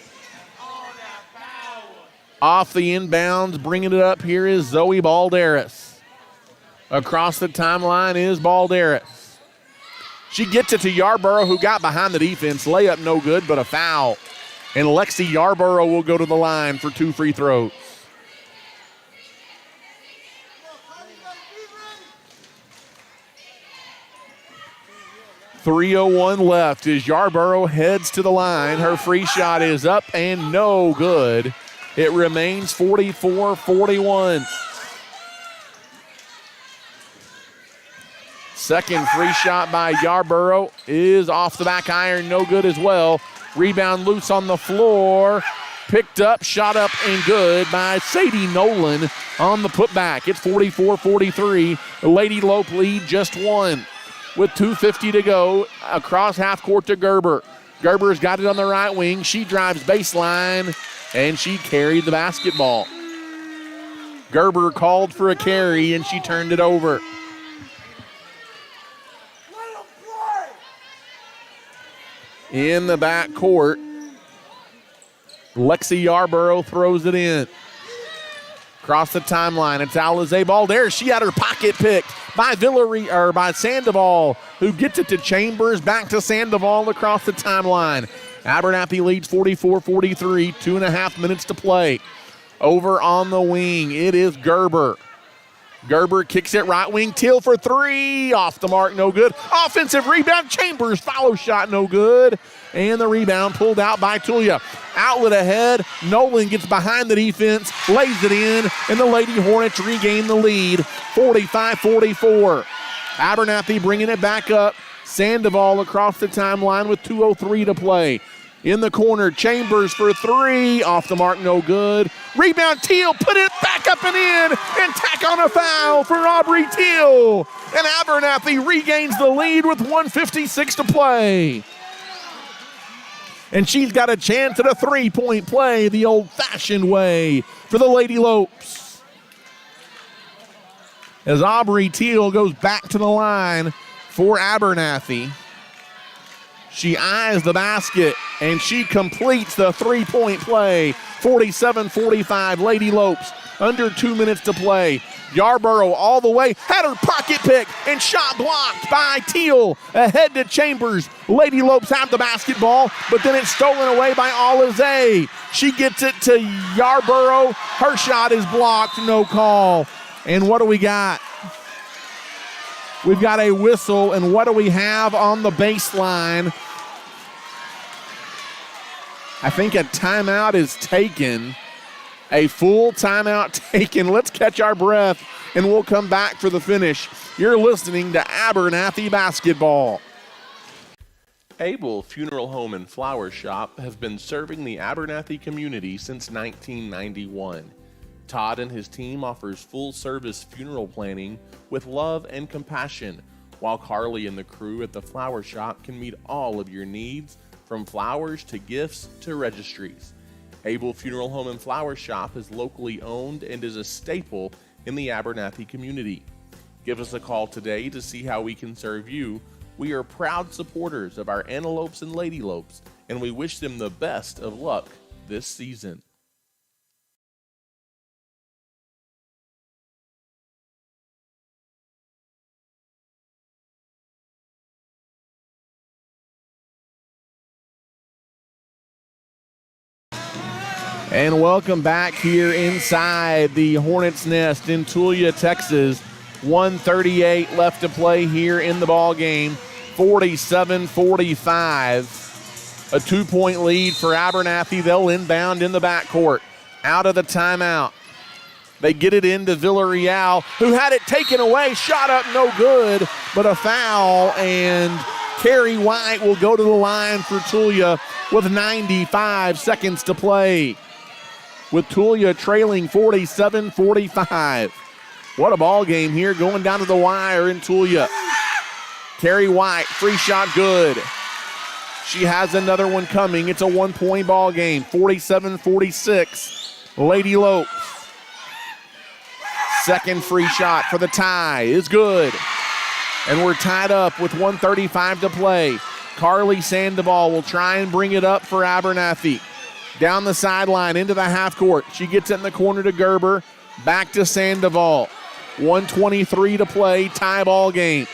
Off the inbounds, bringing it up here is Zoe Balderas. Across the timeline is Balderas. She gets it to Yarborough, who got behind the defense. Layup no good, but a foul. And Lexi Yarborough will go to the line for 2 free throws. .301 left as Yarborough heads to the line. Her free shot is up and no good. It remains 44-41. Second free shot by Yarborough is off the back iron, no good as well. Rebound loose on the floor, Picked up, shot up, and good by Sadie Nolan on the putback. It's 44-43. The Lady Lope lead just one with 2:50 to go. Across half court to Gerber. Gerber's got it on the right wing. She drives baseline, and she carried the basketball. Gerber called for a carry, and she turned it over. In the back court, Lexi Yarborough throws it in. Across the timeline, it's Alizé ball there. She had her pocket picked by by Sandoval, who gets it to Chambers. Back to Sandoval across the timeline. Abernathy leads 44-43, 2.5 minutes to play. Over on the wing, it is Gerber. Gerber kicks it right wing. Teal for three. Off the mark, no good. Offensive rebound. Chambers follow shot, no good. And the rebound pulled out by Tulia. Outlet ahead. Nolan gets behind the defense, lays it in, and the Lady Hornets regain the lead, 45-44. Abernathy bringing it back up. Sandoval across the timeline with 2:03 to play. In the corner, Chambers for three. Off the mark, no good. Rebound, Teal, put it back up and in, and tack on a foul for Aubrey Teal. And Abernathy regains the lead with 1:56 to play. And she's got a chance at a three-point play the old-fashioned way for the Lady Lopes. As Aubrey Teal goes back to the line for Abernathy. She eyes the basket, and she completes the three-point play. 47-45, Lady Lopes, under 2 minutes to play. Yarborough all the way, had her pocket pick, and shot blocked by Teal. Ahead to Chambers. Lady Lopes have the basketball, but then it's stolen away by Alizé. She gets it to Yarborough. Her shot is blocked, no call. And what do we got? We've got a whistle, and what do we have on the baseline? I think a timeout is taken. A full timeout taken. Let's catch our breath, and we'll come back for the finish. You're listening to Abernathy Basketball. Abel Funeral Home and Flower Shop has been serving the Abernathy community since 1991. Todd and his team offers full-service funeral planning with love and compassion, while Carly and the crew at the Flower Shop can meet all of your needs, from flowers to gifts to registries. Abel Funeral Home and Flower Shop is locally owned and is a staple in the Abernathy community. Give us a call today to see how we can serve you. We are proud supporters of our Antelopes and Lady Lopes, and we wish them the best of luck this season. And welcome back here inside the Hornets' Nest in Tulia, Texas. 1:38 left to play here in the ball game. 47-45. A 2-point lead for Abernathy. They'll inbound in the backcourt. Out of the timeout. They get it into Villarreal, who had it taken away. Shot up, no good, but a foul. And Carrie White will go to the line for Tulia with 95 seconds to play, with Tulia trailing 47-45. What a ball game here, going down to the wire in Tulia. Carrie White, free shot good. She has another one coming. It's a 1-point ball game, 47-46. Lady Lopes. Second free shot for the tie is good. And we're tied up with 1:35 to play. Carly Sandoval will try and bring it up for Abernathy. Down the sideline into the half court. She gets it in the corner to Gerber. Back to Sandoval. 1:23 to play, tie ball game.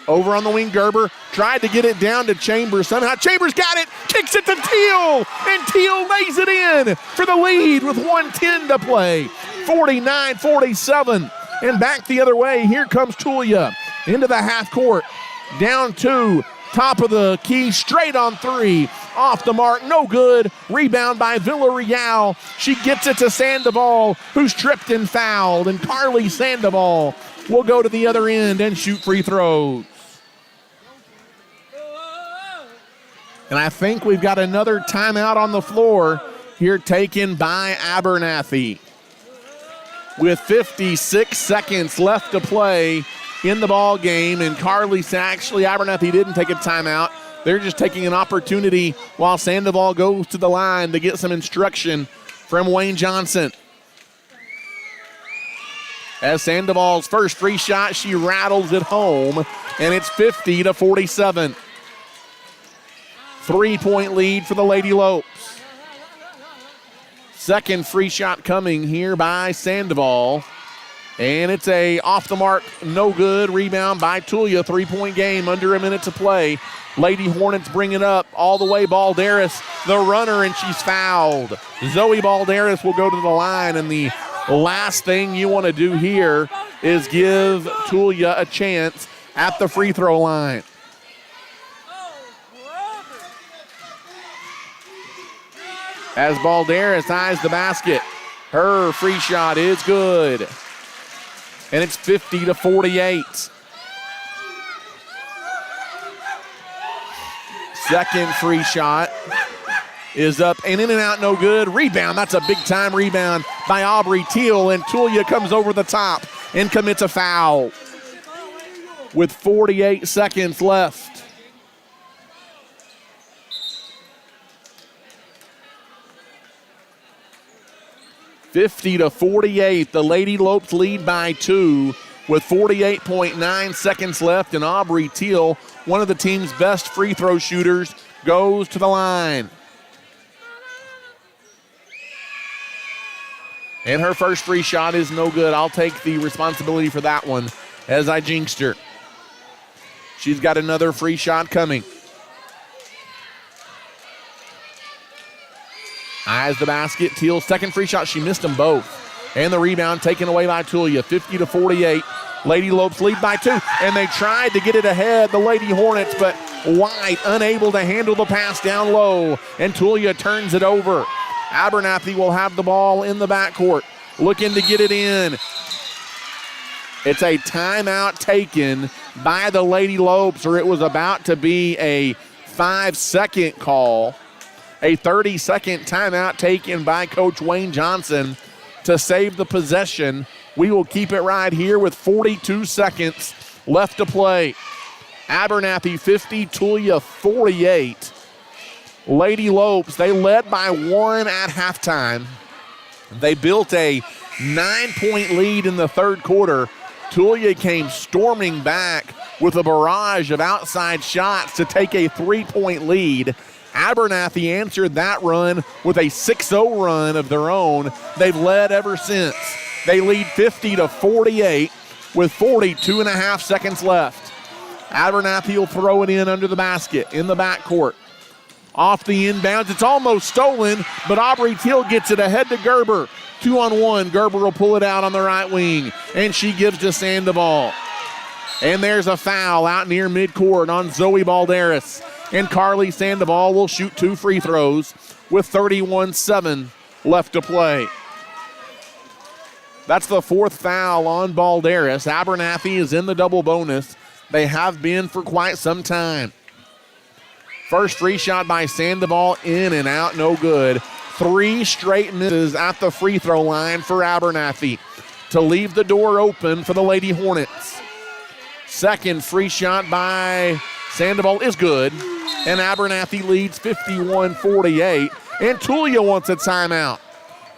Over on the wing, Gerber tried to get it down to Chambers. Somehow Chambers got it, kicks it to Teal, and Teal lays it in for the lead with 1:10 to play. 49-47. And back the other way, here comes Tulia into the half court. Down two, top of the key, straight on three. Off the mark, no good. Rebound by Villarreal. She gets it to Sandoval, who's tripped and fouled. And Carly Sandoval will go to the other end and shoot free throws. And I think we've got another timeout on the floor here taken by Abernathy. With 56 seconds left to play in the ball game, and Abernathy didn't take a timeout. They're just taking an opportunity while Sandoval goes to the line to get some instruction from Wayne Johnson. As Sandoval's first free shot, she rattles it home, and it's 50-47. 3-point lead for the Lady Lopes. Second free shot coming here by Sandoval. And it's a off the mark, no good. Rebound by Tulia. 3-point game, under a minute to play. Lady Hornets bring it up all the way. Balderas, the runner, and she's fouled. Zoe Balderas will go to the line, and the last thing you want to do here is give Tulia a chance at the free throw line. As Balderas eyes the basket, her free shot is good. And it's 50-48. Second free shot is up and in and out, no good. Rebound, that's a big time rebound by Aubrey Teal, and Tulia comes over the top and commits a foul with 48 seconds left. (50-48). The Lady Lopes lead by 2 with 48.9 seconds left, and Aubrey Teal, one of the team's best free throw shooters, goes to the line. And her first free shot is no good. I'll take the responsibility for that one as I jinxed her. She's got another free shot coming. Eyes the basket. Teal's second free shot. She missed them both. And the rebound taken away by Tulia. 50-48. Lady Lopes lead by 2. And they tried to get it ahead, the Lady Hornets, but White unable to handle the pass down low. And Tulia turns it over. Abernathy will have the ball in the backcourt, looking to get it in. It's a timeout taken by the Lady Lopes, or it was about to be a 5-second call. A 30-second timeout taken by Coach Wayne Johnson to save the possession. We will keep it right here with 42 seconds left to play. Abernathy 50, Tulia 48. Lady Lopes, they led by 1 at halftime. They built a 9-point lead in the third quarter. Tulia came storming back with a barrage of outside shots to take a 3-point lead. Abernathy answered that run with a 6-0 run of their own. They've led ever since. They lead 50-48 with 42.5 seconds left. Abernathy will throw it in under the basket in the backcourt. Off the inbounds, it's almost stolen, but Aubrey Teal gets it ahead to Gerber. 2-on-1, Gerber will pull it out on the right wing, and she gives to Sandoval. And there's a foul out near midcourt on Zoe Balderas. And Carly Sandoval will shoot 2 free throws with 31-7 left to play. That's the 4th foul on Balderas. Abernathy is in the double bonus. They have been for quite some time. First free shot by Sandoval, in and out, no good. 3 straight misses at the free throw line for Abernathy to leave the door open for the Lady Hornets. Second free shot by Sandoval is good, and Abernathy leads 51-48, and Tulia wants a timeout.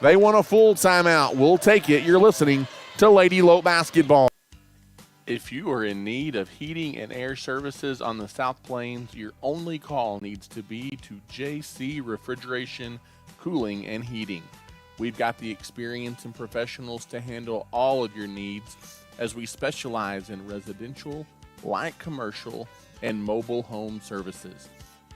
They want a full timeout. We'll take it. You're listening to Lady Lope Basketball. If you are in need of heating and air services on the South Plains, your only call needs to be to JC Refrigeration, Cooling, and Heating. We've got the experience and professionals to handle all of your needs, as we specialize in residential, light commercial, and mobile home services.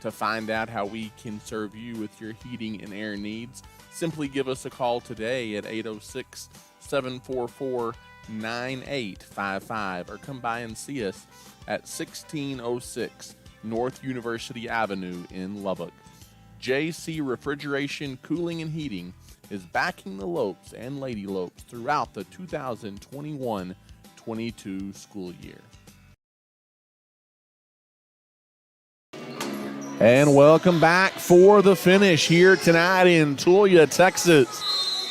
To find out how we can serve you with your heating and air needs, simply give us a call today at 806-744-9855 or come by and see us at 1606 North University Avenue in Lubbock. JC Refrigeration, Cooling, and Heating is backing the Lopes and Lady Lopes throughout the 2021-22 school year. And welcome back for the finish here tonight in Tulia, Texas.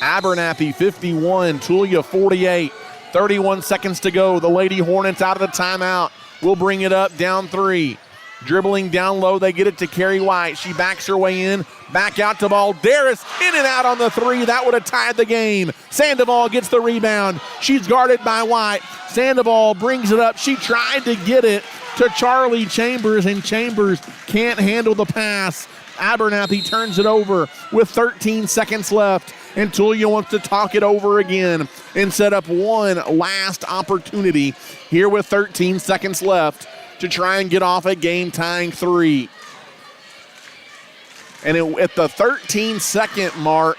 Abernathy 51, Tulia 48. 31 seconds to go. The Lady Hornets out of the timeout will bring it up down 3. Dribbling down low, they get it to Carrie White. She backs her way in, back out to Balderas, in and out on the 3. That would have tied the game. Sandoval gets the rebound. She's guarded by White. Sandoval brings it up. She tried to get it to Charlie Chambers, and Chambers can't handle the pass. Abernathy turns it over with 13 seconds left, and Tulia wants to talk it over again and set up one last opportunity here with 13 seconds left to try and get off a game-tying 3. And at the 13-second mark,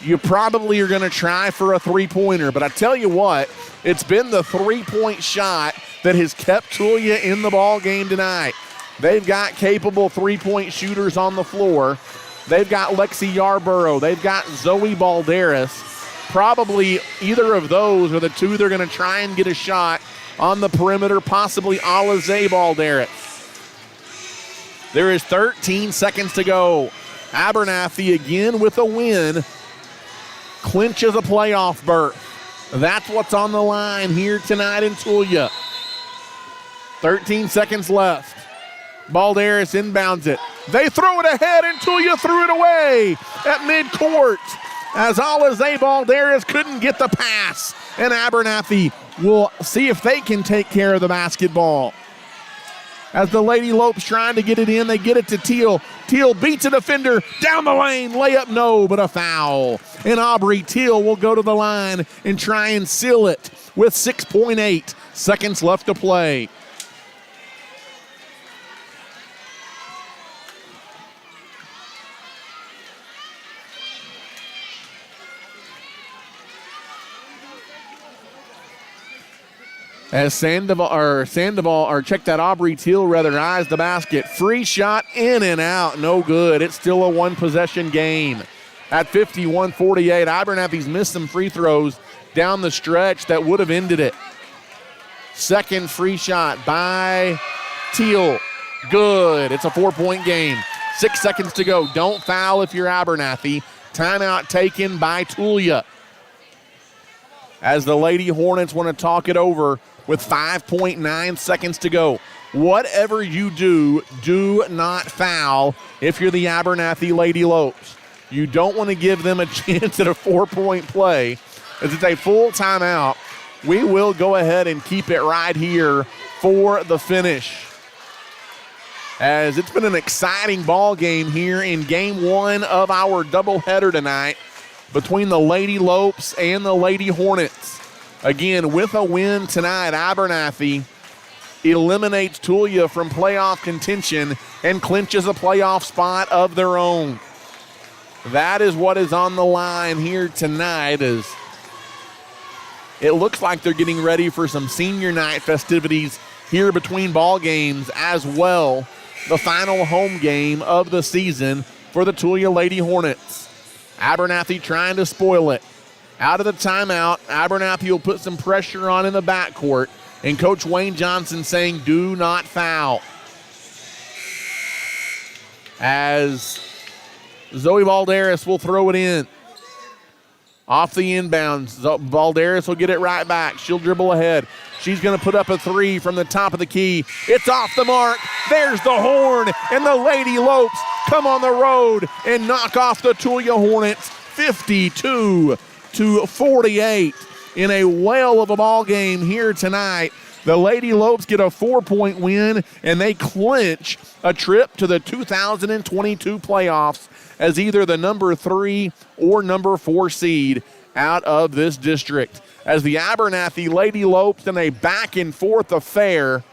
you probably are going to try for a three-pointer. But I tell you what, it's been the three-point shot that has kept Tulia in the ball game tonight. They've got capable three-point shooters on the floor. They've got Lexi Yarborough. They've got Zoe Balderas. Probably either of those are the two they're going to try and get a shot on the perimeter, possibly Alize Balderas. There is 13 seconds to go. Abernathy again with a win clinches a playoff berth. That's what's on the line here tonight in Tulia. 13 seconds left. Balderas inbounds it. They throw it ahead, and Tulia threw it away at midcourt as Alize Balderas couldn't get the pass. And Abernathy will see if they can take care of the basketball. As the Lady Lopes trying to get it in, they get it to Teal. Teal beats a defender down the lane. Layup, no, but a foul. And Aubrey Teal will go to the line and try and seal it with 6.8 seconds left to play. As Sandoval, Aubrey Teal eyes the basket. Free shot in and out, no good. It's still a one-possession game. At 51-48, Abernathy's missed some free throws down the stretch that would have ended it. Second free shot by Teal. Good. It's a 4-point game. 6 seconds to go. Don't foul if you're Abernathy. Timeout taken by Tulia. As the Lady Hornets want to talk it over with 5.9 seconds to go. Whatever you do, do not foul if you're the Abernathy Lady Lopes. You don't want to give them a chance at a 4-point play. As it's a full timeout, we will go ahead and keep it right here for the finish. As it's been an exciting ball game here in game 1 of our doubleheader tonight between the Lady Lopes and the Lady Hornets. Again, with a win tonight, Abernathy eliminates Tulia from playoff contention and clinches a playoff spot of their own. That is what is on the line here tonight, as it looks like they're getting ready for some senior night festivities here between ball games as well. The final home game of the season for the Tulia Lady Hornets. Abernathy trying to spoil it. Out of the timeout, Abernathy will put some pressure on in the backcourt, and Coach Wayne Johnson saying do not foul. As Zoe Balderas will throw it in. Off the inbounds, Balderas will get it right back. She'll dribble ahead. She's going to put up a 3 from the top of the key. It's off the mark. There's the horn, and the Lady Lopes come on the road and knock off the Tulia Hornets 52-48 in a whale of a ball game here tonight. The Lady Lopes get a 4-point win, and they clinch a trip to the 2022 playoffs as either the number 3 or number 4 seed out of this district. As the Abernathy Lady Lopes in a back-and-forth affair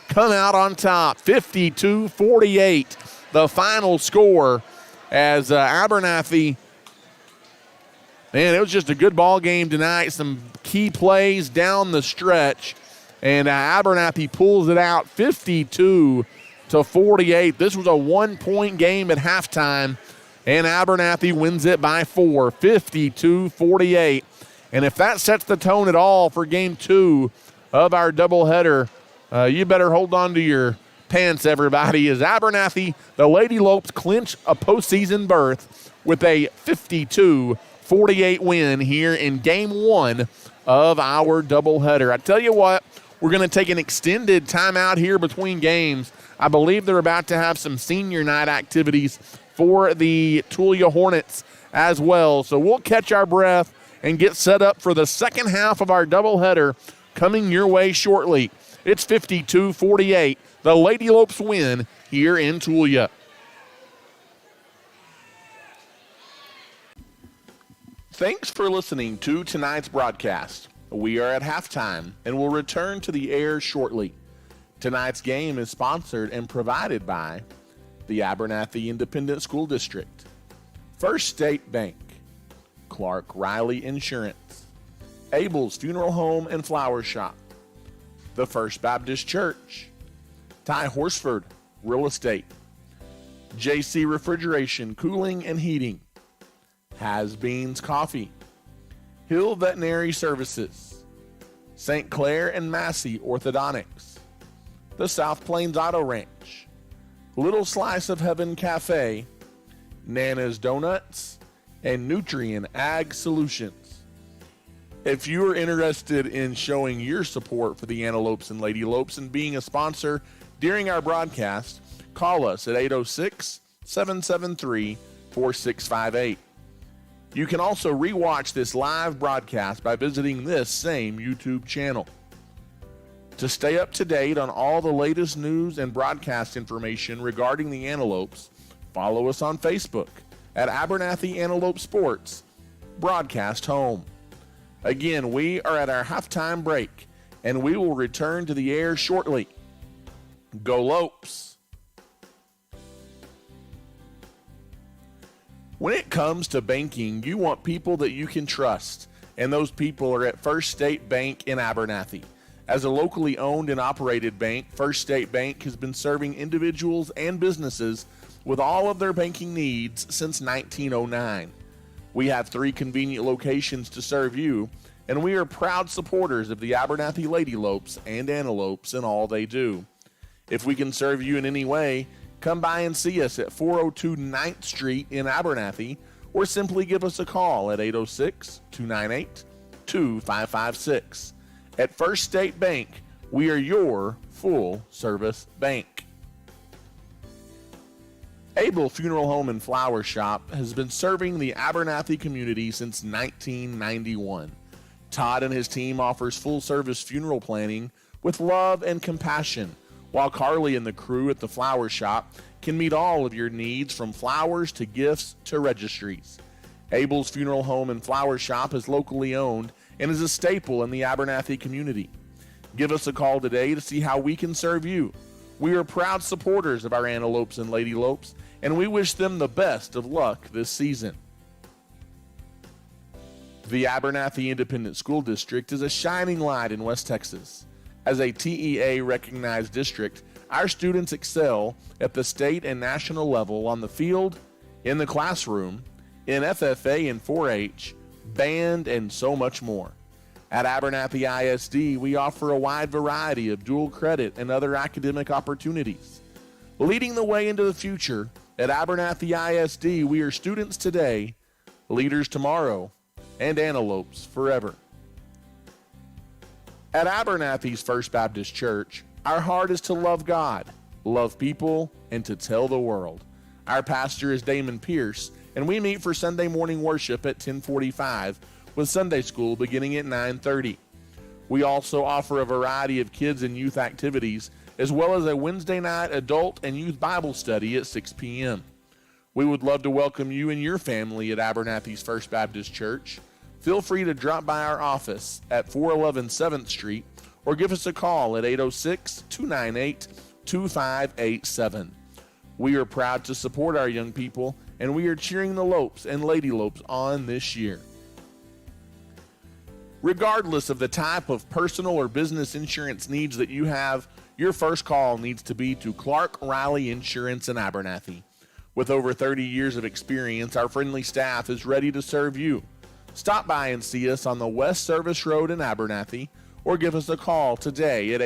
come out on top, 52-48, the final score, as Abernathy, man, it was just a good ball game tonight. Some key plays down the stretch, and Abernathy pulls it out 52-48. This was a 1-point game at halftime, and Abernathy wins it by 4, 52-48. And if that sets the tone at all for game 2 of our doubleheader, you better hold on to your pants, everybody, as Abernathy, the Lady Lopes, clinch a postseason berth with a 52-48 win here in Game 1 of our doubleheader. I tell you what, we're going to take an extended timeout here between games. I believe they're about to have some senior night activities for the Tulia Hornets as well. So we'll catch our breath and get set up for the second half of our doubleheader coming your way shortly. It's 52-48. The Lady Lopes win here in Tulia. Thanks for listening to tonight's broadcast. We are at halftime and will return to the air shortly. Tonight's game is sponsored and provided by the Abernathy Independent School District, First State Bank, Clark Riley Insurance, Abel's Funeral Home and Flower Shop, the First Baptist Church, Ty Horsford Real Estate, JC Refrigeration, Cooling and Heating, Has Beans Coffee, Hill Veterinary Services, St. Clair and Massey Orthodontics, the South Plains Auto Ranch, Little Slice of Heaven Cafe, Nana's Donuts, and Nutrien Ag Solutions. If you are interested in showing your support for the Antelopes and Lady Lopes and being a sponsor during our broadcast, call us at 806-773-4658. You can also rewatch this live broadcast by visiting this same YouTube channel. To stay up to date on all the latest news and broadcast information regarding the Antelopes, follow us on Facebook at Abernathy Antelope Sports, Broadcast Home. Again, we are at our halftime break, and we will return to the air shortly. Go Lopes! When it comes to banking, you want people that you can trust, and those people are at First State Bank in Abernathy. As a locally owned and operated bank, First State Bank has been serving individuals and businesses with all of their banking needs since 1909. We have 3 convenient locations to serve you, and we are proud supporters of the Abernathy Lady Lopes and Antelopes in all they do. If we can serve you in any way, come by and see us at 402 9th Street in Abernathy, or simply give us a call at 806-298-2556. At First State Bank, we are your full-service bank. Abel Funeral Home and Flower Shop has been serving the Abernathy community since 1991. Todd and his team offers full-service funeral planning with love and compassion, while Carly and the crew at the flower shop can meet all of your needs from flowers to gifts to registries. Abel's Funeral Home and Flower Shop is locally owned and is a staple in the Abernathy community. Give us a call today to see how we can serve you. We are proud supporters of our Antelopes and Lady Lopes, and we wish them the best of luck this season. The Abernathy Independent School District is a shining light in West Texas. As a TEA-recognized district, our students excel at the state and national level on the field, in the classroom, in FFA and 4-H, band, and so much more. At Abernathy ISD, we offer a wide variety of dual credit and other academic opportunities. Leading the way into the future, at Abernathy ISD, we are students today, leaders tomorrow, and antelopes forever. At Abernathy's First Baptist Church, our heart is to love God, love people, and to tell the world. Our pastor is Damon Pierce, and we meet for Sunday morning worship at 10:45, with Sunday school beginning at 9:30. We also offer a variety of kids and youth activities, as well as a Wednesday night adult and youth Bible study at 6 p.m. We would love to welcome you and your family at Abernathy's First Baptist Church. Feel free to drop by our office at 411 7th Street or give us a call at 806-298-2587. We are proud to support our young people, and we are cheering the Lopes and Lady Lopes on this year. Regardless of the type of personal or business insurance needs that you have, your first call needs to be to Clark Riley Insurance in Abernathy. With over 30 years of experience, our friendly staff is ready to serve you. Stop by and see us on the West Service Road in Abernathy, or give us a call today at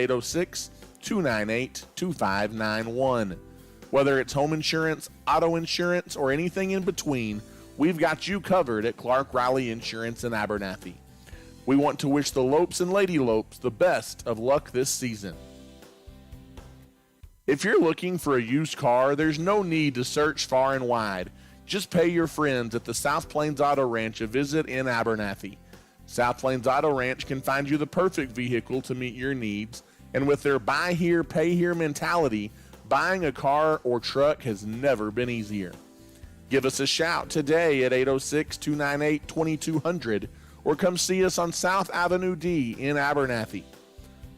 298 2591. Whether it's home insurance, auto insurance, or anything in between, we've got you covered at Clark Riley Insurance in Abernathy. We want to wish the Lopes and Lady Lopes the best of luck this season. If you're looking for a used car, there's no need to search far and wide. Just pay your friends at the South Plains Auto Ranch a visit in Abernathy. South Plains Auto Ranch can find you the perfect vehicle to meet your needs, and with their buy here, pay here mentality, buying a car or truck has never been easier. Give us a shout today at 806-298-2200 or come see us on South Avenue D in Abernathy.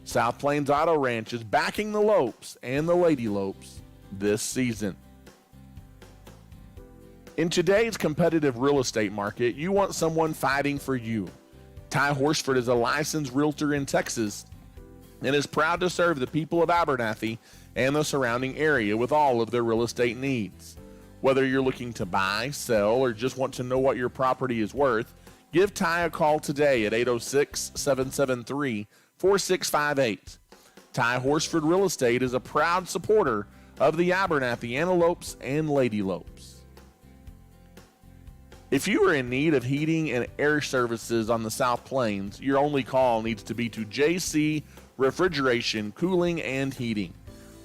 South Plains Auto Ranch is backing the Lopes and the Lady Lopes this season. In today's competitive real estate market, you want someone fighting for you. Ty Horsford is a licensed realtor in Texas and is proud to serve the people of Abernathy and the surrounding area with all of their real estate needs. Whether you're looking to buy, sell, or just want to know what your property is worth, give Ty a call today at 806-773-4658. Ty Horsford Real Estate is a proud supporter of the Abernathy Antelopes and Lady Lopes. If you are in need of heating and air services on the South Plains, your only call needs to be to JC Refrigeration, Cooling, and Heating.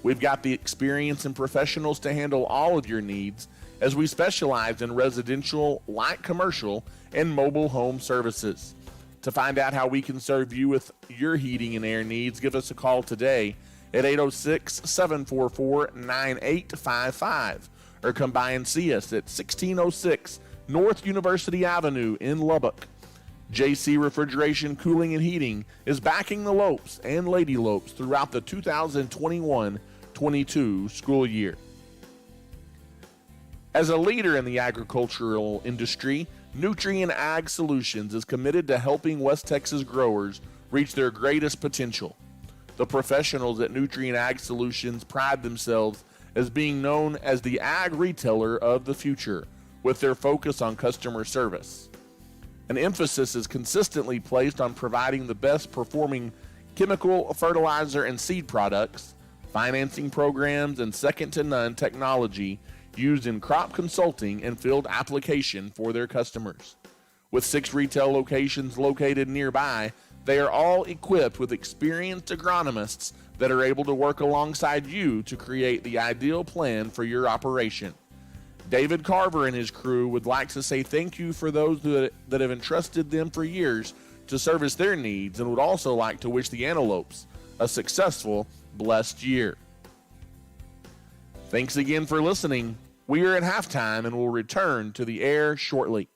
We've got the experience and professionals to handle all of your needs, as we specialize in residential, light commercial, and mobile home services. To find out how we can serve you with your heating and air needs, give us a call today at 806-744-9855 or come by and see us at 1606 North University Avenue in Lubbock. JC Refrigeration, Cooling, and Heating is backing the Lopes and Lady Lopes throughout the 2021-22 school year. As a leader in the agricultural industry, Nutrien Ag Solutions is committed to helping West Texas growers reach their greatest potential. The professionals at Nutrien Ag Solutions pride themselves as being known as the ag retailer of the future, with their focus on customer service. An emphasis is consistently placed on providing the best performing chemical, fertilizer, and seed products, financing programs, and second-to-none technology used in crop consulting and field application for their customers. With 6 retail locations located nearby, they are all equipped with experienced agronomists that are able to work alongside you to create the ideal plan for your operation. David Carver and his crew would like to say thank you for those that have entrusted them for years to service their needs, and would also like to wish the Antelopes a successful, blessed year. Thanks again for listening. We are at halftime and will return to the air shortly.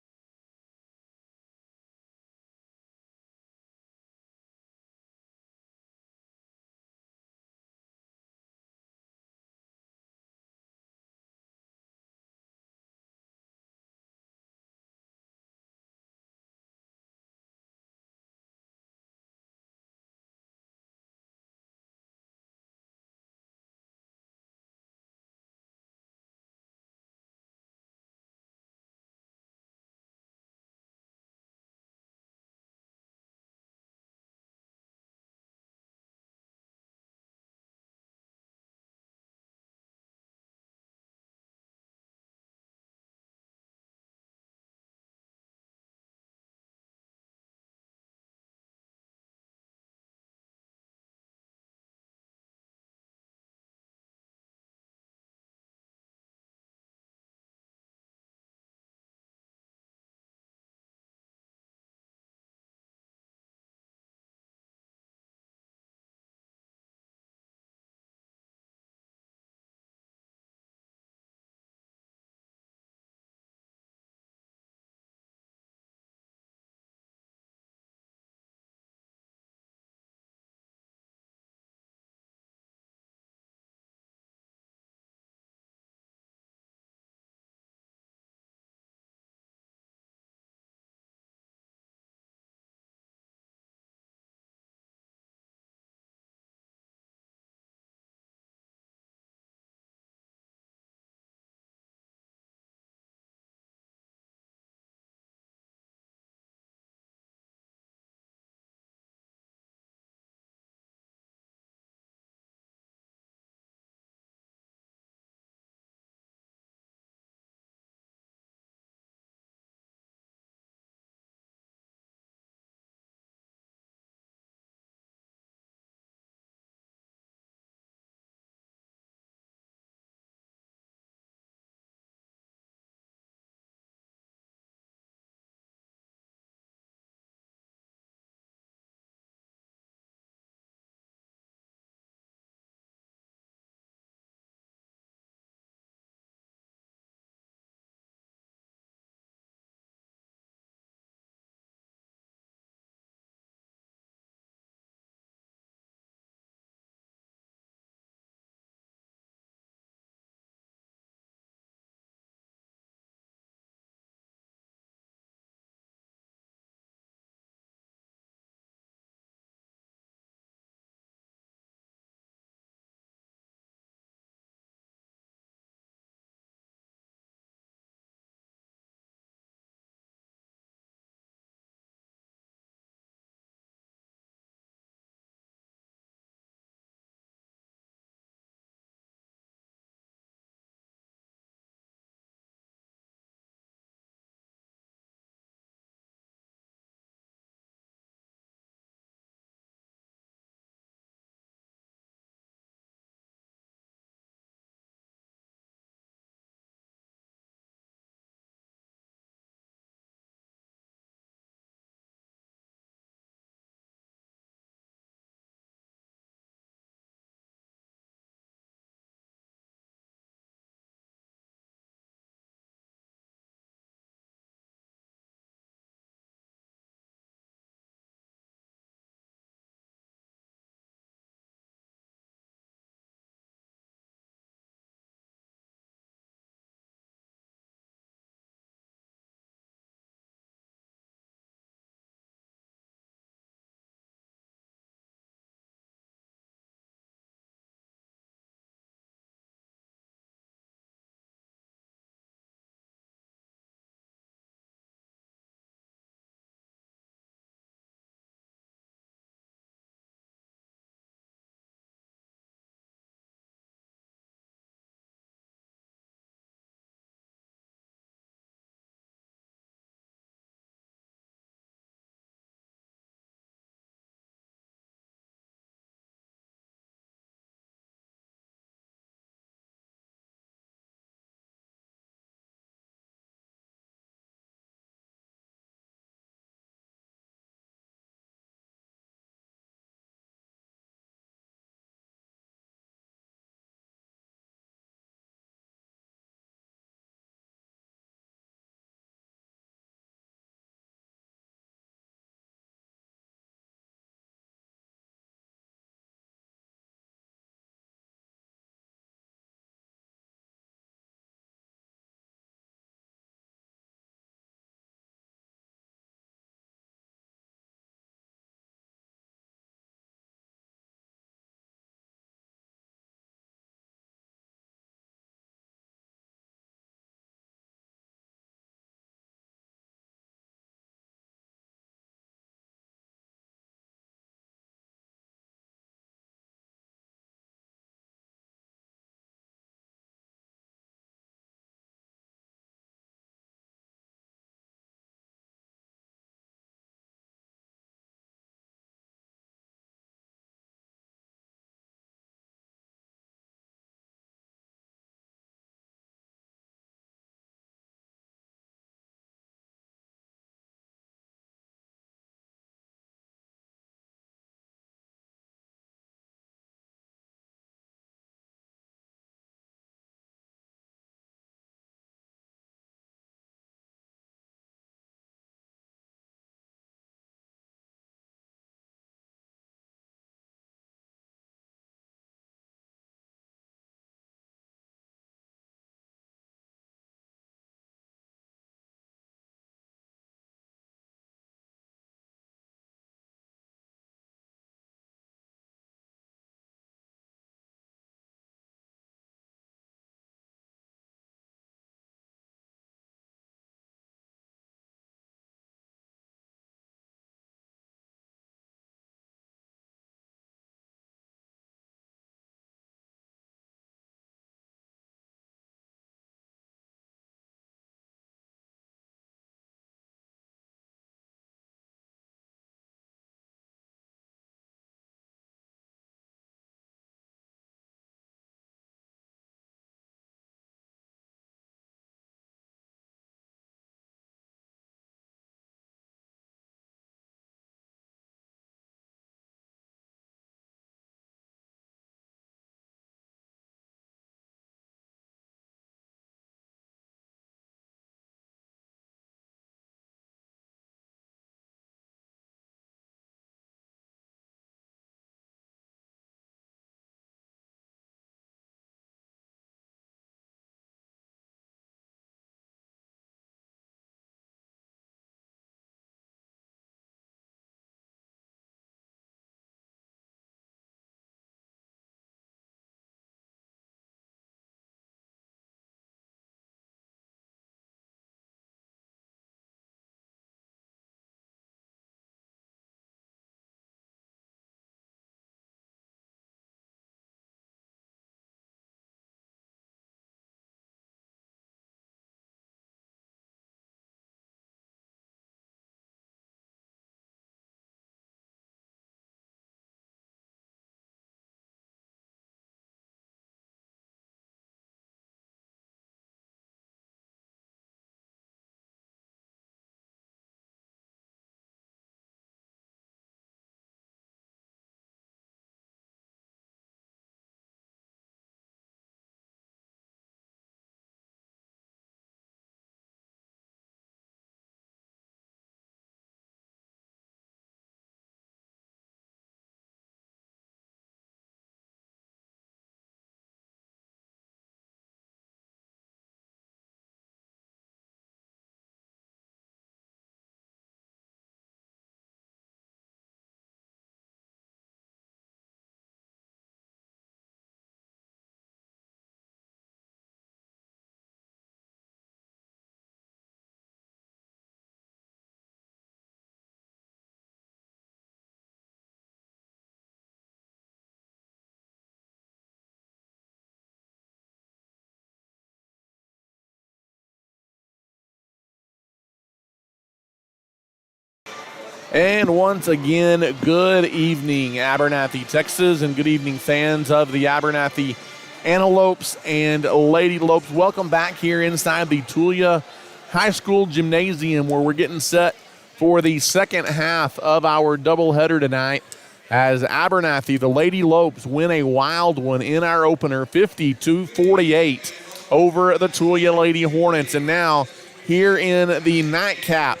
And once again, good evening, Abernathy, Texas, and good evening, fans of the Abernathy Antelopes and Lady Lopes. Welcome back here inside the Tulia High School Gymnasium, where we're getting set for the second half of our doubleheader tonight, as Abernathy, the Lady Lopes, win a wild one in our opener, 52-48 over the Tulia Lady Hornets. And now, here in the nightcap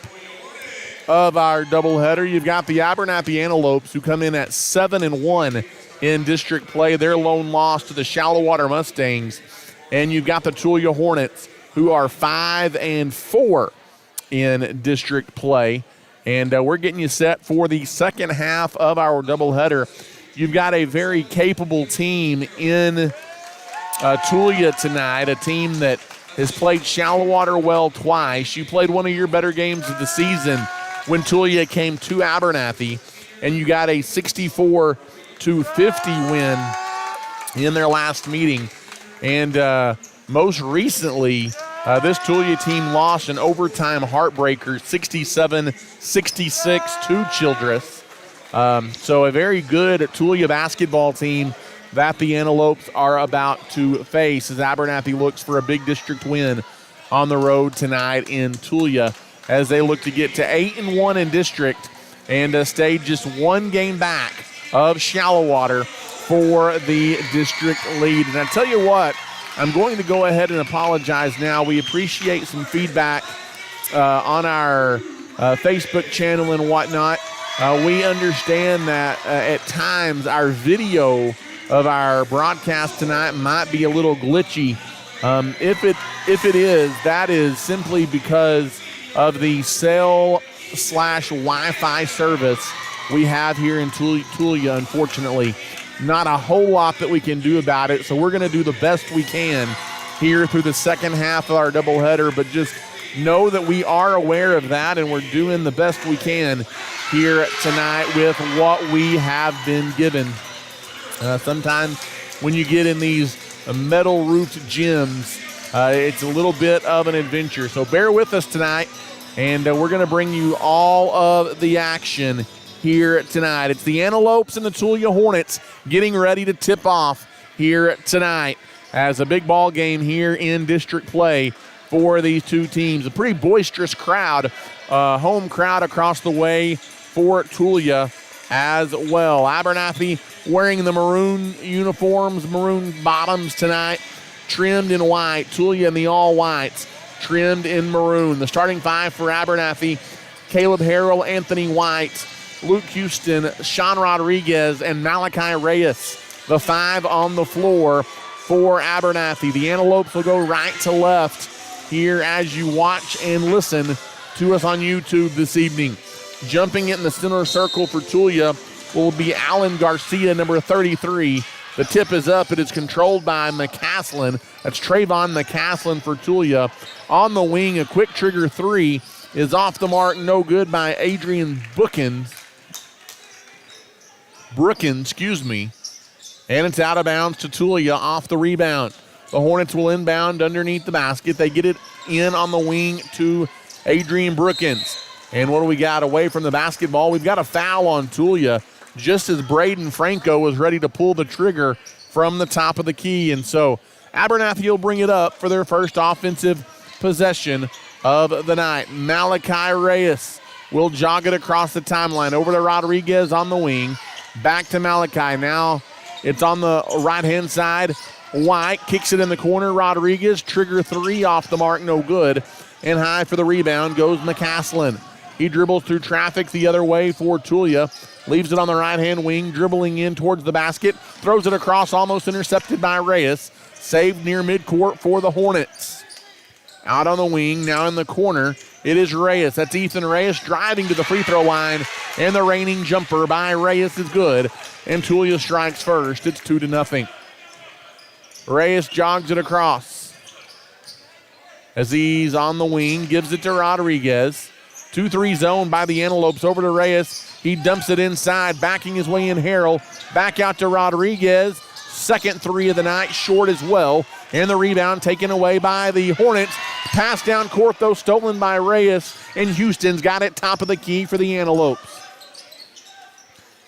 of our doubleheader, you've got the Abernathy Antelopes, who come in at 7-1 in district play. Their lone loss to the Shallow Water Mustangs. And you've got the Tulia Hornets, who are 5-4 in district play. And we're getting you set for the second half of our doubleheader. You've got a very capable team in Tulia tonight, a team that has played Shallow Water well twice. You played one of your better games of the season when Tulia came to Abernathy, and you got a 64-50 win in their last meeting. And most recently, this Tulia team lost an overtime heartbreaker, 67-66 to Childress. So a very good Tulia basketball team that the Antelopes are about to face, as Abernathy looks for a big district win on the road tonight in Tulia, as they look to get to 8-1 in district and stay just one game back of Shallow Water for the district lead. And I tell you what, I'm going to go ahead and apologize now. We appreciate some feedback on our Facebook channel and whatnot. We understand that at times our video of our broadcast tonight might be a little glitchy. If it is, that is simply because of the cell/Wi-Fi service we have here in Tulia, unfortunately. Not a whole lot that we can do about it, so we're going to do the best we can here through the second half of our doubleheader, but just know that we are aware of that, and we're doing the best we can here tonight with what we have been given. Sometimes when you get in these metal-roofed gyms, it's a little bit of an adventure. So bear with us tonight, and we're going to bring you all of the action here tonight. It's the Antelopes and the Tulia Hornets getting ready to tip off here tonight, as a big ball game here in district play for these two teams. A pretty boisterous crowd, home crowd across the way for Tulia as well. Abernathy wearing the maroon uniforms, maroon bottoms tonight, trimmed in white. Tulia in the all whites, trimmed in maroon. The starting five for Abernathy: Caleb Harrell, Anthony White, Luke Houston, Sean Rodriguez, and Malachi Reyes. The five on the floor for Abernathy. The Antelopes will go right to left here as you watch and listen to us on YouTube this evening. Jumping in the center circle for Tulia will be Alan Garcia, number 33. The tip is up. It is controlled by McCaslin. That's Trayvon McCaslin for Tulia. On the wing, a quick trigger three is off the mark, no good, by Adrian Brookins, and it's out of bounds to Tulia off the rebound. The Hornets will inbound underneath the basket. They get it in on the wing to Adrian Brookins. And what do we got away from the basketball? We've got a foul on Tulia, just as Braden Franco was ready to pull the trigger from the top of the key. And so Abernathy will bring it up for their first offensive possession of the night. Malachi Reyes will jog it across the timeline over to Rodriguez on the wing. Back to Malachi. Now it's on the right-hand side. White kicks it in the corner. Rodriguez, trigger three off the mark, no good. And high for the rebound goes McCaslin. He dribbles through traffic the other way for Tulia. Leaves it on the right-hand wing, dribbling in towards the basket. Throws it across, almost intercepted by Reyes. Saved near midcourt for the Hornets. Out on the wing, now in the corner, it is Reyes. That's Ethan Reyes driving to the free throw line. And the reigning jumper by Reyes is good. And Tulia strikes first. It's 2-0. Reyes jogs it across. As he's on the wing, gives it to Rodriguez. 2-3 zone by the Antelopes over to Reyes. He dumps it inside, backing his way in Harrell. Back out to Rodriguez. Second three of the night, short as well. And the rebound taken away by the Hornets. Pass down court, though, stolen by Reyes, and Houston's got it top of the key for the Antelopes.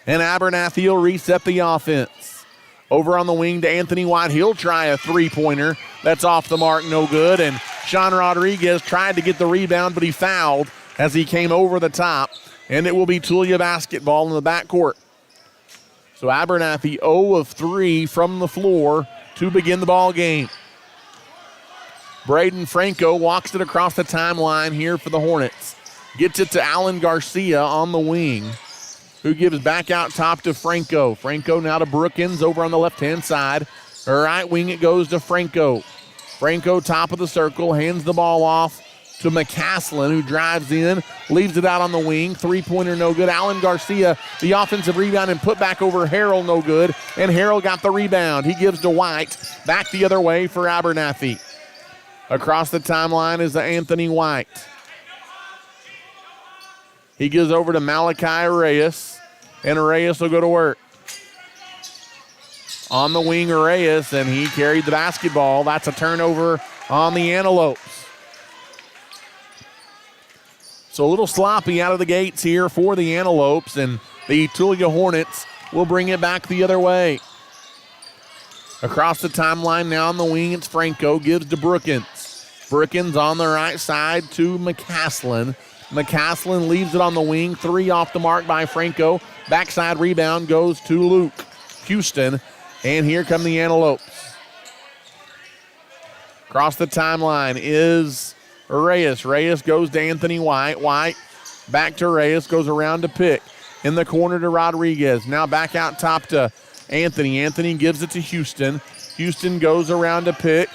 And Abernathy will reset the offense. Over on the wing to Anthony White. He'll try a three-pointer. That's off the mark, no good. And Sean Rodriguez tried to get the rebound, but he fouled as he came over the top. And it will be Tulia basketball in the backcourt. So Abernathy 0 of 3 from the floor to begin the ball game. Braden Franco walks it across the timeline here for the Hornets. Gets it to Alan Garcia on the wing, who gives back out top to Franco. Franco now to Brookins over on the left-hand side. Right wing it goes to Franco. Franco top of the circle, hands the ball off to McCaslin, who drives in, leaves it out on the wing. Three-pointer no good. Alan Garcia, the offensive rebound and put back over Harrell, no good. And Harrell got the rebound. He gives to White. Back the other way for Abernathy. Across the timeline is Anthony White. He gives over to Malachi Reyes, and Reyes will go to work. On the wing, Reyes, and he carried the basketball. That's a turnover on the Antelopes. So a little sloppy out of the gates here for the Antelopes, and the Tulia Hornets will bring it back the other way. Across the timeline now on the wing, it's Franco, gives to Brookins. Brookins on the right side to McCaslin. McCaslin leaves it on the wing. 3 off the mark by Franco. Backside rebound goes to Luke Houston. And here come the Antelopes. Across the timeline is Reyes. Reyes goes to Anthony White. White back to Reyes, goes around to Pick. In the corner to Rodriguez. Now back out top to Anthony. Anthony gives it to Houston. Houston goes around to Pick.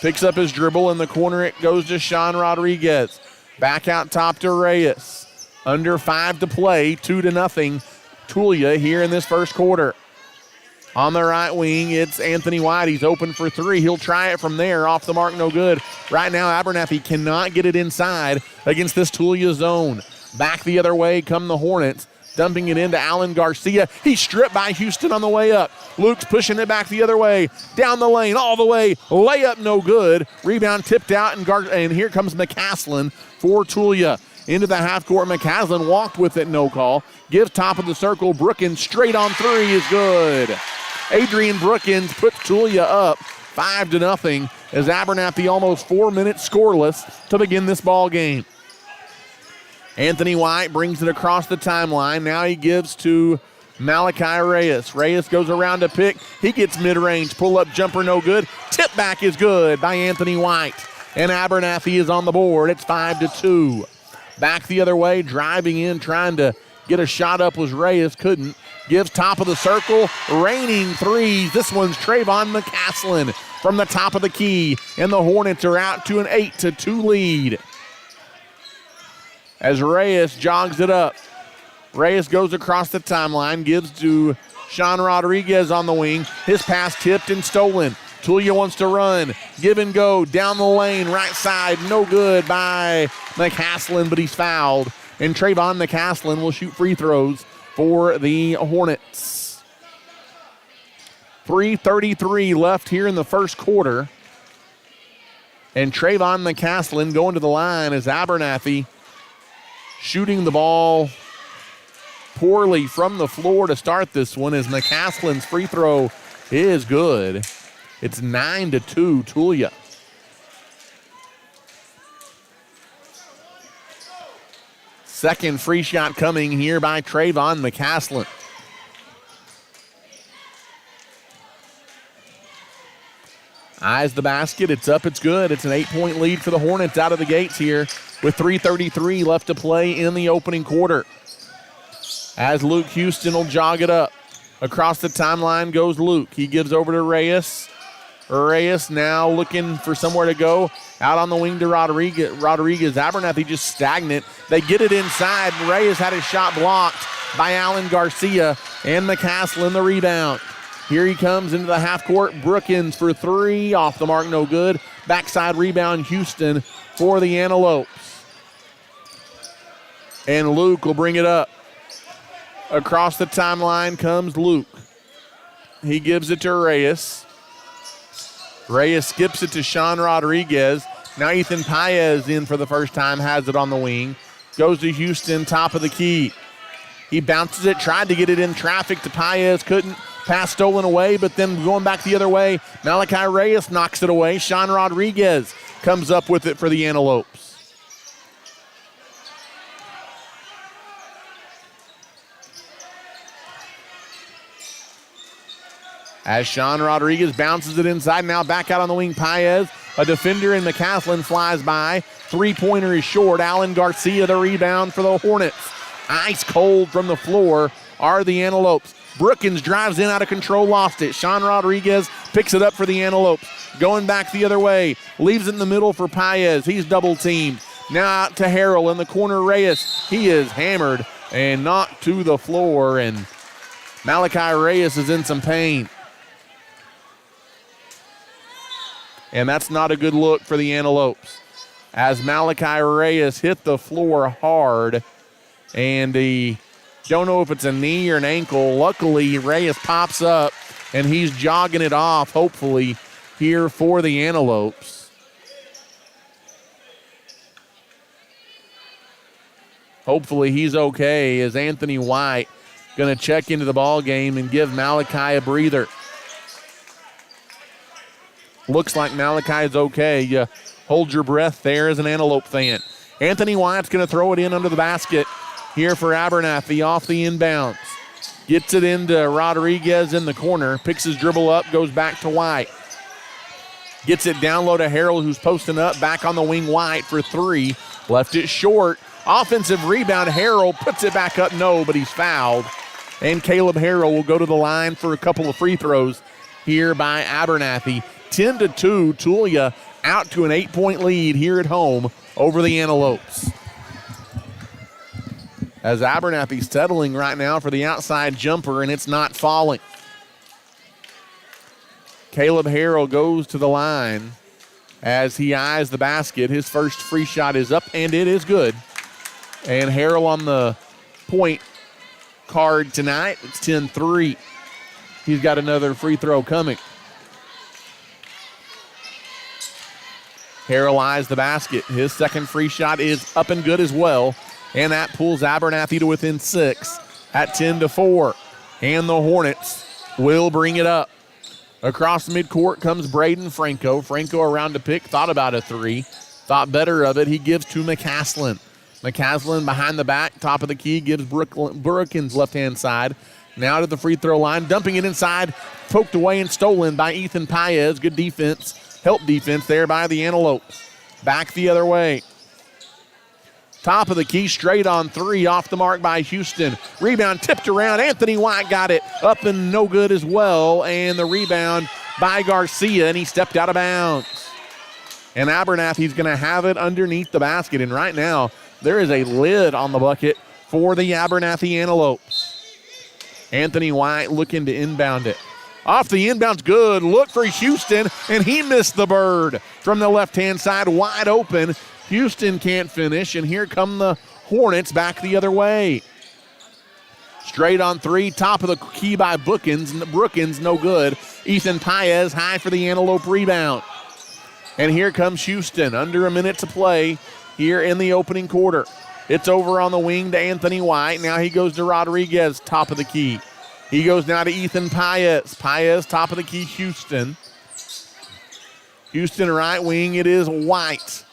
Picks up his dribble. In the corner it goes to Sean Rodriguez. Back out top to Reyes. Under 5 to play, 2-0. Tulia here in this first quarter. On the right wing, it's Anthony White. He's open for 3. He'll try it from there. Off the mark, no good. Right now, Abernathy cannot get it inside against this Tulia zone. Back the other way come the Hornets. Dumping it into Alan Garcia. He's stripped by Houston on the way up. Luke's pushing it back the other way. Down the lane, all the way. Layup, no good. Rebound tipped out, and here comes McCaslin for Tulia. Into the half court, McCaslin walked with it, no call. Gives top of the circle. Brookins straight on 3 is good. Adrian Brookins puts Tulia up 5-0 as Abernathy almost 4 minutes scoreless to begin this ball game. Anthony White brings it across the timeline. Now he gives to Malachi Reyes. Reyes goes around to Pick. He gets mid-range. Pull-up jumper, no good. Tip back is good by Anthony White. And Abernathy is on the board. It's 5-2. Back the other way, driving in, trying to get a shot up was Reyes. Couldn't. Gives top of the circle. Raining threes. This one's Trayvon McCaslin from the top of the key. And the Hornets are out to an 8-2 lead. As Reyes jogs it up. Reyes goes across the timeline, gives to Sean Rodriguez on the wing. His pass tipped and stolen. Tulia wants to run. Give and go down the lane, right side. No good by McCaslin, but he's fouled. And Trayvon McCaslin will shoot free throws for the Hornets. 3:33 left here in the first quarter. And Trayvon McCaslin going to the line as Abernathy shooting the ball poorly from the floor to start this one as McCaslin's free throw is good. It's 9-2 Tulia. Second free shot coming here by Trayvon McCaslin. Eyes the basket. It's up. It's good. It's an 8-point lead for the Hornets out of the gates here with 3:33 left to play in the opening quarter. As Luke Houston will jog it up. Across the timeline goes Luke. He gives over to Reyes. Reyes now looking for somewhere to go. Out on the wing to Rodriguez. Abernathy just stagnant. They get it inside. Reyes had his shot blocked by Alan Garcia. And McCaslin the rebound. Here he comes into the half court. Brookins for 3. Off the mark, no good. Backside rebound, Houston for the Antelopes. And Luke will bring it up. Across the timeline comes Luke. He gives it to Reyes. Reyes skips it to Sean Rodriguez. Now Ethan Paez in for the first time, has it on the wing. Goes to Houston, top of the key. He bounces it, tried to get it in traffic to Paez, couldn't. Pass stolen away, but then going back the other way, Malachi Reyes knocks it away. Sean Rodriguez comes up with it for the Antelopes. As Sean Rodriguez bounces it inside, now back out on the wing, Paez. A defender in McCaslin flies by. Three-pointer is short. Alan Garcia the rebound for the Hornets. Ice cold from the floor are the Antelopes. Brookins drives in out of control, lost it. Sean Rodriguez picks it up for the Antelopes. Going back the other way, leaves it in the middle for Paez. He's double-teamed. Now out to Harrell in the corner, Reyes. He is hammered and knocked to the floor, and Malachi Reyes is in some pain. And that's not a good look for the Antelopes, as Malachi Reyes hit the floor hard, and he don't know if it's a knee or an ankle. Luckily, Reyes pops up, and he's jogging it off, hopefully, here for the Antelopes. Hopefully he's okay, as Anthony White going to check into the ball game and give Malachi a breather. Looks like Malachi's okay. You hold your breath there as an Antelope fan. Anthony White's going to throw it in under the basket here for Abernathy off the inbounds. Gets it into Rodriguez in the corner. Picks his dribble up, goes back to White. Gets it down low to Harrell, who's posting up. Back on the wing, White for three. Left it short. Offensive rebound. Harrell puts it back up. No, but he's fouled. And Caleb Harrell will go to the line for a couple of free throws here by Abernathy. 10-2, Tulia out to an 8-point lead here at home over the Antelopes. As Abernathy's settling right now for the outside jumper, and it's not falling. Caleb Harrell goes to the line as he eyes the basket. His first free shot is up, and it is good. And Harrell on the point card tonight. It's 10-3. He's got another free throw coming. Harrell eyes the basket. His second free shot is up and good as well. And that pulls Abernathy to within 6 at 10-4. And the Hornets will bring it up. Across midcourt comes Braden Franco. Franco around to pick, thought about a three. Thought better of it. He gives to McCaslin. McCaslin behind the back, top of the key, gives Brookins left-hand side. Now to the free throw line, dumping it inside. Poked away and stolen by Ethan Paez. Good defense. Help defense there by the Antelopes. Back the other way. Top of the key, straight on three, off the mark by Houston. Rebound tipped around. Anthony White got it up and no good as well. And the rebound by Garcia, and he stepped out of bounds. And Abernathy's going to have it underneath the basket. And right now, there is a lid on the bucket for the Abernathy Antelopes. Anthony White looking to inbound it. Off the inbounds, good. Look for Houston, and he missed the bird from the left-hand side, wide open. Houston can't finish, and here come the Hornets back the other way. Straight on three, top of the key by Brookins, no good. Ethan Paez high for the Antelope rebound. And here comes Houston, under a minute to play here in the opening quarter. It's over on the wing to Anthony White. Now he goes to Rodriguez, top of the key. He goes now to Ethan Paez. Paez, top of the key, Houston. Houston right wing, it is White.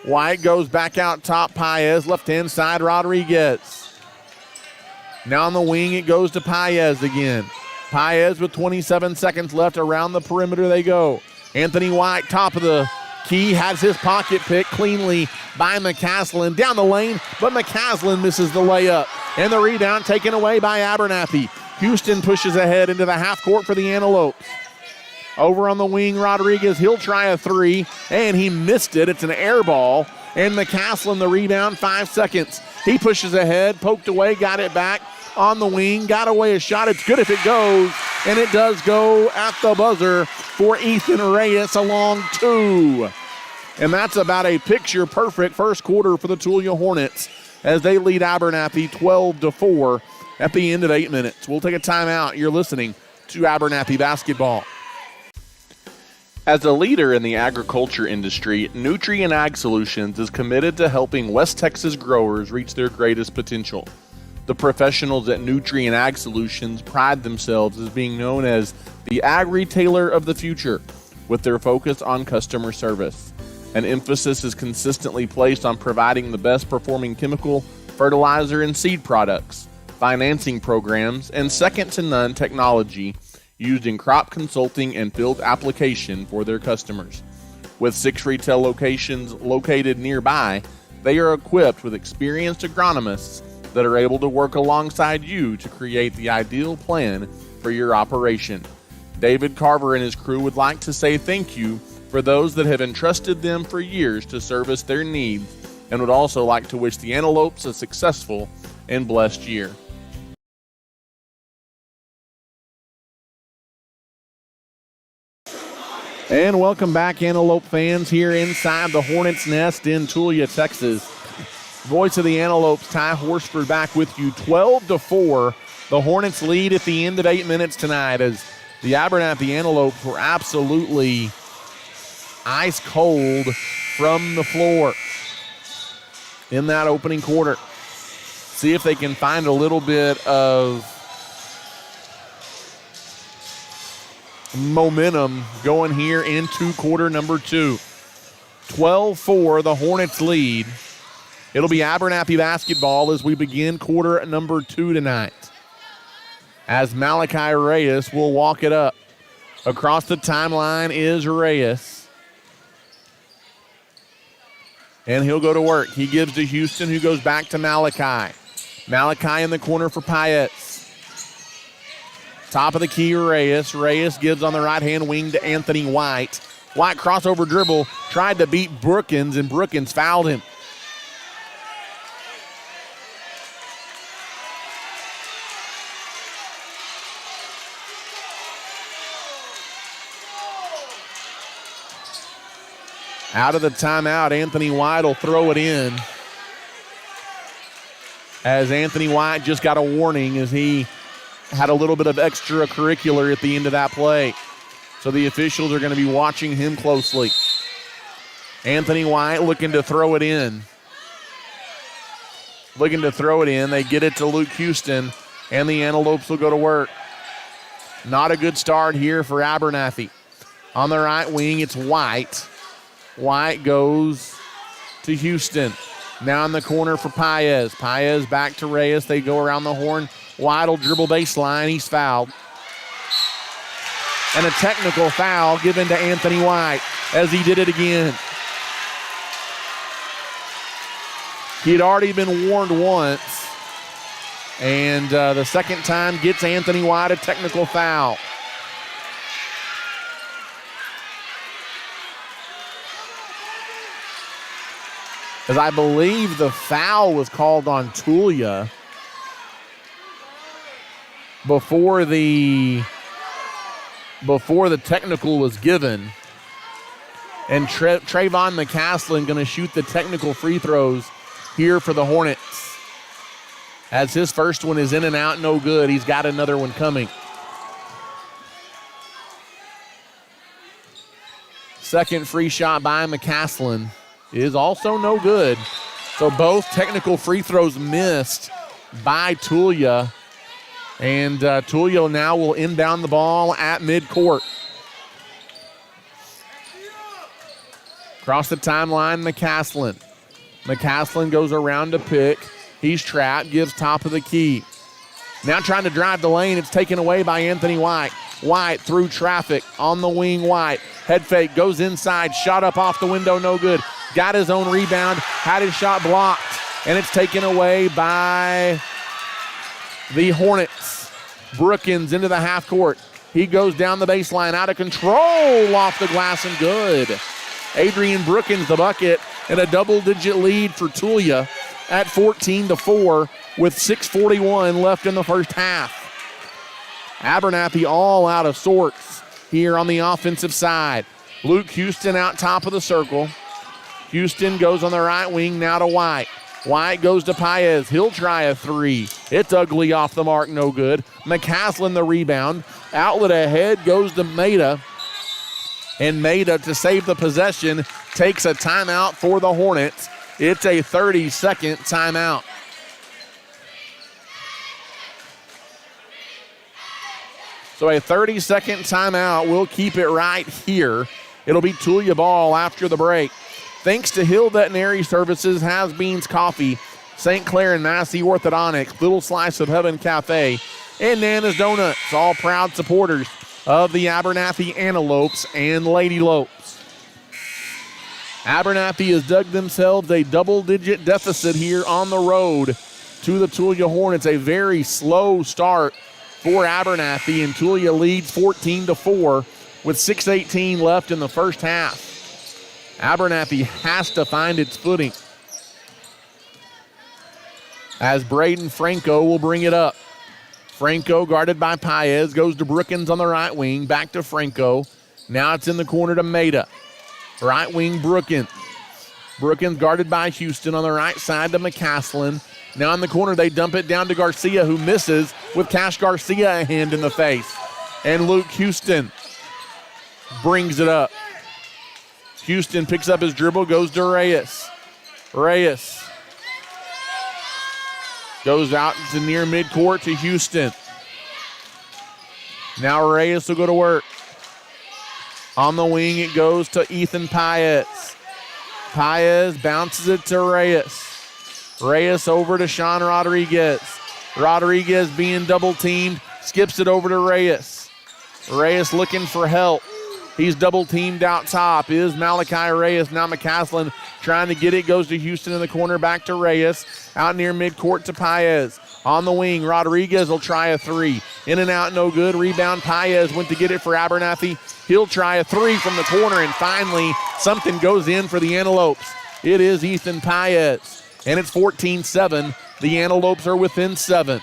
White goes back out top, Paez. Left-hand side, Rodriguez. Now on the wing, it goes to Paez again. Paez with 27 seconds left. Around the perimeter they go. Anthony White, top of the key, has his pocket picked cleanly by McCaslin. Down the lane, but McCaslin misses the layup. And the rebound taken away by Abernathy. Houston pushes ahead into the half court for the Antelopes. Over on the wing, Rodriguez, he'll try a three, and he missed it. It's an air ball, and McCaslin the rebound, 5 seconds. He pushes ahead, poked away, got it back on the wing, got away a shot. It's good if it goes, and it does go at the buzzer for Ethan Reyes, a long two. And that's about a picture-perfect first quarter for the Tulia Hornets as they lead Abernathy 12-4 at the end of 8 minutes. We'll take a timeout. You're listening to Abernathy Basketball. As a leader in the agriculture industry, Nutrien Ag Solutions is committed to helping West Texas growers reach their greatest potential. The professionals at Nutrien Ag Solutions pride themselves as being known as the ag retailer of the future, with their focus on customer service. An emphasis is consistently placed on providing the best performing chemical, fertilizer, and seed products, financing programs, and second-to-none technology used in crop consulting and field application for their customers. With 6 retail locations located nearby, they are equipped with experienced agronomists that are able to work alongside you to create the ideal plan for your operation. David Carver and his crew would like to say thank you for those that have entrusted them for years to service their needs, and would also like to wish the Antelopes a successful and blessed year. And welcome back, Antelope fans, here inside the Hornets' Nest in Tulia, Texas. Voice of the Antelopes, Ty Horsford, back with you. 12-4, the Hornets lead at the end of 8 minutes tonight, as the Abernathy Antelopes were absolutely ice cold from the floor in that opening quarter. See if they can find a little bit of momentum going here into quarter number 2. 12-4, the Hornets lead. It'll be Abernathy Basketball as we begin quarter number 2 tonight, as Malachi Reyes will walk it up. Across the timeline is Reyes, and he'll go to work. He gives to Houston, who goes back to Malachi. Malachi in the corner for Paez. Top of the key, Reyes. Reyes gives on the right-hand wing to Anthony White. White crossover dribble, tried to beat Brookins, and Brookins fouled him. Out of the timeout, Anthony White will throw it in, as Anthony White just got a warning as he had a little bit of extracurricular at the end of that play. So the officials are going to be watching him closely. Anthony White looking to throw it in. They get it to Luke Houston, and the Antelopes will go to work. Not a good start here for Abernathy. On the right wing, it's White. White goes to Houston. Now in the corner for Paez. Paez back to Reyes. They go around the horn. White will dribble baseline. He's fouled. And a technical foul given to Anthony White as he did it again. He had already been warned once, and the second time gets Anthony White a technical foul. As I believe the foul was called on Tulia before the technical was given. And Trayvon McCaslin going to shoot the technical free throws here for the Hornets. As his first one is in and out, no good. He's got another one coming. Second free shot by McCaslin is also no good. So both technical free throws missed by Tulia. And Tulia now will inbound the ball at midcourt. Across the timeline, McCaslin. McCaslin goes around to pick. He's trapped, gives top of the key. Now trying to drive the lane. It's taken away by Anthony White. White through traffic on the wing. White head fake, goes inside, shot up off the window, no good. Got his own rebound, had his shot blocked, and it's taken away by the Hornets. Brookins into the half court. He goes down the baseline, out of control, off the glass and good. Adrian Brookins the bucket, and a double-digit lead for Tulia at 14-4 with 6:41 left in the first half. Abernathy all out of sorts here on the offensive side. Luke Houston out top of the circle. Houston goes on the right wing now to White. White goes to Paez. He'll try a three. It's ugly off the mark, no good. McCaslin the rebound. Outlet ahead goes to Maida. And Maida, to save the possession, takes a timeout for the Hornets. It's a 30-second timeout. So a 30-second timeout. We'll keep it right here. It'll be Tulia ball after the break. Thanks to Hill Veterinary Services, Has Beans Coffee, St. Clair and Massey Orthodontics, Little Slice of Heaven Cafe, and Nana's Donuts, all proud supporters of the Abernathy Antelopes and Lady Lopes. Abernathy has dug themselves a double-digit deficit here on the road to the Tulia Hornets. A very slow start for Abernathy, and Tulia leads 14-4 with 6:18 left in the first half. Abernathy has to find its footing, as Braden Franco will bring it up. Franco guarded by Paez, goes to Brookins on the right wing, back to Franco. Now it's in the corner to Maida. Right wing Brookins. Brookins guarded by Houston on the right side to McCaslin. Now in the corner they dump it down to Garcia, who misses with Cash Garcia a hand in the face. And Luke Houston brings it up. Houston picks up his dribble, goes to Reyes. Reyes goes out to near midcourt to Houston. Now Reyes will go to work. On the wing it goes to Ethan Paez. Paez bounces it to Reyes. Reyes over to Sean Rodriguez. Rodriguez being double teamed, skips it over to Reyes. Reyes looking for help. He's double teamed out top. Is Malachi Reyes. Now McCaslin trying to get it. Goes to Houston in the corner. Back to Reyes. Out near midcourt to Paez. On the wing, Rodriguez will try a three. In and out, no good. Rebound, Paez went to get it for Abernathy. He'll try a three from the corner, and finally something goes in for the Antelopes. It is Ethan Paez, and it's 14-7. The Antelopes are within 7.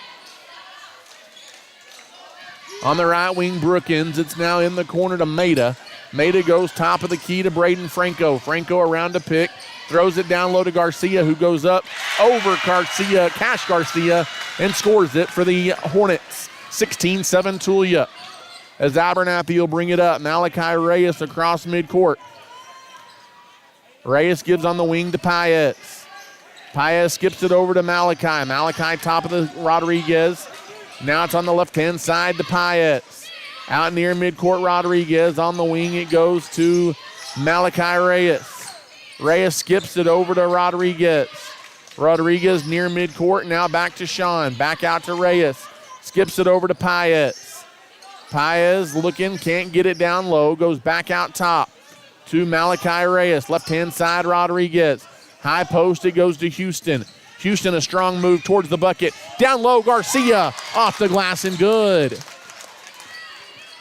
On the right wing, Brookins. It's now in the corner to Maida. Maida goes top of the key to Braden Franco. Franco around to pick. Throws it down low to Garcia, who goes up over Garcia, Cash Garcia, and scores it for the Hornets. 16-7 Tulia. As Abernathy will bring it up. Malachi Reyes across midcourt. Reyes gives on the wing to Paez. Paez skips it over to Malachi. Malachi top of the Rodriguez. Now it's on the left-hand side to Paez. Out near midcourt, Rodriguez. On the wing, it goes to Malachi Reyes. Reyes skips it over to Rodriguez. Rodriguez near midcourt, now back to Sean. Back out to Reyes. Skips it over to Paez. Paez looking, can't get it down low. Goes back out top to Malachi Reyes. Left-hand side, Rodriguez. High post, it goes to Houston. Houston, a strong move towards the bucket. Down low, Garcia. Off the glass and good.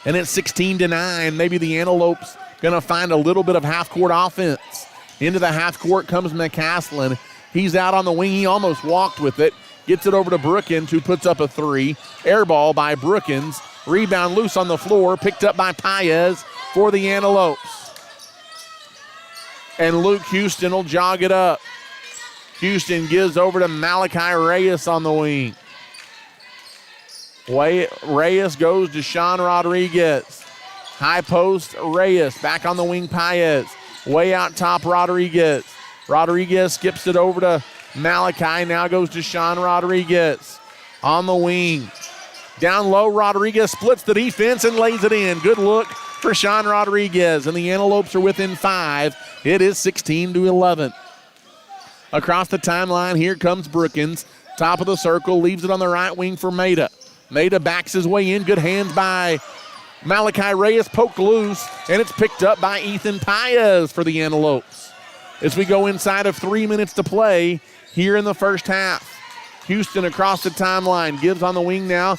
And it's 16-9. Maybe the Antelopes going to find a little bit of half-court offense. Into the half court comes McCaslin. He's out on the wing. He almost walked with it. Gets it over to Brookins, who puts up a three. Air ball by Brookins. Rebound loose on the floor. Picked up by Paez for the Antelopes. And Luke Houston will jog it up. Houston gives over to Malachi Reyes on the wing. Reyes goes to Sean Rodriguez. High post, Reyes. Back on the wing, Paez. Way out top, Rodriguez. Rodriguez skips it over to Malachi. Now goes to Sean Rodriguez. On the wing. Down low, Rodriguez splits the defense and lays it in. Good look for Sean Rodriguez. And the Antelopes are within 5. It is 16-11. Across the timeline, here comes Brookins. Top of the circle, leaves it on the right wing for Maida. Maida backs his way in. Good hands by Malachi Reyes, poked loose, and it's picked up by Ethan Paez for the Antelopes. As we go inside of 3 minutes to play here in the first half. Houston across the timeline, gives on the wing now.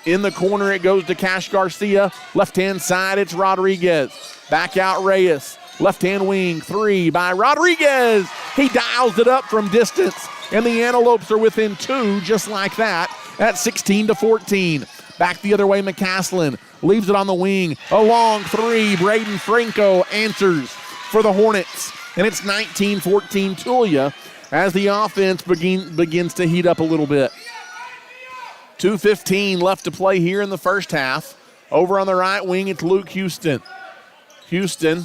In the corner, it goes to Cash Garcia. Left-hand side, it's Rodriguez. Back out Reyes. Left-hand wing, three by Rodriguez. He dials it up from distance, and the Antelopes are within 2 just like that at 16-14. Back the other way, McCaslin leaves it on the wing. A long three. Braden Franco answers for the Hornets. And it's 19-14 Tulia as the offense begins to heat up a little bit. 2:15 left to play here in the first half. Over on the right wing, it's Luke Houston. Houston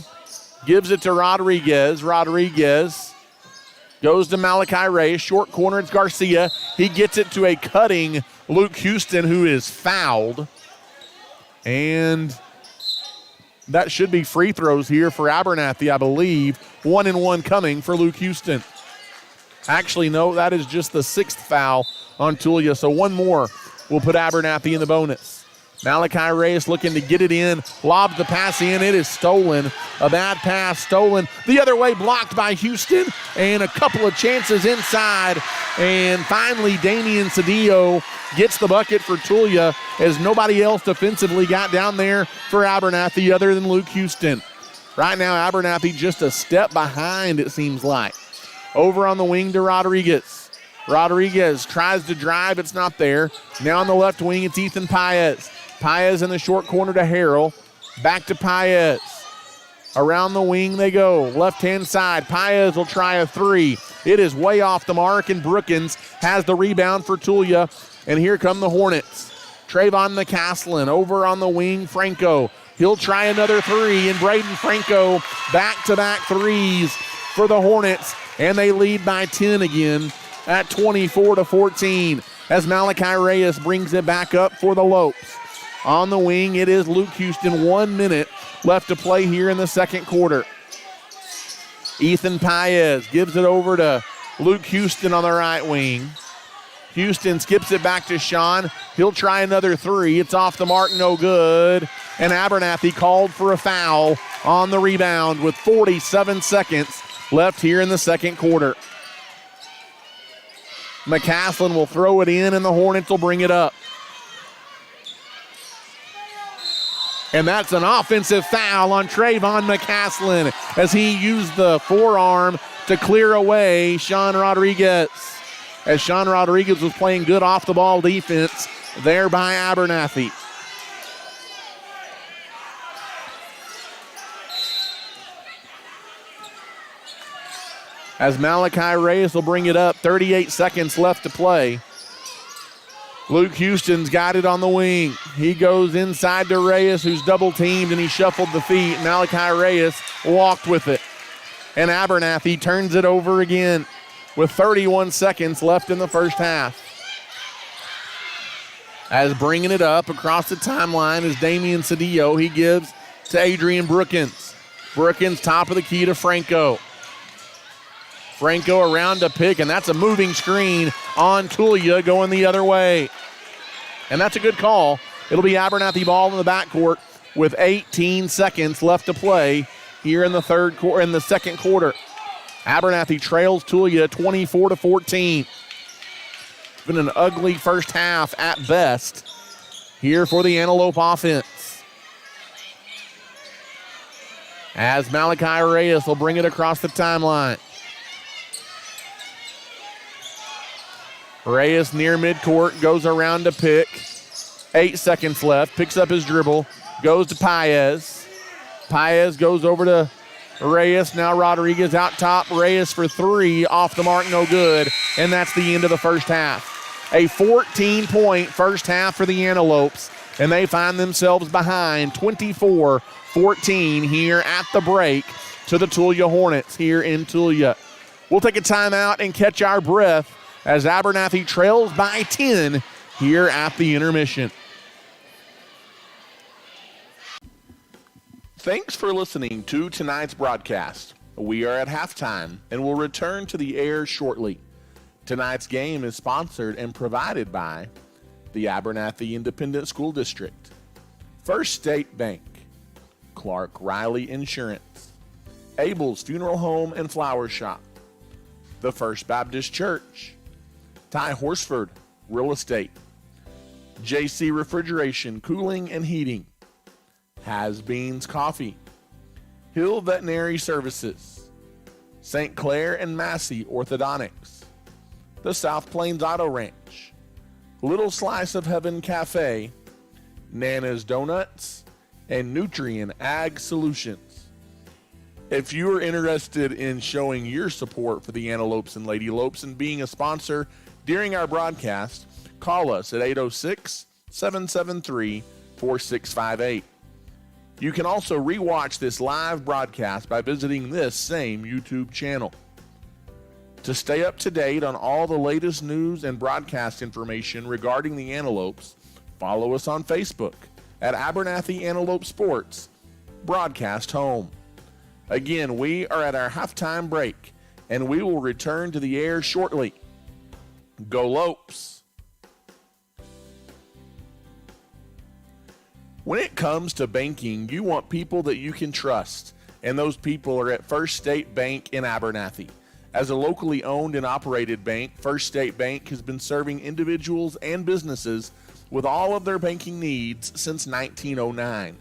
gives it to Rodriguez. Rodriguez goes to Malachi Reyes. Short corner, it's Garcia. He gets it to a cutting Luke Houston, who is fouled. And that should be free throws here for Abernathy, I believe. 1-and-1 coming for Luke Houston. Actually, no, that is just the 6th foul on Tulia. So one more will put Abernathy in the bonus. Malachi Reyes looking to get it in. Lobs the pass in. It is stolen. A bad pass stolen. The other way, blocked by Houston. And a couple of chances inside. And finally, Damian Cedillo gets the bucket for Tulia as nobody else defensively got down there for Abernathy other than Luke Houston. Right now, Abernathy just a step behind, it seems like. Over on the wing to Rodriguez. Rodriguez tries to drive. It's not there. Now on the left wing, it's Ethan Paez. Paez in the short corner to Harrell. Back to Paez. Around the wing they go. Left-hand side. Paez will try a three. It is way off the mark, and Brookins has the rebound for Tulia. And here come the Hornets. Trayvon McCaslin over on the wing. Franco. He'll try another three, and Braden Franco back-to-back threes for the Hornets. And they lead by 10 again at 24-14 as Malachi Reyes brings it back up for the Lopes. On the wing, it is Luke Houston. 1 minute left to play here in the second quarter. Ethan Paez gives it over to Luke Houston on the right wing. Houston skips it back to Sean. He'll try another three. It's off the mark, no good. And Abernathy called for a foul on the rebound with 47 seconds left here in the second quarter. McCaslin will throw it in, and the Hornets will bring it up. And that's an offensive foul on Trayvon McCaslin as he used the forearm to clear away Sean Rodriguez. As Sean Rodriguez was playing good off-the-ball defense there by Abernathy. As Malachi Reyes will bring it up, 38 seconds left to play. Luke Houston's got it on the wing. He goes inside to Reyes, who's double-teamed, and he shuffled the feet. Malachi Reyes walked with it. And Abernathy turns it over again with 31 seconds left in the first half. As bringing it up across the timeline is Damian Cedillo. He gives to Adrian Brookins. Brookins top of the key to Franco. Franco around to pick, and that's a moving screen on Tulia going the other way. And that's a good call. It'll be Abernathy ball in the backcourt with 18 seconds left to play here in the second quarter. Abernathy trails Tulia 24-14. It's been an ugly first half at best here for the Antelope offense. As Malachi Reyes will bring it across the timeline. Reyes near midcourt, goes around to pick. 8 seconds left, picks up his dribble, goes to Paez. Paez goes over to Reyes, now Rodriguez out top. Reyes for three, off the mark, no good. And that's the end of the first half. A 14-point first half for the Antelopes, and they find themselves behind 24-14 here at the break to the Tulia Hornets here in Tulia. We'll take a timeout and catch our breath as Abernathy trails by 10 here at the intermission. Thanks for listening to tonight's broadcast. We are at halftime and will return to the air shortly. Tonight's game is sponsored and provided by the Abernathy Independent School District, First State Bank, Clark Riley Insurance, Abel's Funeral Home and Flower Shop, the First Baptist Church, Ty Horsford Real Estate, JC Refrigeration, Cooling and Heating, Has Beans Coffee, Hill Veterinary Services, St. Clair and Massey Orthodontics, the South Plains Auto Ranch, Little Slice of Heaven Cafe, Nana's Donuts, and Nutrien Ag Solutions. If you are interested in showing your support for the Antelopes and Lady Lopes and being a sponsor during our broadcast, call us at 806-773-4658. You can also rewatch this live broadcast by visiting this same YouTube channel. To stay up to date on all the latest news and broadcast information regarding the Antelopes, follow us on Facebook at Abernathy Antelope Sports, Broadcast Home. Again, we are at our halftime break, and we will return to the air shortly. Go Lopes! When it comes to banking, you want people that you can trust, and those people are at First State Bank in Abernathy. As a locally owned and operated bank, First State Bank has been serving individuals and businesses with all of their banking needs since 1909.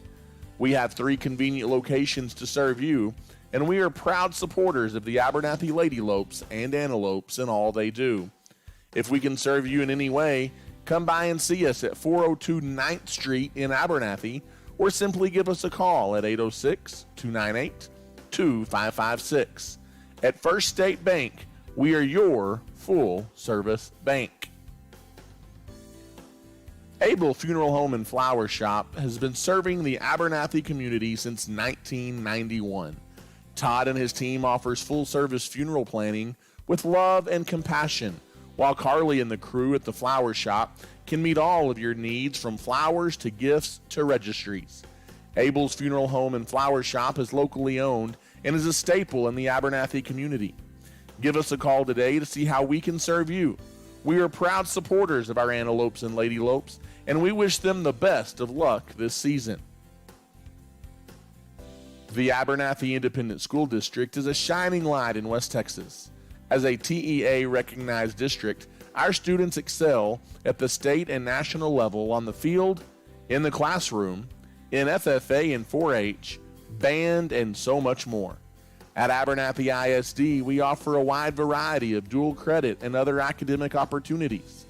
We have 3 convenient locations to serve you, and we are proud supporters of the Abernathy Lady Lopes and Antelopes in all they do. If we can serve you in any way, come by and see us at 402 9th Street in Abernathy, or simply give us a call at 806-298-2556. At First State Bank, we are your full-service bank. Abel Funeral Home and Flower Shop has been serving the Abernathy community since 1991. Todd and his team offers full-service funeral planning with love and compassion, while Carly and the crew at the Flower Shop can meet all of your needs from flowers to gifts to registries. Abel's Funeral Home and Flower Shop is locally owned and is a staple in the Abernathy community. Give us a call today to see how we can serve you. We are proud supporters of our Antelopes and Lady Lopes, and we wish them the best of luck this season. The Abernathy Independent School District is a shining light in West Texas. As a TEA-recognized district, our students excel at the state and national level on the field, in the classroom, in FFA and 4-H, band, and so much more. At Abernathy ISD, we offer a wide variety of dual credit and other academic opportunities.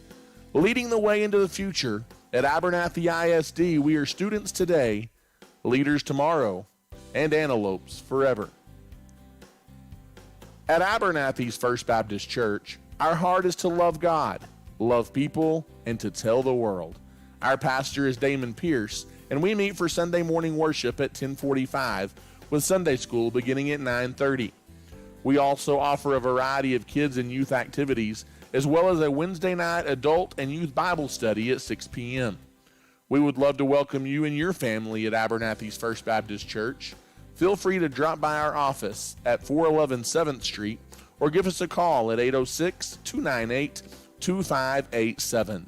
Leading the way into the future, at Abernathy ISD, we are students today, leaders tomorrow, and antelopes forever. At Abernathy's First Baptist Church, our heart is to love God, love people, and to tell the world. Our pastor is Damon Pierce, and we meet for Sunday morning worship at 10:45, with Sunday school beginning at 9:30. We also offer a variety of kids and youth activities, as well as a Wednesday night adult and youth Bible study at 6 p.m. We would love to welcome you and your family at Abernathy's First Baptist Church. Feel free to drop by our office at 411 7th Street or give us a call at 806-298-2587.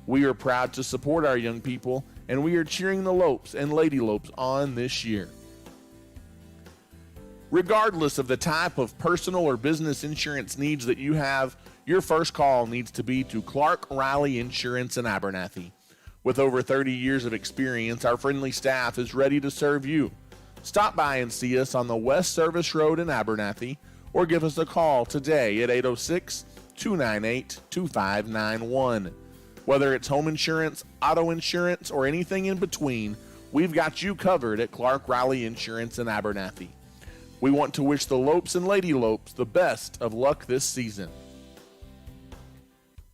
We are proud to support our young people, and we are cheering the Lopes and Lady Lopes on this year. Regardless of the type of personal or business insurance needs that you have, your first call needs to be to Clark Riley Insurance in Abernathy. With over 30 years of experience, our friendly staff is ready to serve you. Stop by and see us on the West Service Road in Abernathy, or give us a call today at 806-298-2591. Whether it's home insurance, auto insurance, or anything in between, we've got you covered at Clark Riley Insurance in Abernathy. We want to wish the Lopes and Lady Lopes the best of luck this season.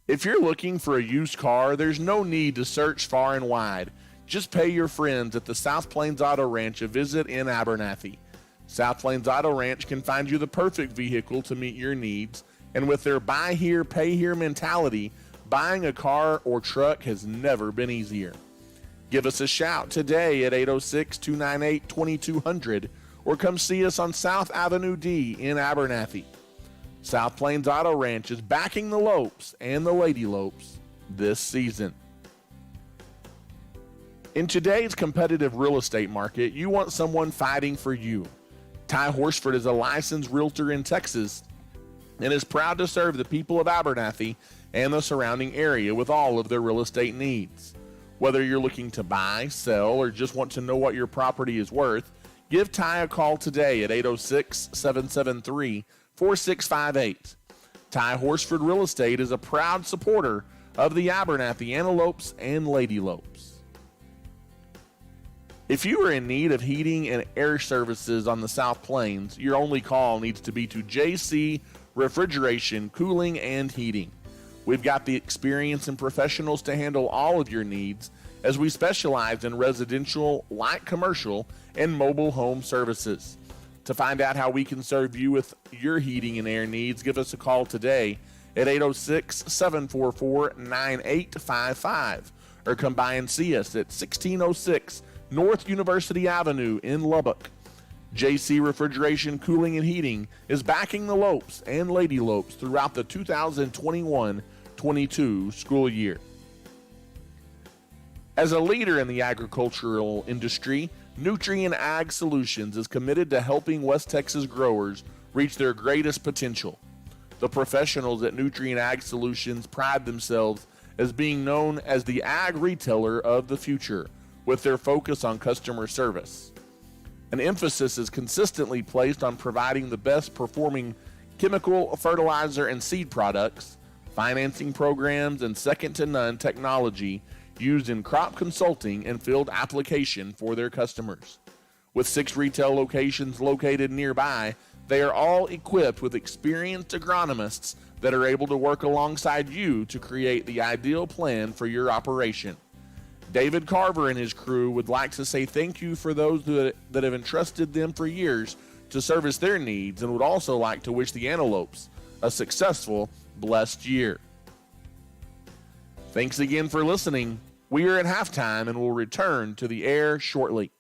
If you're looking for a used car, there's no need to search far and wide. Just pay your friends at the South Plains Auto Ranch a visit in Abernathy. South Plains Auto Ranch can find you the perfect vehicle to meet your needs, and with their buy here, pay here mentality, buying a car or truck has never been easier. Give us a shout today at 806-298-2200 or come see us on South Avenue D in Abernathy. South Plains Auto Ranch is backing the Lopes and the Lady Lopes this season. In today's competitive real estate market, you want someone fighting for you. Ty Horsford is a licensed realtor in Texas and is proud to serve the people of Abernathy and the surrounding area with all of their real estate needs. Whether you're looking to buy, sell, or just want to know what your property is worth, give Ty a call today at 806-773-4658. Ty Horsford Real Estate is a proud supporter of the Abernathy Antelopes and Lady Lopes. If you are in need of heating and air services on the South Plains, your only call needs to be to JC Refrigeration, Cooling, and Heating. We've got the experience and professionals to handle all of your needs, as we specialize in residential, light commercial, and mobile home services. To find out how we can serve you with your heating and air needs, give us a call today at 806-744-9855 or come by and see us at 1606 North University Avenue in Lubbock. JC Refrigeration, Cooling, and Heating is backing the Lopes and Lady Lopes throughout the 2021-22 school year. As a leader in the agricultural industry, Nutrien Ag Solutions is committed to helping West Texas growers reach their greatest potential. The professionals at Nutrien Ag Solutions pride themselves as being known as the ag retailer of the future, with their focus on customer service. An emphasis is consistently placed on providing the best performing chemical, fertilizer, and seed products, financing programs, and second-to-none technology used in crop consulting and field application for their customers. With 6 retail locations located nearby, they are all equipped with experienced agronomists that are able to work alongside you to create the ideal plan for your operation. David Carver and his crew would like to say thank you for those that have entrusted them for years to service their needs, and would also like to wish the Antelopes a successful, blessed year. Thanks again for listening. We are at halftime and will return to the air shortly.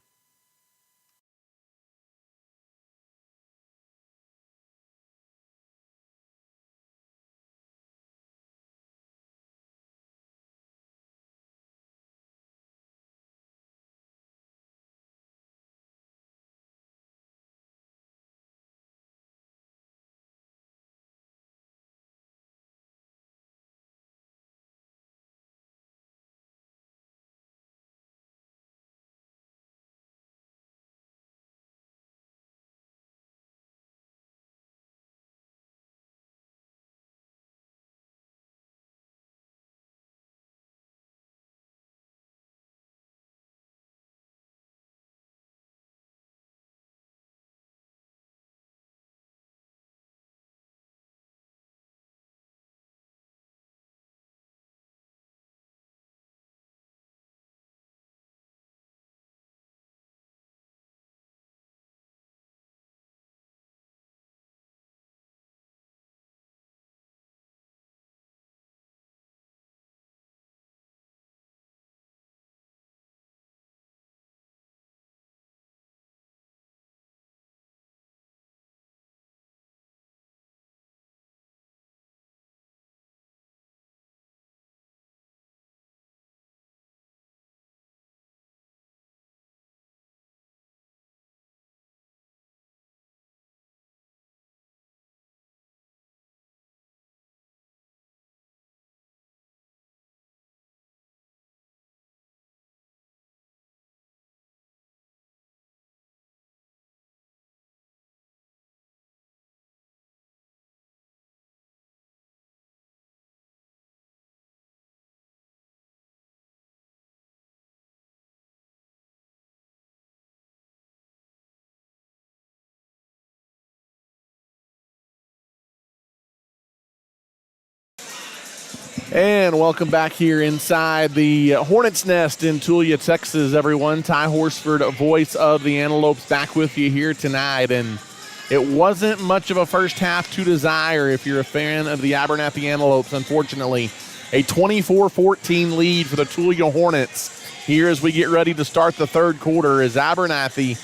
And welcome back here inside the Hornets' Nest in Tulia, Texas, everyone. Ty Horsford, voice of the Antelopes, back with you here tonight. And it wasn't much of a first half to desire if you're a fan of the Abernathy Antelopes, unfortunately. A 24-14 lead for the Tulia Hornets here as we get ready to start the third quarter, as Abernathy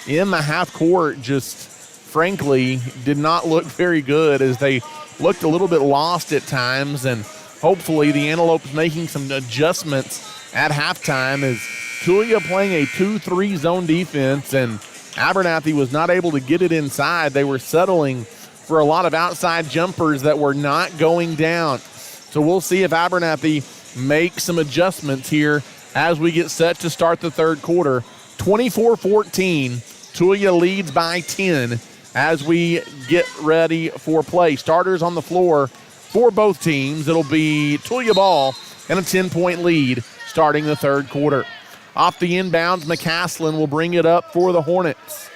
in the half court just frankly did not look very good, as they looked a little bit lost at times. And hopefully the Antelopes making some adjustments at halftime, as Tulia playing a 2-3 zone defense, and Abernathy was not able to get it inside. They were settling for a lot of outside jumpers that were not going down. So we'll see if Abernathy makes some adjustments here as we get set to start the third quarter. 24-14, Tulia leads by 10 as we get ready for play. Starters on the floor for both teams. It'll be Tulia ball and a 10-point lead starting the third quarter. Off the inbounds, McCaslin will bring it up for the Hornets.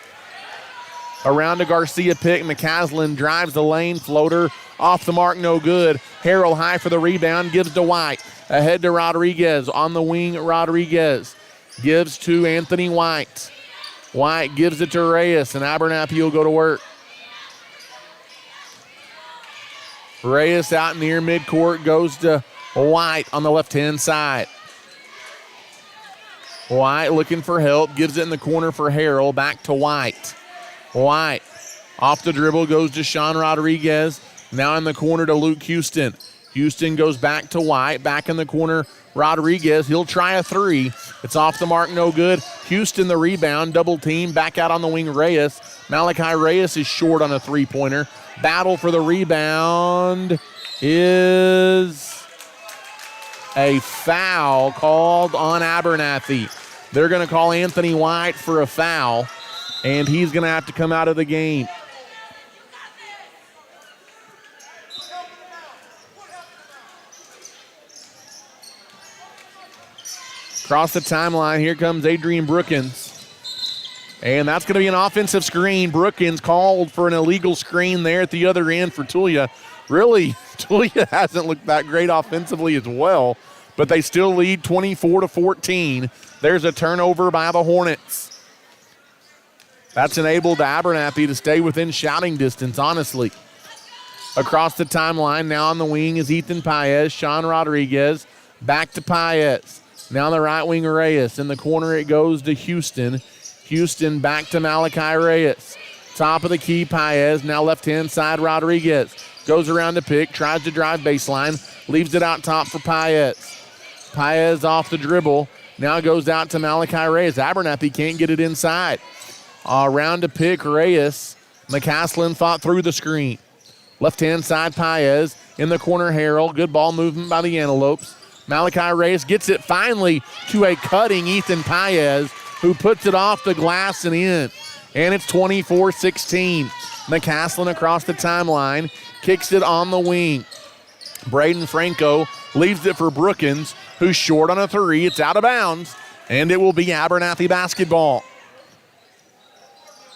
Around to Garcia pick. McCaslin drives the lane. Floater off the mark, no good. Harrell high for the rebound. Gives to White. Ahead to Rodriguez. On the wing, Rodriguez. Gives to Anthony White. White gives it to Reyes, and Abernathy will go to work. Reyes out near midcourt, goes to White on the left-hand side. White looking for help, gives it in the corner for Harrell, back to White. White off the dribble, goes to Sean Rodriguez. Now in the corner to Luke Houston. Houston goes back to White, back in the corner, Rodriguez. He'll try a three. It's off the mark, no good. Houston the rebound, double team, back out on the wing Reyes. Malachi Reyes is short on a three-pointer. Battle for the rebound is a foul called on Abernathy. They're going to call Anthony White for a foul, and he's going to have to come out of the game. Across the timeline, here comes Adrian Brookins. And that's going to be an offensive screen. Brookins called for an illegal screen there at the other end for Tulia. Really, Tulia hasn't looked that great offensively as well, but they still lead 24-14. There's a turnover by the Hornets. That's enabled Abernathy to stay within shouting distance, honestly. Across the timeline, now on the wing is Ethan Paez. Sean Rodriguez, back to Paez. Now on the right wing, Reyes. In the corner, it goes to Houston. Houston back to Malachi Reyes. Top of the key, Paez. Now left-hand side, Rodriguez. Goes around to pick, tries to drive baseline, leaves it out top for Paez. Paez off the dribble. Now goes out to Malachi Reyes. Abernathy can't get it inside. Around to pick, Reyes. McCaslin fought through the screen. Left-hand side, Paez. In the corner, Harrell. Good ball movement by the Antelopes. Malachi Reyes gets it finally to a cutting Ethan Paez, who puts it off the glass and in. And it's 24-16. McCaslin across the timeline, kicks it on the wing. Braden Franco leaves it for Brookins, who's short on a three. It's out of bounds, and it will be Abernathy basketball.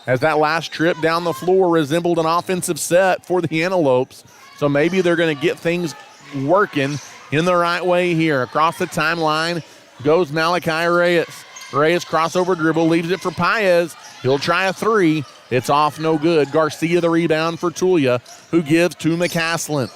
As that last trip down the floor resembled an offensive set for the Antelopes, so maybe they're going to get things working in the right way here. Across the timeline goes Malachi Reyes. Reyes crossover dribble, leaves it for Paez. He'll try a three. It's off, no good. Garcia the rebound for Tulia, who gives to McCaslin.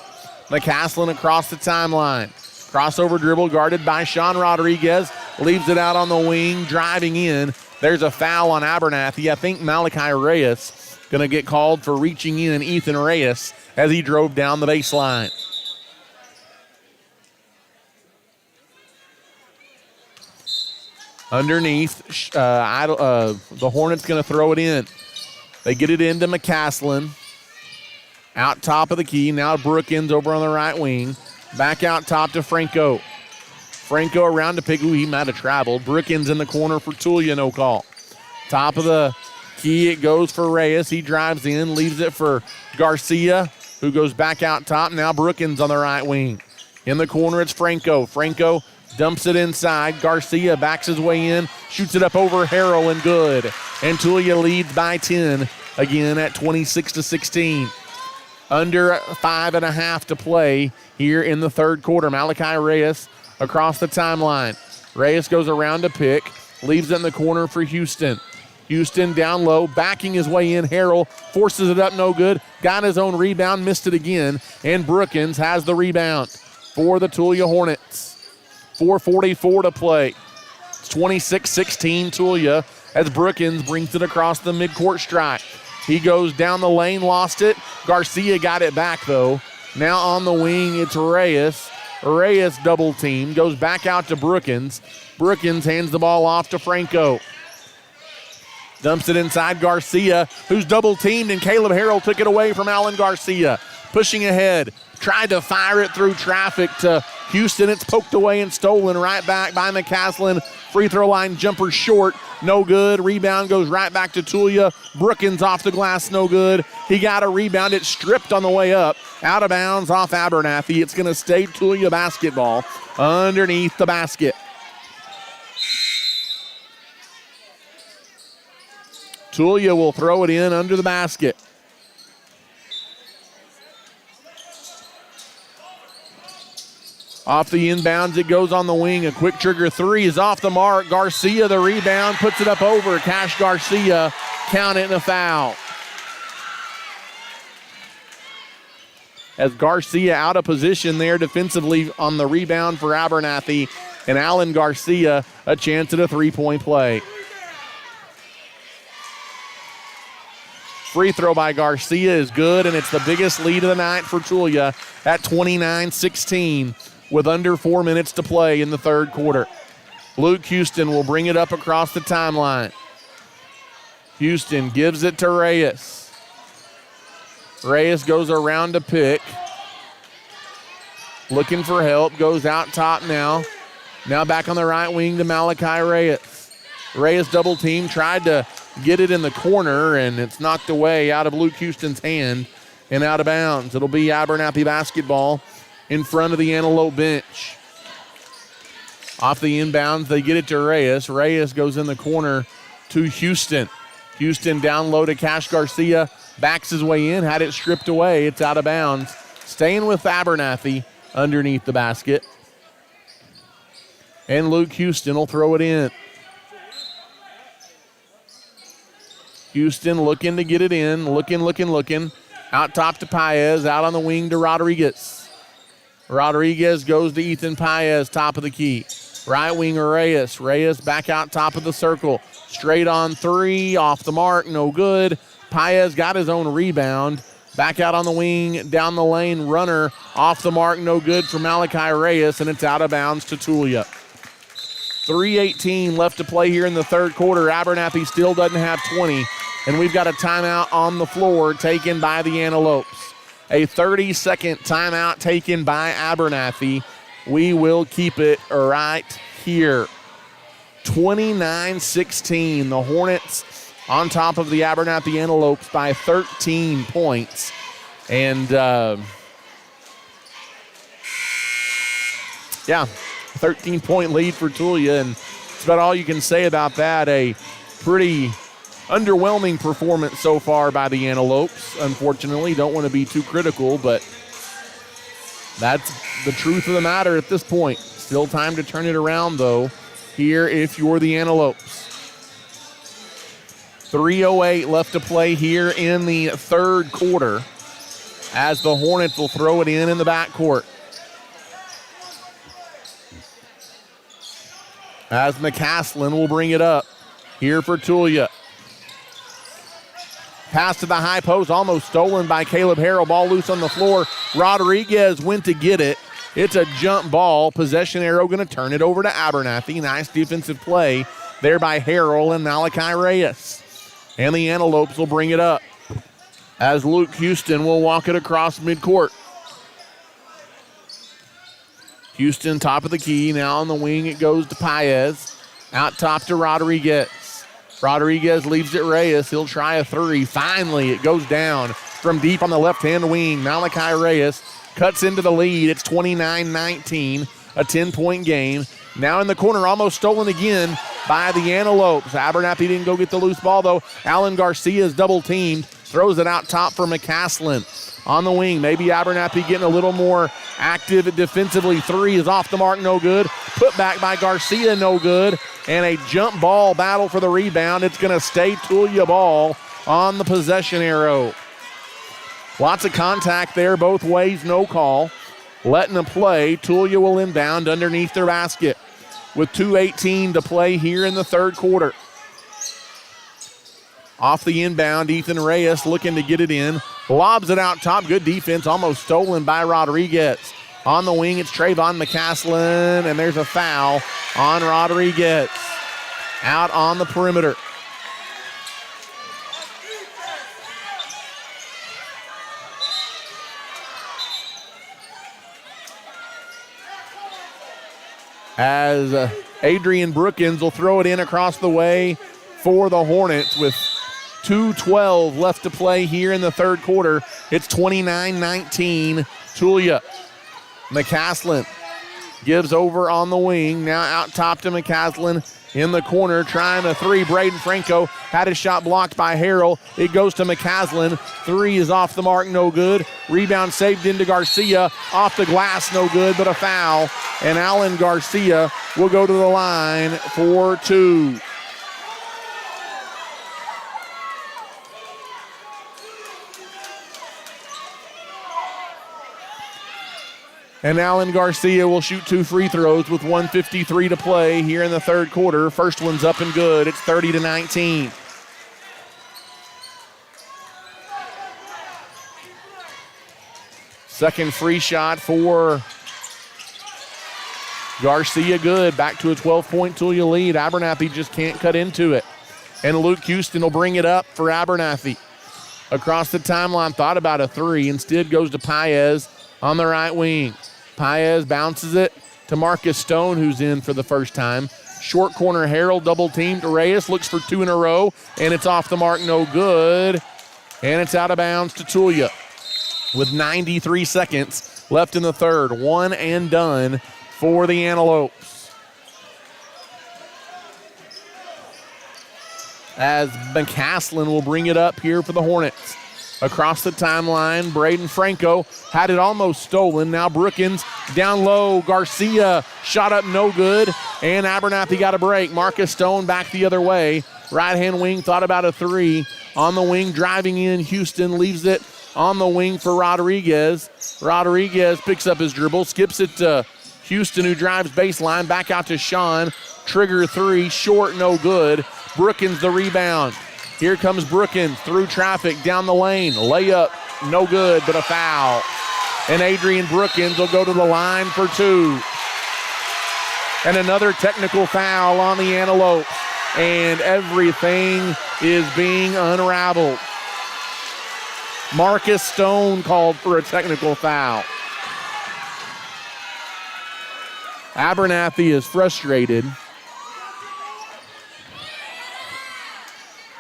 McCaslin across the timeline. Crossover dribble guarded by Sean Rodriguez. Leaves it out on the wing, driving in. There's a foul on Abernathy. I think Malachi Reyes going to get called for reaching in Ethan Reyes as he drove down the baseline. Underneath, the Hornets going to throw it in. They get it into McCaslin. Out top of the key. Now Brookins over on the right wing. Back out top to Franco. Franco around to pick. Ooh, he might have traveled. Brookins in the corner for Tulia, no call. Top of the key, it goes for Reyes. He drives in, leaves it for Garcia, who goes back out top. Now Brookins on the right wing. In the corner, it's Franco. Franco dumps it inside. Garcia backs his way in, shoots it up over Harrell, and good. And Tulia leads by 10 again at 26-16. Under 5.5 to play here in the third quarter. Malachi Reyes across the timeline. Reyes goes around to pick, leaves it in the corner for Houston. Houston down low, backing his way in. Harrell forces it up, no good. Got his own rebound, missed it again. And Brookins has the rebound for the Tulia Hornets. 4:44 to play. It's 26-16 Tulia as Brookins brings it across the midcourt stripe. He goes down the lane, lost it. Garcia got it back, though. Now on the wing, it's Reyes. Reyes double team, goes back out to Brookins. Brookins hands the ball off to Franco. Dumps it inside Garcia, who's double teamed, and Caleb Harrell took it away from Alan Garcia. Pushing ahead, tried to fire it through traffic to Houston. It's poked away and stolen right back by McCaslin. Free throw line jumper short, no good. Rebound goes right back to Tulia. Brookins off the glass, no good. He got a rebound. It stripped on the way up. Out of bounds off Abernathy. It's going to stay Tulia basketball underneath the basket. Tulia will throw it in under the basket. Off the inbounds, it goes on the wing. A quick trigger three is off the mark. Garcia, the rebound, puts it up over. Cash Garcia, count it and a foul. As Garcia out of position there defensively on the rebound for Abernathy. And Alan Garcia, a chance at a three-point play. Free throw by Garcia is good, and it's the biggest lead of the night for Tulia at 29-16 with under 4 minutes to play in the third quarter. Luke Houston will bring it up across the timeline. Houston gives it to Reyes. Reyes goes around to pick. Looking for help, goes out top now. Now back on the right wing to Malachi Reyes. Reyes double team, tried to get it in the corner, and it's knocked away out of Luke Houston's hand and out of bounds. It'll be Abernathy basketball in front of the Antelope bench. Off the inbounds, they get it to Reyes. Reyes goes in the corner to Houston. Houston down low to Cash Garcia. Backs his way in, had it stripped away. It's out of bounds. Staying with Abernathy underneath the basket. And Luke Houston will throw it in. Houston looking to get it in. Looking. Out top to Paez. Out on the wing to Rodriguez. Rodriguez goes to Ethan Paez, top of the key. Right winger Reyes. Reyes back out top of the circle. Straight on three. Off the mark. No good. Paez got his own rebound. Back out on the wing. Down the lane. Runner. Off the mark. No good for Malachi Reyes. And it's out of bounds to Tulia. 3:18 left to play here in the third quarter. Abernathy still doesn't have 20. And we've got a timeout on the floor taken by the Antelopes. A 30-second timeout taken by Abernathy. We will keep it right here. 29-16. The Hornets on top of the Abernathy Antelopes by 13 points. And, 13-point lead for Tulia, and that's about all you can say about that. A pretty underwhelming performance so far by the Antelopes. Unfortunately, don't want to be too critical, but that's the truth of the matter at this point. Still time to turn it around, though, here if you're the Antelopes. 3:08 left to play here in the third quarter as the Hornets will throw it in the backcourt. As McCaslin will bring it up here for Tulia. Pass to the high post, almost stolen by Caleb Harrell. Ball loose on the floor. Rodriguez went to get it. It's a jump ball. Possession arrow going to turn it over to Abernathy. Nice defensive play there by Harrell and Malachi Reyes. And the Antelopes will bring it up as Luke Houston will walk it across midcourt. Houston top of the key. Now on the wing it goes to Paez. Out top to Rodriguez. Rodriguez leaves it Reyes. He'll try a three. Finally, it goes down from deep on the left-hand wing. Malachi Reyes cuts into the lead. It's 29-19, a 10-point game. Now in the corner, almost stolen again by the Antelopes. Abernathy didn't go get the loose ball, though. Alan Garcia is double-teamed. Throws it out top for McCaslin. On the wing, maybe Abernathy getting a little more active defensively. Three is off the mark, no good. Put back by Garcia, no good. And a jump ball battle for the rebound. It's going to stay Tulia ball on the possession arrow. Lots of contact there both ways, no call. Letting them play. Tulia will inbound underneath their basket with 2:18 to play here in the third quarter. Off the inbound, Ethan Reyes looking to get it in. Lobs it out top. Good defense, almost stolen by Rodriguez. On the wing, it's Trayvon McCaslin, and there's a foul on Rodriguez. Out on the perimeter. As Adrian Brookins will throw it in across the way for the Hornets with 2:12 left to play here in the third quarter. It's 29-19 Tulia. McCaslin gives over on the wing. Now out top to McCaslin in the corner, trying a three. Braden Franco had his shot blocked by Harrell. It goes to McCaslin. Three is off the mark, no good. Rebound saved into Garcia. Off the glass, no good, but a foul. And Alan Garcia will go to the line for two. And Alan Garcia will shoot two free throws with 1:53 to play here in the third quarter. First one's up and good. It's 30-19. Second free shot for Garcia, good. Back to a 12-point Tulia lead. Abernathy just can't cut into it. And Luke Houston will bring it up for Abernathy. Across the timeline, thought about a three. Instead goes to Paez on the right wing. Paez bounces it to Marcus Stone, who's in for the first time. Short corner, Harrell double-teamed. Reyes looks for two in a row, and it's off the mark, no good. And it's out of bounds to Tulia with 93 seconds left in the third. One and done for the Antelopes. As McCaslin will bring it up here for the Hornets. Across the timeline, Braden Franco had it almost stolen. Now Brookins down low. Garcia shot up, no good. And Abernathy got a break. Marcus Stone back the other way. Right-hand wing thought about a three. On the wing, driving in. Houston leaves it on the wing for Rodriguez. Rodriguez picks up his dribble, skips it to Houston, who drives baseline. Back out to Sean. Trigger three, short, no good. Brookins the rebound. Here comes Brookins through traffic down the lane. Layup, no good, but a foul. And Adrian Brookins will go to the line for two. And another technical foul on the Antelopes. And everything is being unraveled. Marcus Stone called for a technical foul. Abernathy is frustrated.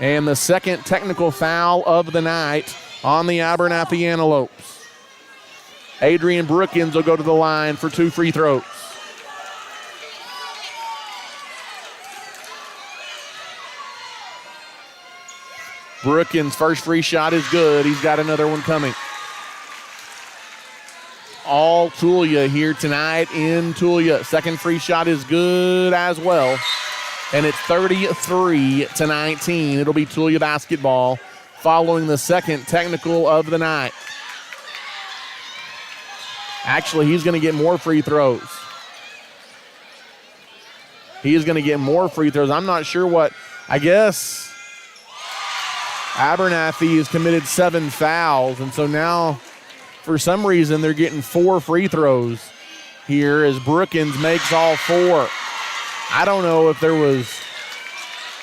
And the second technical foul of the night on the Abernathy Antelopes. Adrian Brookins will go to the line for two free throws. Brookins' first free shot is good. He's got another one coming. All Tulia here tonight in Tulia. Second free shot is good as well. And it's 33-19. It'll be Tulia basketball following the second technical of the night. Actually, he's going to get more free throws. He is going to get more free throws. I'm not sure what, I guess Abernathy has committed 7 fouls. And so now, for some reason, they're getting 4 free throws here as Brookins makes all 4. I don't know if there was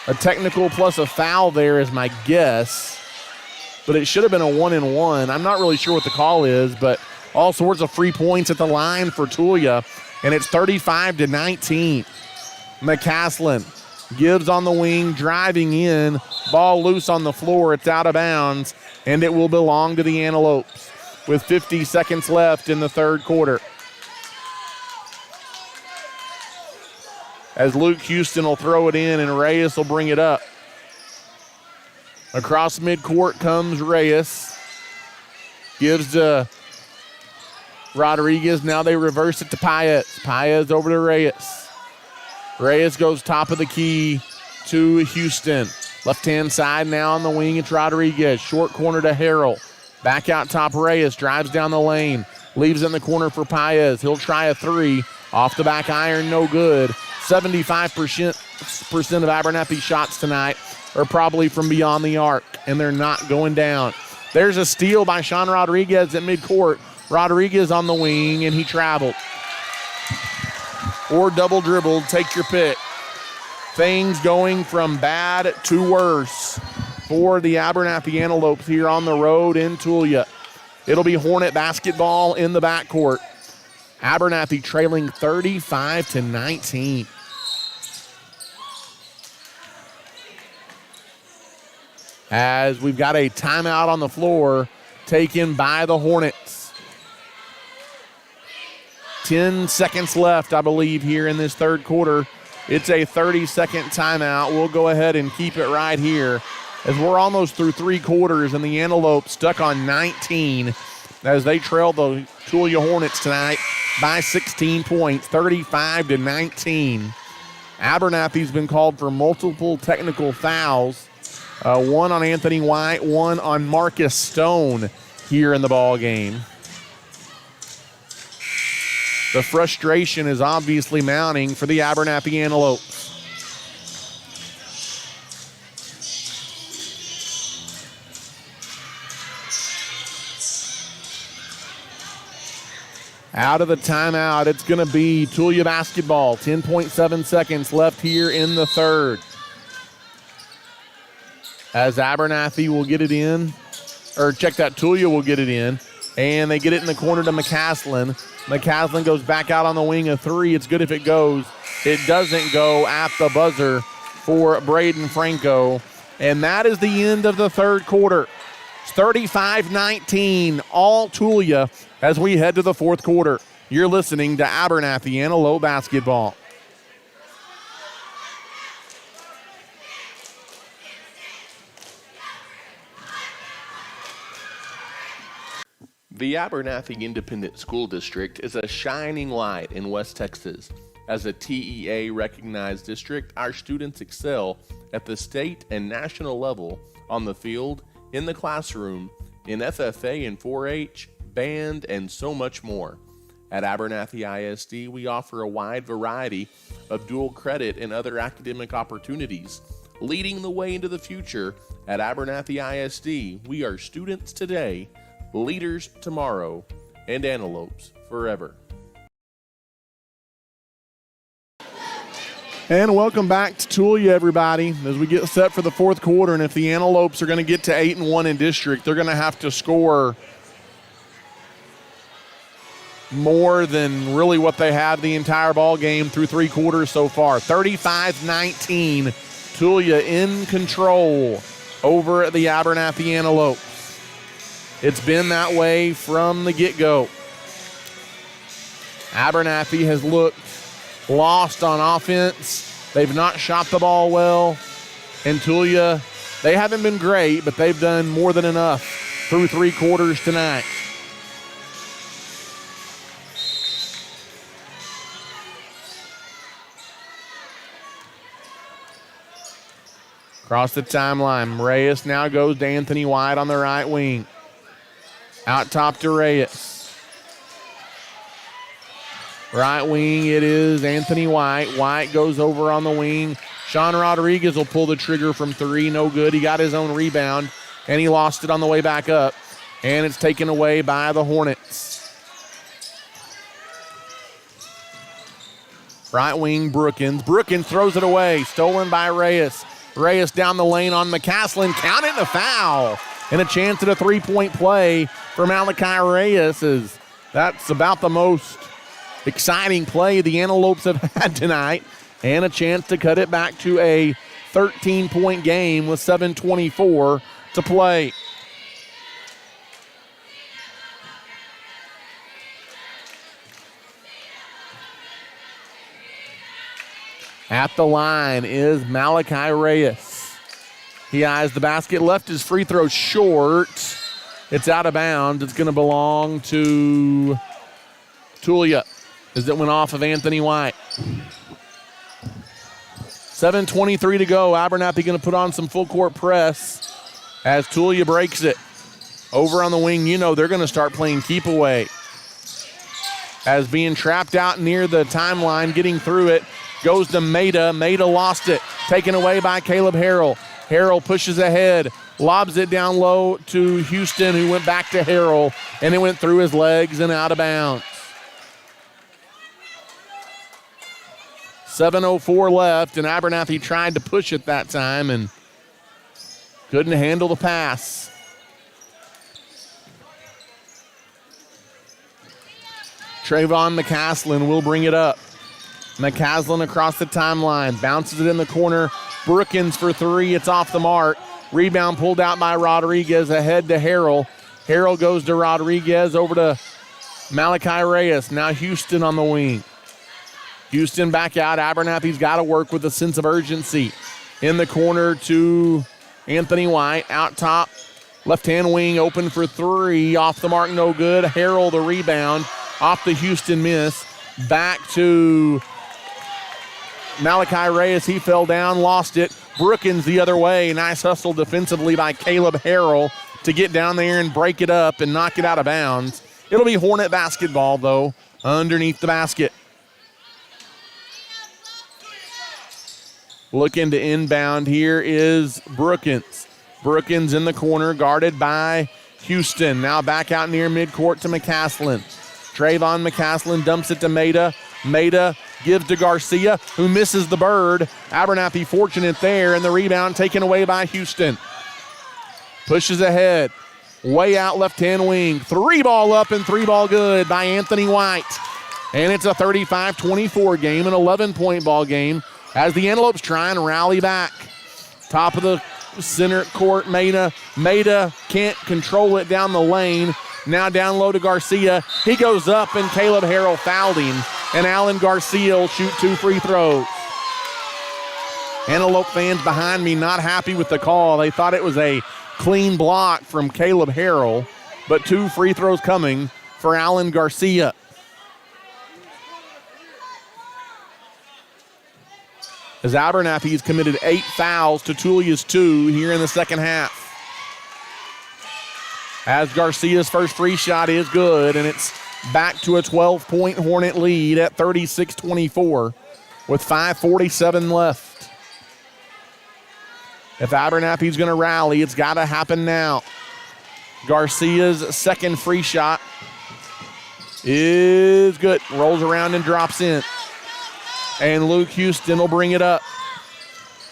a technical plus a foul there is my guess, but it should have been a 1-and-1. I'm not really sure what the call is, but all sorts of free points at the line for Tulia, and it's 35-19. McCaslin gives on the wing, driving in, ball loose on the floor. It's out of bounds, and it will belong to the Antelopes with 50 seconds left in the third quarter. As Luke Houston will throw it in and Reyes will bring it up. Across midcourt comes Reyes. Gives to Rodriguez. Now they reverse it to Paez. Paez over to Reyes. Reyes goes top of the key to Houston. Left-hand side now on the wing. It's Rodriguez. Short corner to Harrell. Back out top Reyes. Drives down the lane. Leaves in the corner for Paez. He'll try a three. Off the back iron, no good. 75% of Abernathy shots tonight are probably from beyond the arc, and they're not going down. There's a steal by Sean Rodriguez at midcourt. Rodriguez on the wing, and he traveled. Or double dribbled, take your pick. Things going from bad to worse for the Abernathy Antelopes here on the road in Tulia. It'll be Hornet basketball in the backcourt. Abernathy trailing 35-19. As we've got a timeout on the floor taken by the Hornets. 10 seconds left, I believe, here in this third quarter. It's a 30-second timeout. We'll go ahead and keep it right here as we're almost through 3 quarters, and the Antelopes stuck on 19 as they trail the Tulia Hornets tonight by 16 points, 35-19. Abernathy's been called for multiple technical fouls, one on Anthony White, one on Marcus Stone here in the ball game. The frustration is obviously mounting for the Abernathy Antelopes. Out of the timeout, it's going to be Tulia Basketball. 10.7 seconds left here in the third. As Abernathy will get it in, or check that, Tulia will get it in, and they get it in the corner to McCaslin. McCaslin goes back out on the wing, a three. It's good if it goes. It doesn't go at the buzzer for Braden Franco. And that is the end of the third quarter. It's 35-19, all Tulia as we head to the fourth quarter. You're listening to Abernathy Antelope Basketball. The Abernathy Independent School District is a shining light in West Texas. As a TEA-recognized district, our students excel at the state and national level on the field, in the classroom, in FFA and 4-H, band, and so much more. At Abernathy ISD, we offer a wide variety of dual credit and other academic opportunities. Leading the way into the future, at Abernathy ISD, we are students today, leaders tomorrow, and antelopes forever. And welcome back to Tulia, everybody, as we get set for the fourth quarter. And if the Antelopes are going to get to 8-1 in district, they're going to have to score more than really what they have the entire ball game through 3 quarters so far. 35-19, Tulia in control over the Abernathy Antelopes. It's been that way from the get-go. Abernathy has looked lost on offense. They've not shot the ball well. And Tulia, they haven't been great, but they've done more than enough through 3 quarters tonight. Across the timeline, Reyes now goes to Anthony White on the right wing. Out top to Reyes. Right wing, it is Anthony White. White goes over on the wing. Sean Rodriguez will pull the trigger from 3. No good. He got his own rebound, and he lost it on the way back up. And it's taken away by the Hornets. Right wing, Brookins. Brookins throws it away. Stolen by Reyes. Reyes down the lane on McCaslin. Counting the foul. And a chance at a 3-point play for Malachi Reyes. That's about the most exciting play the Antelopes have had tonight. And a chance to cut it back to a 13-point game with 7:24 to play. At the line is Malachi Reyes. He eyes the basket, left his free throw short. It's out of bounds. It's going to belong to Tulia as it went off of Anthony White. 7:23 to go. Abernathy going to put on some full court press as Tulia breaks it. Over on the wing, you know they're going to start playing keep away. As being trapped out near the timeline, getting through it, goes to Maida. Maida lost it. Taken away by Caleb Harrell. Harrell pushes ahead, lobs it down low to Houston, who went back to Harrell, and it went through his legs and out of bounds. 7:04 left, and Abernathy tried to push it that time and couldn't handle the pass. Trayvon McCaslin will bring it up. McCaslin across the timeline, bounces it in the corner. Brookins for 3, it's off the mark. Rebound pulled out by Rodriguez, ahead to Harrell. Harrell goes to Rodriguez, over to Malachi Reyes, now Houston on the wing. Houston back out. Abernathy's got to work with a sense of urgency. In the corner to Anthony White. Out top, left-hand wing open for three. Off the mark, no good. Harrell the rebound. Off the Houston miss. Back to Malachi Reyes. He fell down, lost it. Brookins the other way. Nice hustle defensively by Caleb Harrell to get down there and break it up and knock it out of bounds. It'll be Hornet basketball, though, underneath the basket. Looking to inbound here is Brookins. Brookins in the corner, guarded by Houston. Now back out near midcourt to McCaslin. Trayvon McCaslin dumps it to Maida. Maida gives to Garcia, who misses the bird. Abernathy fortunate there, and the rebound taken away by Houston. Pushes ahead. Way out left-hand wing. Three ball up and three ball good by Anthony White. And it's a 35-24 game, an 11-point ball game, as the Antelopes try and rally back. Top of the center court, Maida. Maida can't control it down the lane. Now down low to Garcia. He goes up, and Caleb Harrell fouled him. And Alan Garcia will shoot two free throws. Antelope fans behind me not happy with the call. They thought it was a clean block from Caleb Harrell, but two free throws coming for Alan Garcia. As Abernathy's committed 8 fouls to Tulia's 2 here in the second half. As Garcia's first free shot is good, and it's back to a 12-point Hornet lead at 36-24 with 5:47 left. If Abernathy's going to rally, it's got to happen now. Garcia's second free shot is good. Rolls around and drops in. And Luke Houston will bring it up.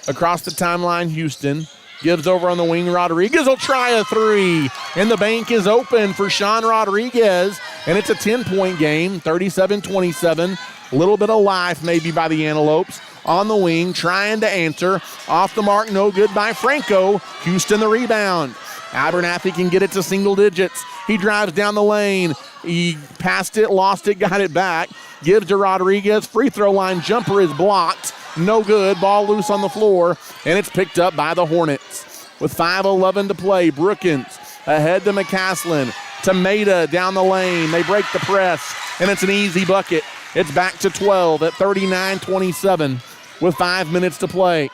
Across the timeline, Houston gives over on the wing. Rodriguez will try a three. And the bank is open for Sean Rodriguez. And it's a 10-point game, 37-27. A little bit of life maybe by the Antelopes. On the wing, trying to answer. Off the mark, no good by Franco. Houston the rebound. Abernathy can get it to single digits. He drives down the lane. He passed it, lost it, got it back. Gives to Rodriguez. Free throw line jumper is blocked. No good. Ball loose on the floor. And it's picked up by the Hornets. With 5:11 to play, Brookins ahead to McCaslin. To Maida down the lane. They break the press, and it's an easy bucket. It's back to 12 at 39-27 with 5 minutes to play.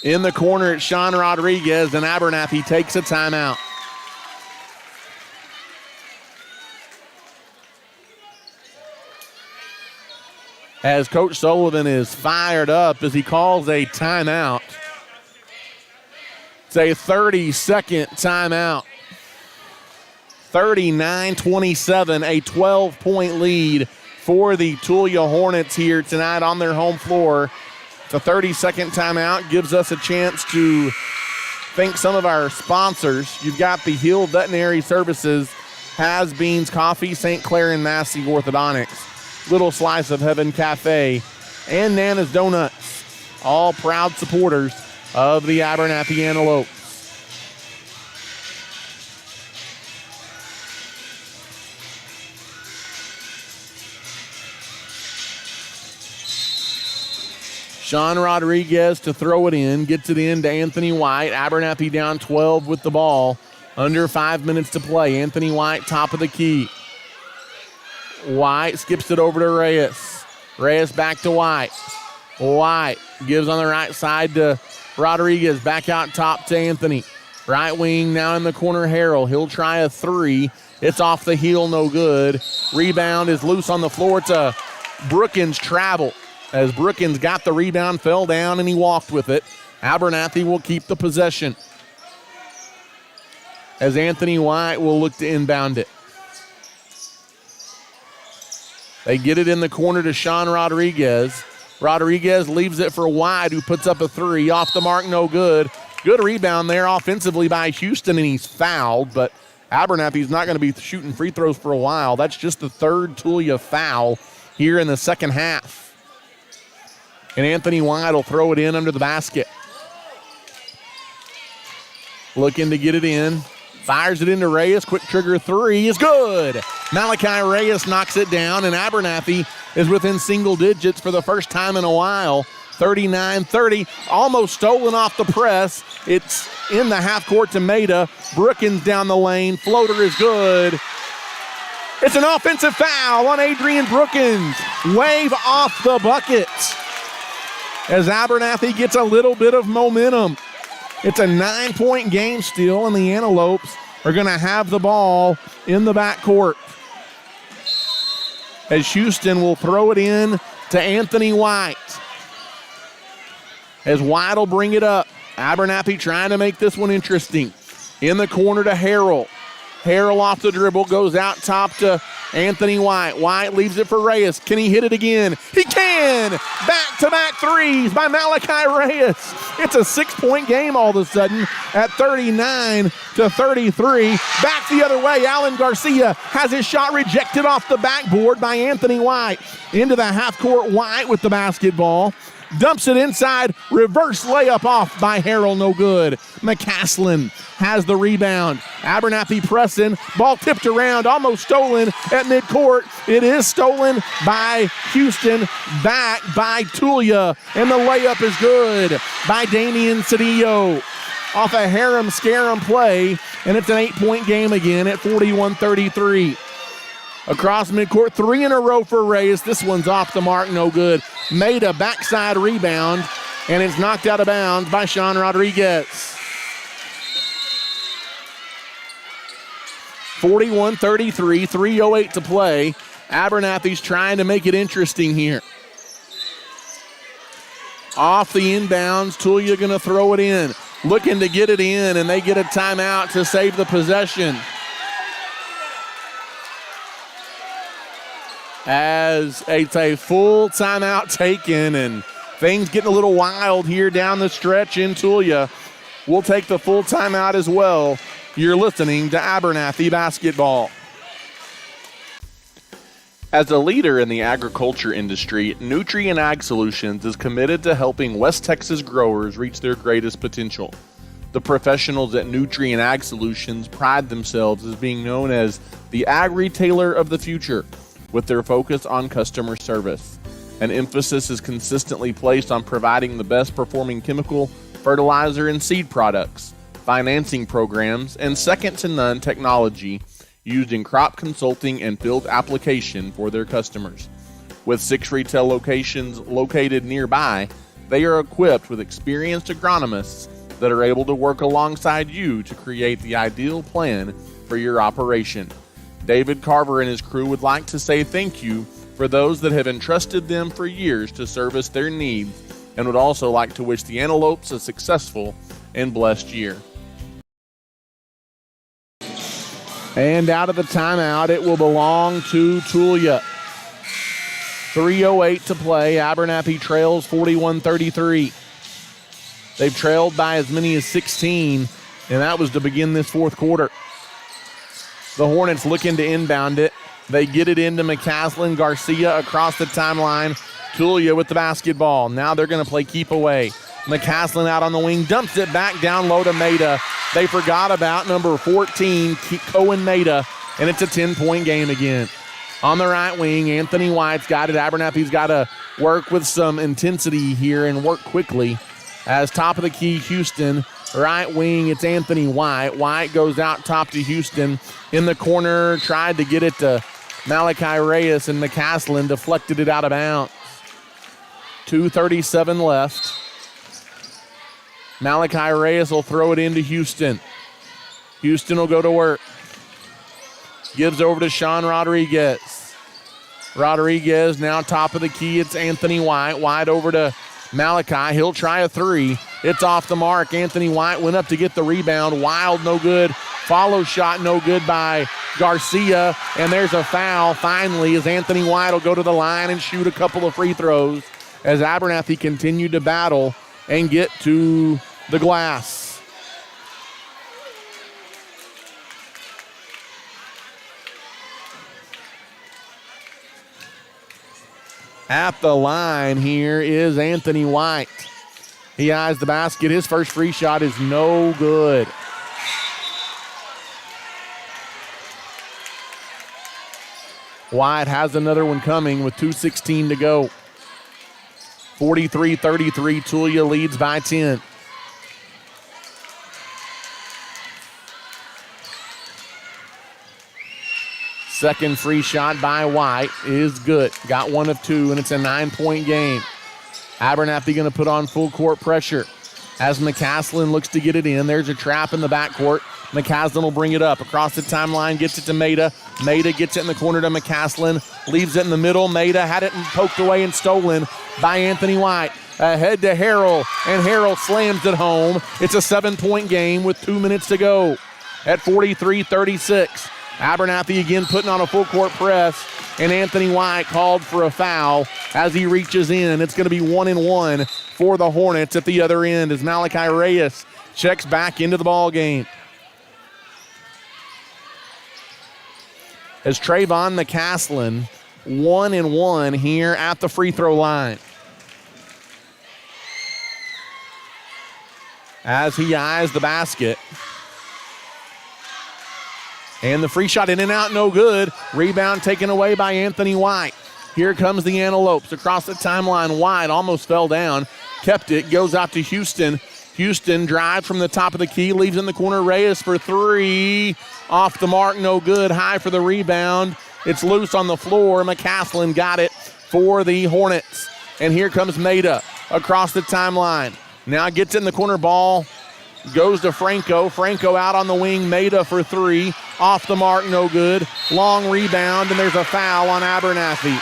In the corner, it's Sean Rodriguez, and Abernathy takes a timeout. As Coach Sullivan is fired up as he calls a timeout. It's a 30-second timeout. 39-27, a 12-point lead for the Tulia Hornets here tonight on their home floor. The 30-second timeout gives us a chance to thank some of our sponsors. You've got the Hill Veterinary Services, Has Beans Coffee, St. Clair and Massey Orthodontics, Little Slice of Heaven Cafe, and Nana's Donuts, all proud supporters of the Abernathy Antelopes. Sean Rodriguez to throw it in, gets it in to Anthony White. Abernathy down 12 with the ball. Under 5 minutes to play. Anthony White, top of the key. White skips it over to Reyes. Reyes back to White. White gives on the right side to Rodriguez. Back out top to Anthony. Right wing now in the corner, Harrell. He'll try a three. It's off the heel, no good. Rebound is loose on the floor. It's a Brookins travel. As Brookins got the rebound, fell down, and he walked with it. Abernathy will keep the possession. As Anthony White will look to inbound it. They get it in the corner to Sean Rodriguez. Rodriguez leaves it for White, who puts up a three. Off the mark, no good. Good rebound there offensively by Houston, and he's fouled, but Abernathy's not going to be shooting free throws for a while. That's just the third Tulia foul here in the second half. And Anthony White will throw it in under the basket. Looking to get it in. Fires it into Reyes. Quick trigger three is good. Malachi Reyes knocks it down, and Abernathy is within single digits for the first time in a while. 39-30, almost stolen off the press. It's in the half court to Maida. Brookins down the lane. Floater is good. It's an offensive foul on Adrian Brookins. Wave off the bucket as Abernathy gets a little bit of momentum. It's a 9-point game still, and the Antelopes are going to have the ball in the backcourt. As Houston will throw it in to Anthony White. As White will bring it up. Abernathy trying to make this one interesting. In the corner to Harrell. Harrell off the dribble, goes out top to Anthony White. White leaves it for Reyes. Can he hit it again? He can! Back-to-back threes by Malachi Reyes. It's a 6-point game all of a sudden at 39-33. Back the other way, Alan Garcia has his shot rejected off the backboard by Anthony White. Into the half-court, White with the basketball. Dumps it inside, reverse layup off by Harrell, no good. McCaslin has the rebound. Abernathy pressing, ball tipped around, almost stolen at midcourt. It is stolen by Houston, back by Tulia, and the layup is good by Damian Cedillo. Off a harem-scarum play, and it's an 8-point game again at 41-33. Across midcourt, 3 in a row for Reyes. This one's off the mark, no good. Made a backside rebound, and it's knocked out of bounds by Sean Rodriguez. 41-33, 3:08 to play. Abernathy's trying to make it interesting here. Off the inbounds, Tulia gonna throw it in. Looking to get it in, and they get a timeout to save the possession. As it's a full timeout taken, and things getting a little wild here down the stretch in Tulia. We'll take the full timeout as well. You're listening to Abernathy Basketball. As a leader in the agriculture industry, Nutrien Ag Solutions is committed to helping West Texas growers reach their greatest potential. The professionals at Nutrien Ag Solutions pride themselves as being known as the ag retailer of the future, with their focus on customer service. An emphasis is consistently placed on providing the best performing chemical, fertilizer, and seed products, financing programs, and second-to-none technology used in crop consulting and field application for their customers. With 6 retail locations located nearby, they are equipped with experienced agronomists that are able to work alongside you to create the ideal plan for your operation. David Carver and his crew would like to say thank you for those that have entrusted them for years to service their needs, and would also like to wish the Antelopes a successful and blessed year. And out of the timeout, it will belong to Tulia. 3:08 to play. Abernathy trails 41-33. They've trailed by as many as 16, and that was to begin this fourth quarter. The Hornets looking to inbound it. They get it into McCaslin. Garcia across the timeline. Tulia with the basketball. Now they're going to play keep away. McCaslin out on the wing. Dumps it back down low to Maida. They forgot about number 14, Cohen Maida, and it's a 10-point game again. On the right wing, Anthony White's got it. Abernathy's got to work with some intensity here and work quickly. As top of the key, Houston. Right wing, it's Anthony White. White goes out top to Houston. In the corner, tried to get it to Malachi Reyes, and McCaslin deflected it out of bounds. 2:37 left. Malachi Reyes will throw it into Houston. Houston will go to work. Gives over to Sean Rodriguez. Rodriguez now top of the key. It's Anthony White. White over to Malachi. He'll try a three. It's off the mark. Anthony White went up to get the rebound. Wild, no good. Follow shot, no good by Garcia. And there's a foul finally as Anthony White will go to the line and shoot a couple of free throws as Abernathy continued to battle and get to the glass. At the line here is Anthony White. He eyes the basket. His first free shot is no good. White has another one coming with 2:16 to go. 43-33, Tulia leads by 10. Second free shot by White is good. Got one of two, and it's a 9-point game. Abernathy going to put on full court pressure as McCaslin looks to get it in. There's a trap in the backcourt. McCaslin will bring it up across the timeline, gets it to Maida. Maida gets it in the corner to McCaslin, leaves it in the middle. Maida had it poked away and stolen by Anthony White. Ahead to Harrell, and Harrell slams it home. It's a 7-point game with 2 minutes to go at 43-36. Abernathy again putting on a full court press, and Anthony White called for a foul as he reaches in. It's going to be 1-1 for the Hornets at the other end as Malachi Reyes checks back into the ball game. As Trayvon McCaslin 1-1 here at the free throw line. As he eyes the basket. And the free shot in and out, no good. Rebound taken away by Anthony White. Here comes the Antelopes across the timeline. White almost fell down, kept it, goes out to Houston. Houston drives from the top of the key, leaves in the corner. Reyes for three. Off the mark, no good. High for the rebound. It's loose on the floor. McCaslin got it for the Hornets. And here comes Maida across the timeline. Now gets in the corner, ball goes to Franco. Franco out on the wing. Maida for three. Off the mark, no good. Long rebound, and there's a foul on Abernathy.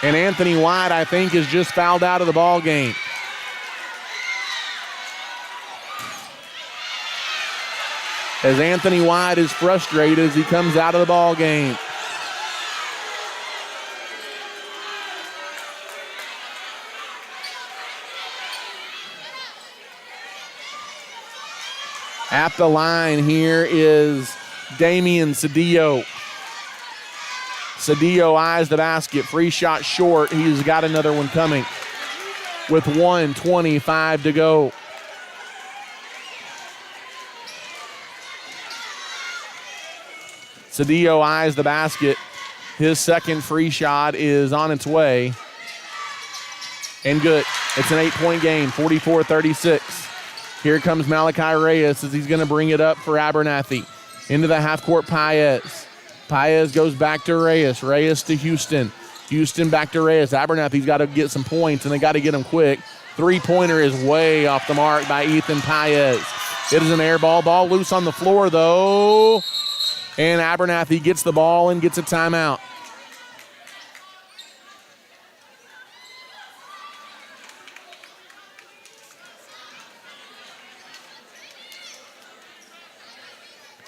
And Anthony White, I think, is just fouled out of the ball game. As Anthony White is frustrated as he comes out of the ball game. At the line here is Damian Cedillo. Cedillo eyes the basket. Free shot short. He's got another one coming with 1:25 to go. Cedillo eyes the basket. His second free shot is on its way. And good. It's an 8-point game, 44-36. Here comes Malachi Reyes as he's going to bring it up for Abernathy. Into the half-court Paez. Paez goes back to Reyes. Reyes to Houston. Houston back to Reyes. Abernathy's got to get some points, and they got to get them quick. Three-pointer is way off the mark by Ethan Paez. It is an air ball. Ball loose on the floor, though. And Abernathy gets the ball and gets a timeout.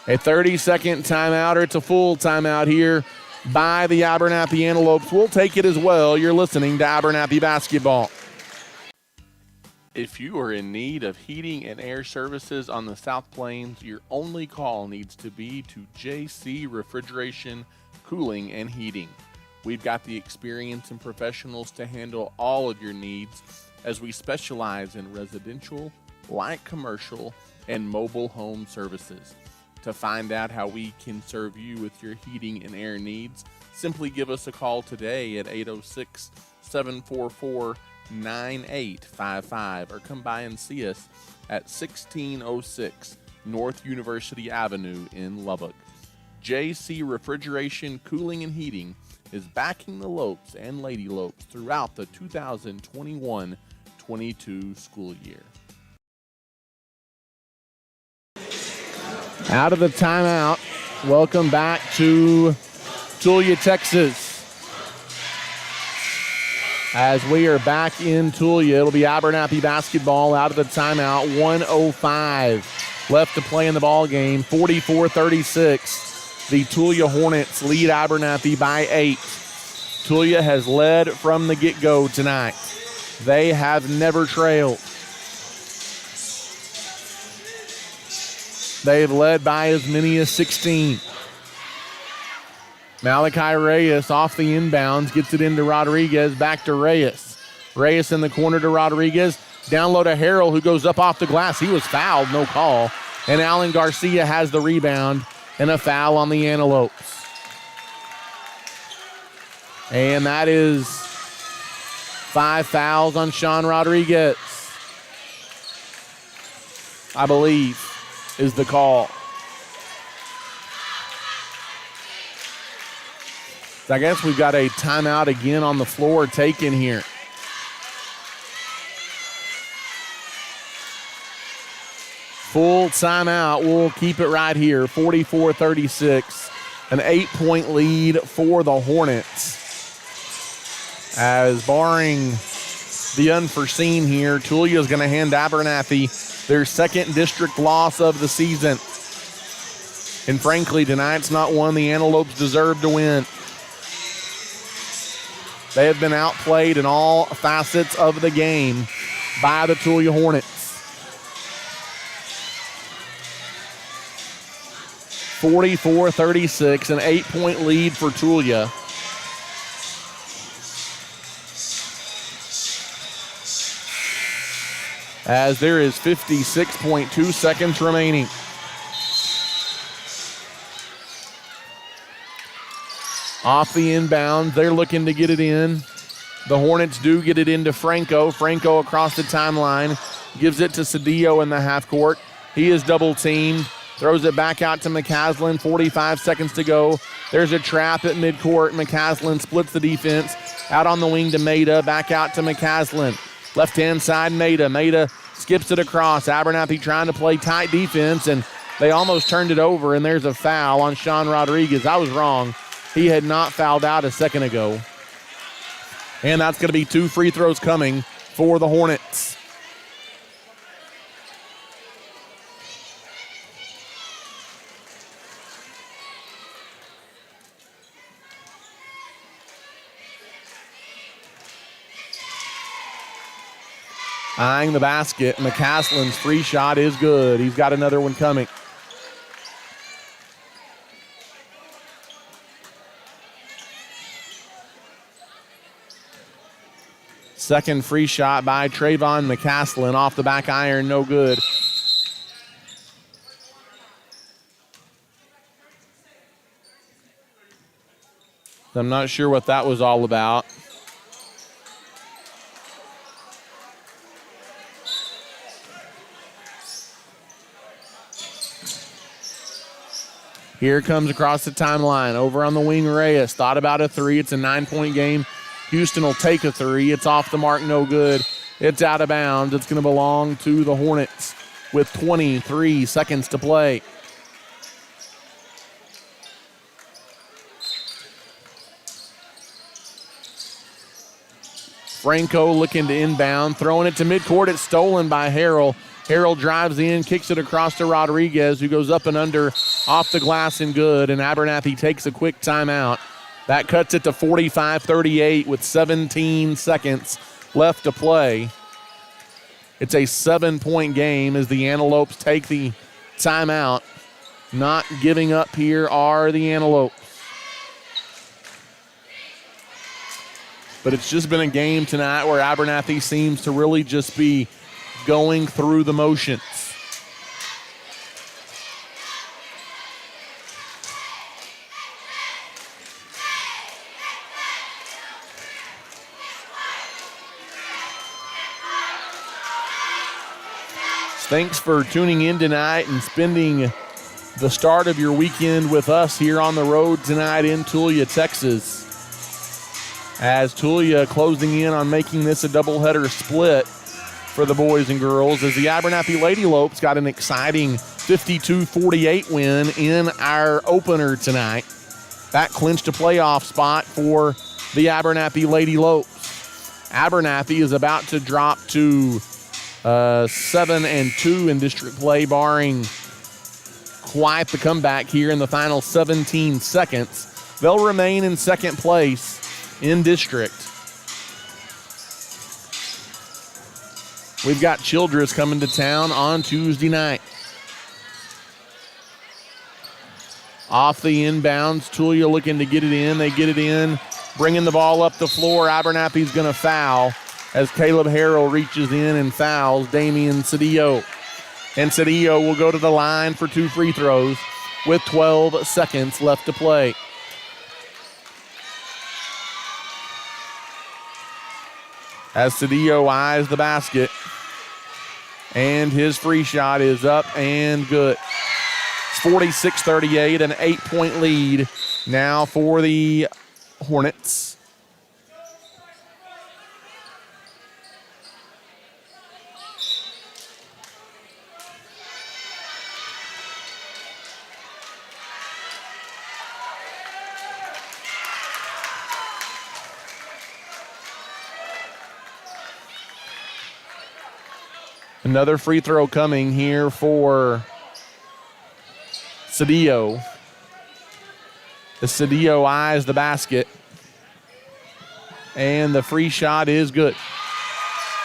A 30-second timeout, or it's a full timeout here by the Abernathy Antelopes. We'll take it as well. You're listening to Abernathy Basketball. If you are in need of heating and air services on the South Plains, your only call needs to be to JC Refrigeration, Cooling, and Heating. We've got the experience and professionals to handle all of your needs as we specialize in residential, light commercial, and mobile home services. To find out how we can serve you with your heating and air needs, simply give us a call today at 806-744-9855 or come by and see us at 1606 North University Avenue in Lubbock. JC Refrigeration, Cooling, and Heating is backing the Lopes and Lady Lopes throughout the 2021-22 school year. Out of the timeout, welcome back to Tulia, Texas. As we are back in Tulia, it'll be Abernathy Basketball out of the timeout. 1:05 left to play in the ball game. 44-36. The Tulia Hornets lead Abernathy by 8. Tulia has led from the get-go tonight. They have never trailed. They've led by as many as 16. Malachi Reyes off the inbounds, gets it into Rodriguez, back to Reyes. Reyes in the corner to Rodriguez. Down low to Harrell, who goes up off the glass. He was fouled, no call. And Alan Garcia has the rebound and a foul on the Antelopes. And that is 5 fouls on Sean Rodriguez, I believe, is the call. So I guess we've got a timeout again on the floor taken here. Full timeout. We'll keep it right here. 44-36. An 8-point lead for the Hornets. As barring the unforeseen here, Tulia is going to hand Abernathy their second district loss of the season. And frankly, tonight's not one the Antelopes deserve to win. They have been outplayed in all facets of the game by the Tulia Hornets. 44-36, an 8-point lead for Tulia. As there is 56.2 seconds remaining. Off the inbound, they're looking to get it in. The Hornets do get it into Franco. Franco across the timeline, gives it to Cedillo in the half court. He is double teamed, throws it back out to McCaslin, 45 seconds to go. There's a trap at midcourt. McCaslin splits the defense. Out on the wing to Maida, back out to McCaslin. Left-hand side, Maida. Maida skips it across. Abernathy trying to play tight defense, and they almost turned it over, and there's a foul on Sean Rodriguez. I was wrong. He had not fouled out a second ago. And that's going to be 2 free throws coming for the Hornets. Eyeing the basket, McCaslin's free shot is good. He's got another one coming. Second free shot by Trayvon McCaslin off the back iron, no good. I'm not sure what that was all about. Here comes across the timeline. Over on the wing, Reyes. Thought about a three. It's a 9-point game. Houston will take a three. It's off the mark, no good. It's out of bounds. It's going to belong to the Hornets with 23 seconds to play. Franco looking to inbound, throwing it to midcourt. It's stolen by Harrell. Harrell drives in, kicks it across to Rodriguez, who goes up and under, off the glass and good, and Abernathy takes a quick timeout. That cuts it to 45-38 with 17 seconds left to play. It's a 7-point game as the Antelopes take the timeout. Not giving up here are the Antelopes. But it's just been a game tonight where Abernathy seems to really just be going through the motions. Thanks for tuning in tonight and spending the start of your weekend with us here on the road tonight in Tulia, Texas. As Tulia closing in on making this a doubleheader split for the boys and girls, as the Abernathy Lady Lopes got an exciting 52-48 win in our opener tonight. That clinched a playoff spot for the Abernathy Lady Lopes. Abernathy is about to drop to 7-2 in district play, barring quite the comeback here in the final 17 seconds. They'll remain in second place in district. We've got Childress coming to town on Tuesday night. Off the inbounds, Tulia looking to get it in. They get it in, bringing the ball up the floor. Abernathy's going to foul as Caleb Harrell reaches in and fouls Damian Cedillo. And Cedillo will go to the line for 2 free throws with 12 seconds left to play. As Cedillo eyes the basket. And his free shot is up and good. It's 46-38, an 8-point lead now for the Hornets. Another free throw coming here for Cedillo. The Cedillo eyes the basket. And the free shot is good.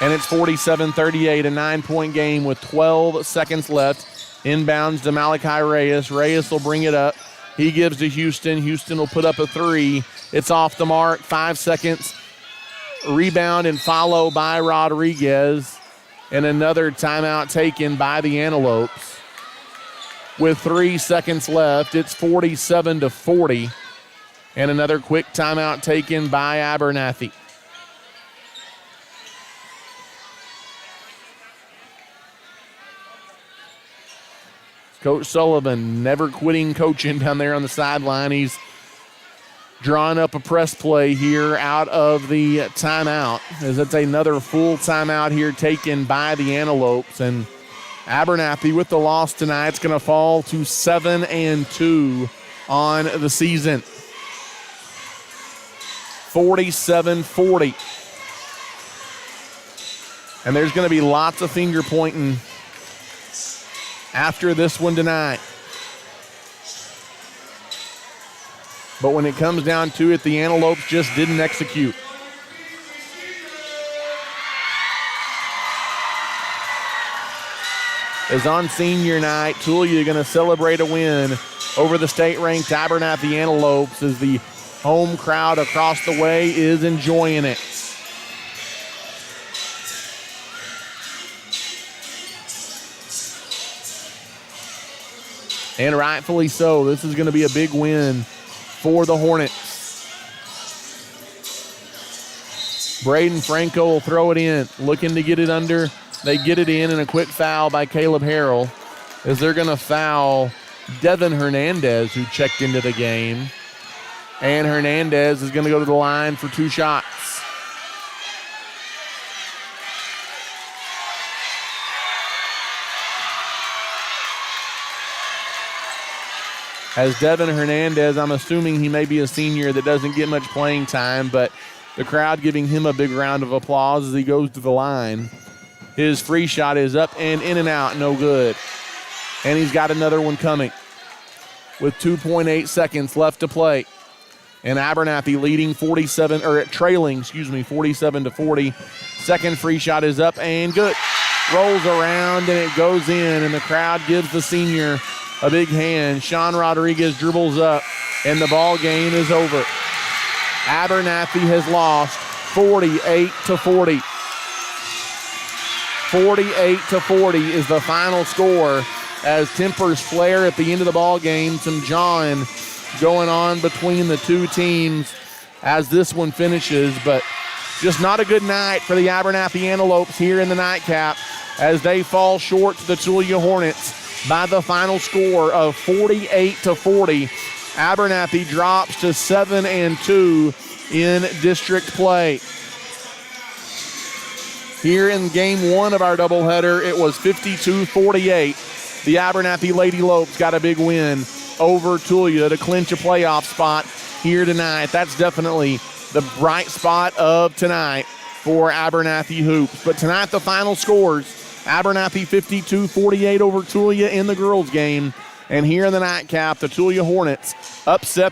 And it's 47-38, a 9-point game with 12 seconds left. Inbounds to Malachi Reyes. Reyes will bring it up. He gives to Houston. Houston will put up a 3. It's off the mark. 5 seconds. Rebound and follow by Rodriguez. And another timeout taken by the Antelopes. With 3 seconds left, it's 47-40. And another quick timeout taken by Abernathy. Coach Sullivan never quitting coaching down there on the sideline. He's drawing up a press play here out of the timeout, as it's another full timeout here taken by the Antelopes. And Abernathy with the loss tonight, it's going to fall to 7-2 on the season. 47-40. And there's going to be lots of finger pointing after this one tonight. But when it comes down to it, the Antelopes just didn't execute. As on senior night, Tulia going to celebrate a win over the state-ranked Abernathy Antelopes as the home crowd across the way is enjoying it. And rightfully so. This is going to be a big win for the Hornets. Braden Franco will throw it in, looking to get it under. They get it in, and a quick foul by Caleb Harrell, as they're going to foul Devin Hernandez, who checked into the game. And Hernandez is going to go to the line for 2 shots. As Devin Hernandez, I'm assuming he may be a senior that doesn't get much playing time, but the crowd giving him a big round of applause as he goes to the line. His free shot is up and in and out, no good. And he's got another one coming with 2.8 seconds left to play. And Abernathy trailing 47-40. Second free shot is up and good. Rolls around and it goes in, and the crowd gives the senior a big hand. Sean Rodriguez dribbles up, and the ball game is over. Abernathy has lost 48-40. 48-40 is the final score as tempers flare at the end of the ball game. Some jawing going on between the two teams as this one finishes, but just not a good night for the Abernathy Antelopes here in the nightcap as they fall short to the Tulia Hornets by the final score of 48-40. Abernathy drops to 7-2 in district play. Here in game 1 of our doubleheader, it was 52-48. The Abernathy Lady Lopes got a big win over Tulia to clinch a playoff spot here tonight. That's definitely the bright spot of tonight for Abernathy Hoops. But tonight, the final scores: Abernathy 52-48 over Tulia in the girls' game. And here in the nightcap, the Tulia Hornets upset